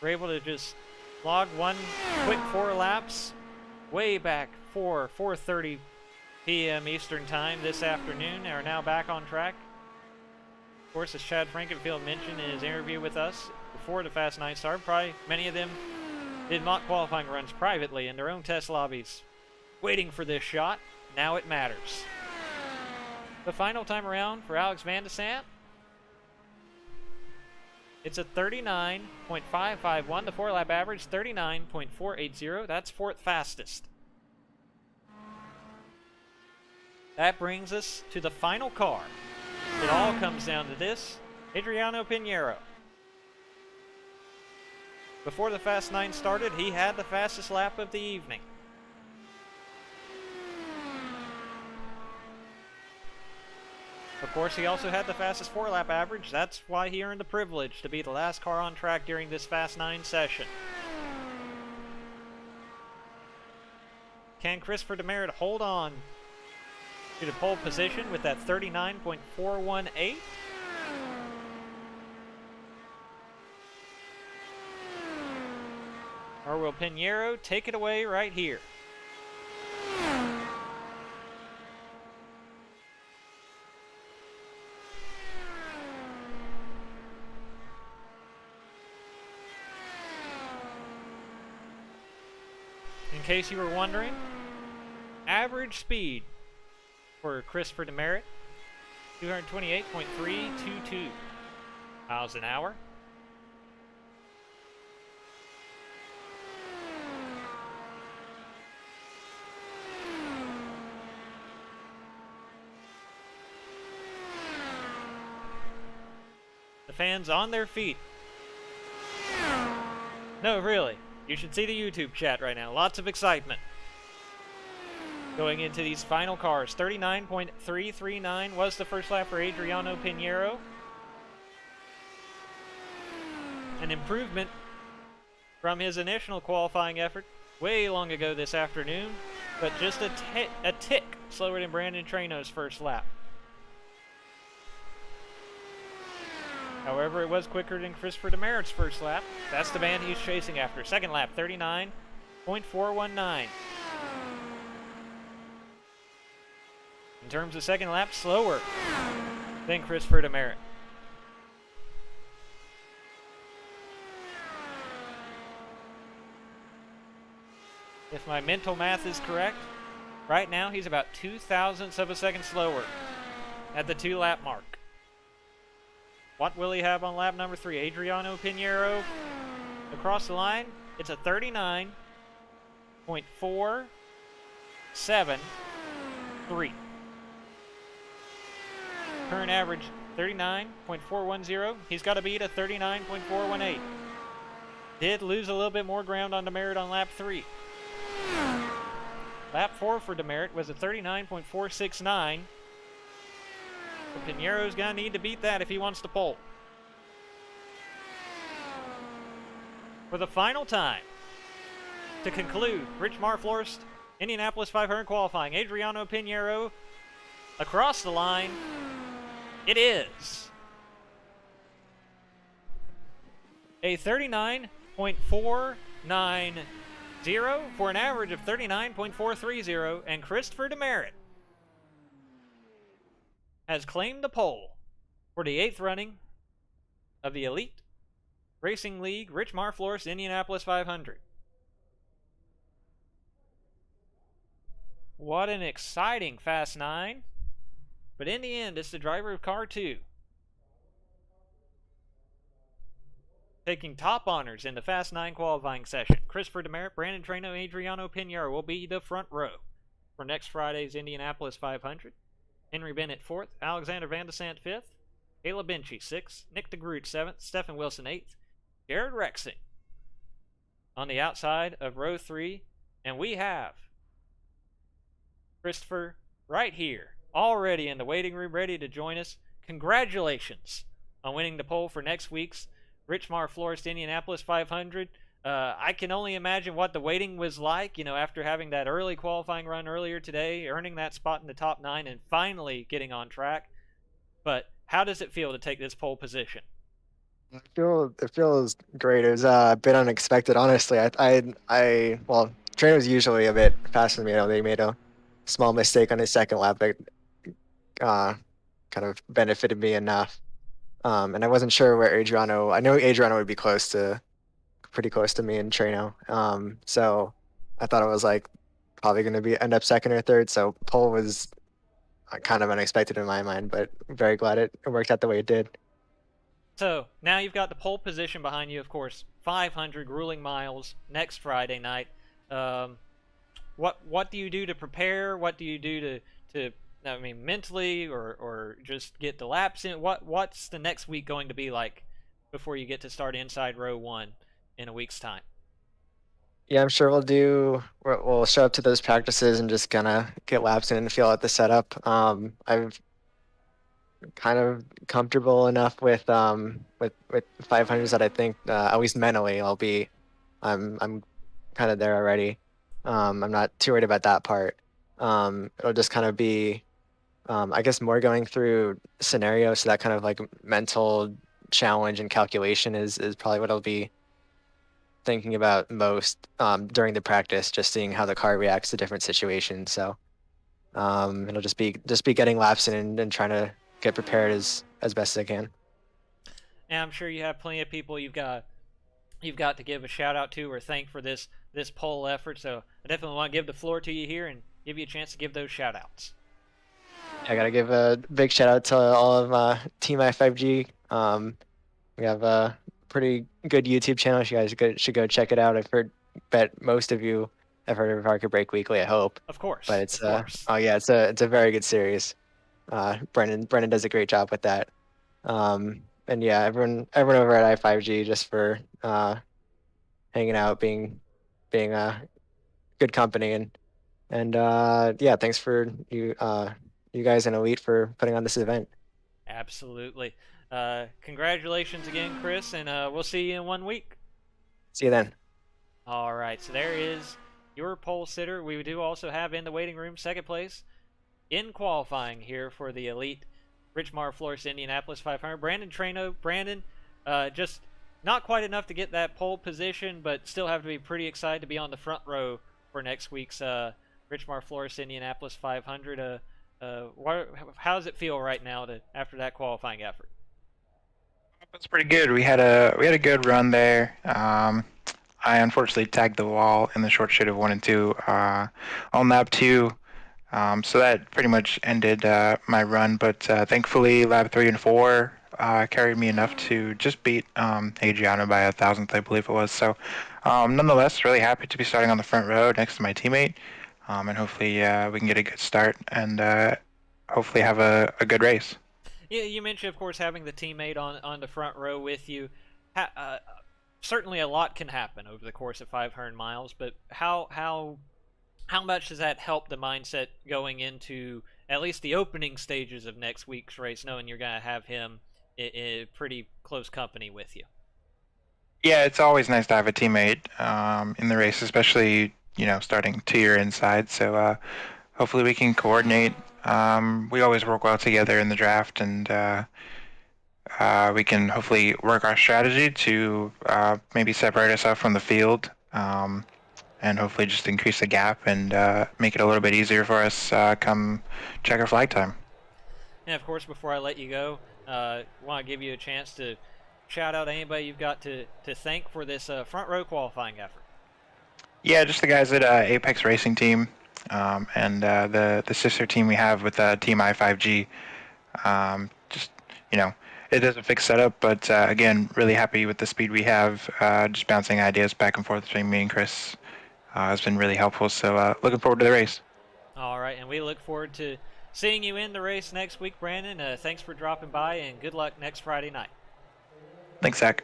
were able to just log one quick 4 laps way back 4:30 p.m. Eastern Time this afternoon, and are now back on track. Of course, as Chad Frankenfield mentioned in his interview with us before the Fast 9 started, probably many of them did mock qualifying runs privately in their own test lobbies, waiting for this shot. Now it matters. The final time around for Alex Van de Sant, it's a 39.551. The 4-lap average, 39.480. That's 4th fastest. That brings us to the final car. It all comes down to this. Adriano Pinheiro. Before the Fast 9 started, he had the fastest lap of the evening. Of course, he also had the fastest 4-lap average. That's why he earned the privilege to be the last car on track during this Fast 9 session. Can Christopher Demerit hold on to the pole position with that 39.418? Or will Pinheiro take it away right here? In case you were wondering, average speed for Christopher Demerit, 228.322 miles an hour. The fans on their feet. No, really. You should see the YouTube chat right now. Lots of excitement going into these final cars. 39.339 was the first lap for Adriano Pinheiro. An improvement from his initial qualifying effort way long ago this afternoon, but just a tick slower than Brandon Treno's first lap. However, it was quicker than Christopher Demerit's first lap. That's the man he's chasing after. Second lap, 39.419. In terms of second lap, slower than Christopher Demerit. If my mental math is correct, right now he's about 0.02 of a second slower at the 2-lap mark. What will he have on lap number 3? Adriano Pinheiro across the line. It's a 39.473. Current average 39.410. He's got to beat a 39.418. Did lose a little bit more ground on Demerit on lap 3. Lap 4 for Demerit was a 39.469. So Pinero's gonna need to beat that if he wants to pole. For the final time, to conclude Rich Mar Florist Indianapolis 500 qualifying, Adriano Pinheiro across the line. It is a 39.490 for an average of 39.430, and Christopher Demerit has claimed the pole for the 8th running of the Elite Racing League Rich Mar Florist Indianapolis 500. What an exciting Fast 9. But in the end, it's the driver of Car 2 taking top honors in the Fast 9 qualifying session. Christopher Demerit, Brandon Treno, Adriano Pinheiro will be the front row for next Friday's Indianapolis 500. Henry Bennett 4th, Alexander Van de Sant 5th, Caleb Benchy 6th, Nick DeGroot 7th, Stephen Wilson 8th, Jared Rexing on the outside of row 3, and we have Christopher right here, already in the waiting room, ready to join us. Congratulations on winning the pole for next week's Rich Mar Florist Indianapolis 500. I can only imagine what the waiting was like, after having that early qualifying run earlier today, earning that spot in the top 9, and finally getting on track. But how does it feel to take this pole position? It feels great. It was a bit unexpected, honestly. Well, Trent was usually a bit faster than me. They made a small mistake on his second lap that kind of benefited me enough. And I wasn't sure where Adriano. I know Adriano would be pretty close to me and Treno. So I thought it was probably going to end up second or third. So pole was kind of unexpected in my mind, but very glad it worked out the way it did. So now you've got the pole position behind you, of course. 500 grueling miles next Friday night. What do you do to prepare? What do you do to mentally or just get the laps in? What's the next week going to be like before you get to start inside row 1 in a week's time? Yeah, I'm sure we'll show up to those practices and just kind of get laps in and feel out the setup. I've kind of comfortable enough with 500s that I think at least mentally I'm kind of there already. I'm not too worried about that part. It'll just kind of be I guess more going through scenarios, so that kind of mental challenge and calculation is probably what I'll be thinking about most during the practice, just seeing how the car reacts to different situations. So it'll just be getting laps in and trying to get prepared as best as I can. And I'm sure you have plenty of people you've got to give a shout out to or thank for this pole effort. So I definitely want to give the floor to you here and give you a chance to give those shout outs. I gotta give a big shout out to all of Team I5G. We have a pretty good YouTube channel. You guys should go check it out. Bet most of you have heard of Parker Break Weekly, I hope. Of course. But it's of course. oh yeah, it's a very good series. Brendan does a great job with that. And yeah, everyone over at I5G just for hanging out, being a good company, and yeah, thanks for you guys in Elite for putting on this event. Absolutely. Congratulations again, Chris, and we'll see you in 1 week. See you then. All right, so there is your pole sitter. We do also have in the waiting room second place in qualifying here for the Elite Rich Mar Florist Indianapolis 500. Brandon Treno. Brandon, just not quite enough to get that pole position, but still have to be pretty excited to be on the front row for next week's Rich Mar Florist Indianapolis 500. How does it feel right now after that qualifying effort? It's pretty good. We had a good run there. I unfortunately tagged the wall in the short straight of 1 and 2 on lap 2. So that pretty much ended my run, but thankfully lap 3 and 4 carried me enough to just beat Adriano by 1,000th, I believe it was. So nonetheless, really happy to be starting on the front row next to my teammate, and hopefully we can get a good start and hopefully have a good race. Yeah, you mentioned, of course, having the teammate on the front row with you. Certainly a lot can happen over the course of 500 miles, but how much does that help the mindset going into at least the opening stages of next week's race, knowing you're going to have him in pretty close company with you. Yeah, it's always nice to have a teammate in the race, especially, starting to your inside. So hopefully we can coordinate. We always work well together in the draft, and we can hopefully work our strategy to maybe separate ourselves from the field, and hopefully just increase the gap and make it a little bit easier for us come checker flag time. And of course, before I let you go, want to give you a chance to shout out anybody you've got to thank for this front row qualifying effort. Yeah, just the guys at Apex Racing Team, and the sister team we have with Team I5G. It is a fixed setup, but again, really happy with the speed we have. Just bouncing ideas back and forth between me and Chris has been really helpful. So looking forward to the race. All right, and we look forward to seeing you in the race next week, Brandon. Thanks for dropping by, and good luck next Friday night. Thanks, Zach.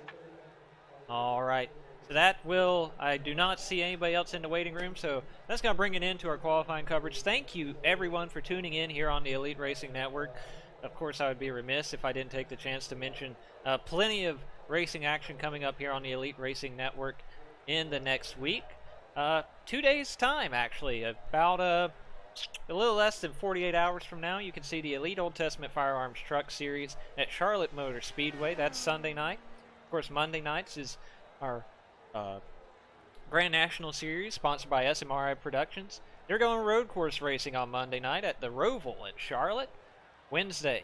All right. So I do not see anybody else in the waiting room, so that's going to bring it into our qualifying coverage. Thank you, everyone, for tuning in here on the Elite Racing Network. Of course, I would be remiss if I didn't take the chance to mention plenty of racing action coming up here on the Elite Racing Network in the next week. 2 days' time, actually. About a little less than 48 hours from now, you can see the Elite Old Testament Firearms Truck Series at Charlotte Motor Speedway. That's Sunday night. Of course, Monday nights is our Grand National Series, sponsored by SMRI Productions. They're going road course racing on Monday night at the Roval at Charlotte. Wednesday,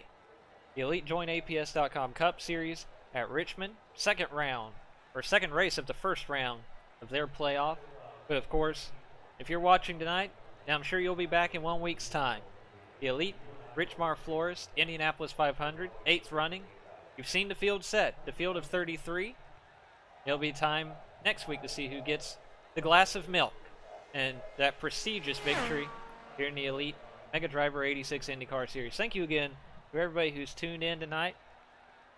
the Elite Join APS.com Cup Series at Richmond. Second race of the first round of their playoff. But of course, if you're watching tonight, now I'm sure you'll be back in 1 week's time. The Elite Richmar Florist Indianapolis 500, 8th running. You've seen the field set, the field of 33. It'll be time next week to see who gets the glass of milk and that prestigious victory here in the Elite Mega Driver 86 IndyCar Series. Thank you again to everybody who's tuned in tonight.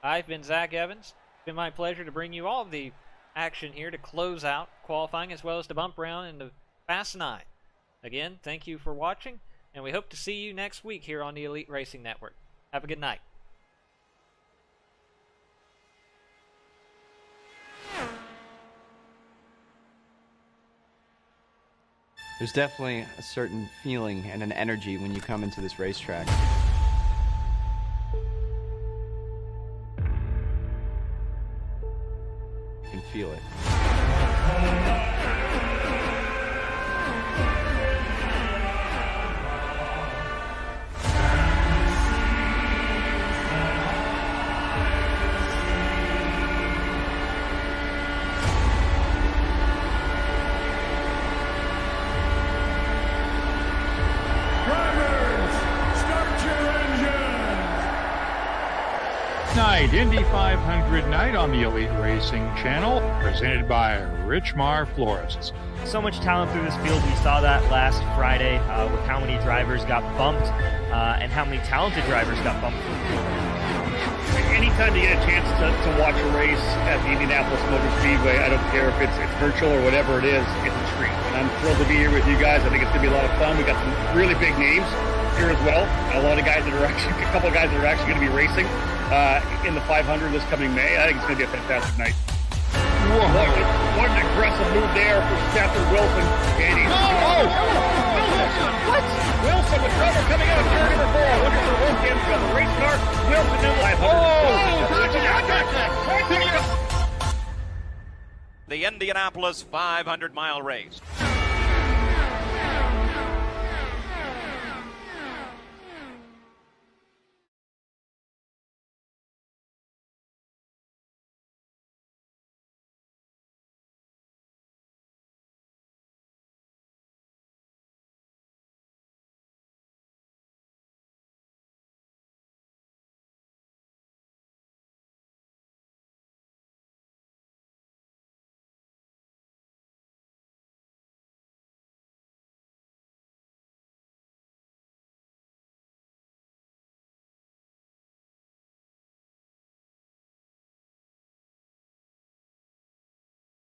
I've been Zach Evans. It's been my pleasure to bring you all of the action here to close out qualifying as well as to bump around in the Fast 9. Again, thank you for watching, and we hope to see you next week here on the Elite Racing Network. Have a good night. There's definitely a certain feeling and an energy when you come into this racetrack. You can feel it. Night, Indy 500 night on the Elite Racing channel, presented by Richmar Florists. So much talent through this field. We saw that last Friday with how many drivers got bumped and how many talented drivers got bumped from the field. Anytime you get a chance to watch a race at the Indianapolis Motor Speedway, I don't care if it's virtual or whatever it is, it's a treat. And I'm thrilled to be here with you guys. I think it's going to be a lot of fun. We got some really big names here as well. A lot of guys that are actually, a couple of guys that are actually going to be racing in the 500 this coming May. I think it's going to be a fantastic night. Whoa. What an aggressive move there for Seth Wilson. And he's what? Wilson with trouble coming out of turn number 4. Looking for Wilkins on the race car. Wilson in the 500. The Indianapolis 500-mile race.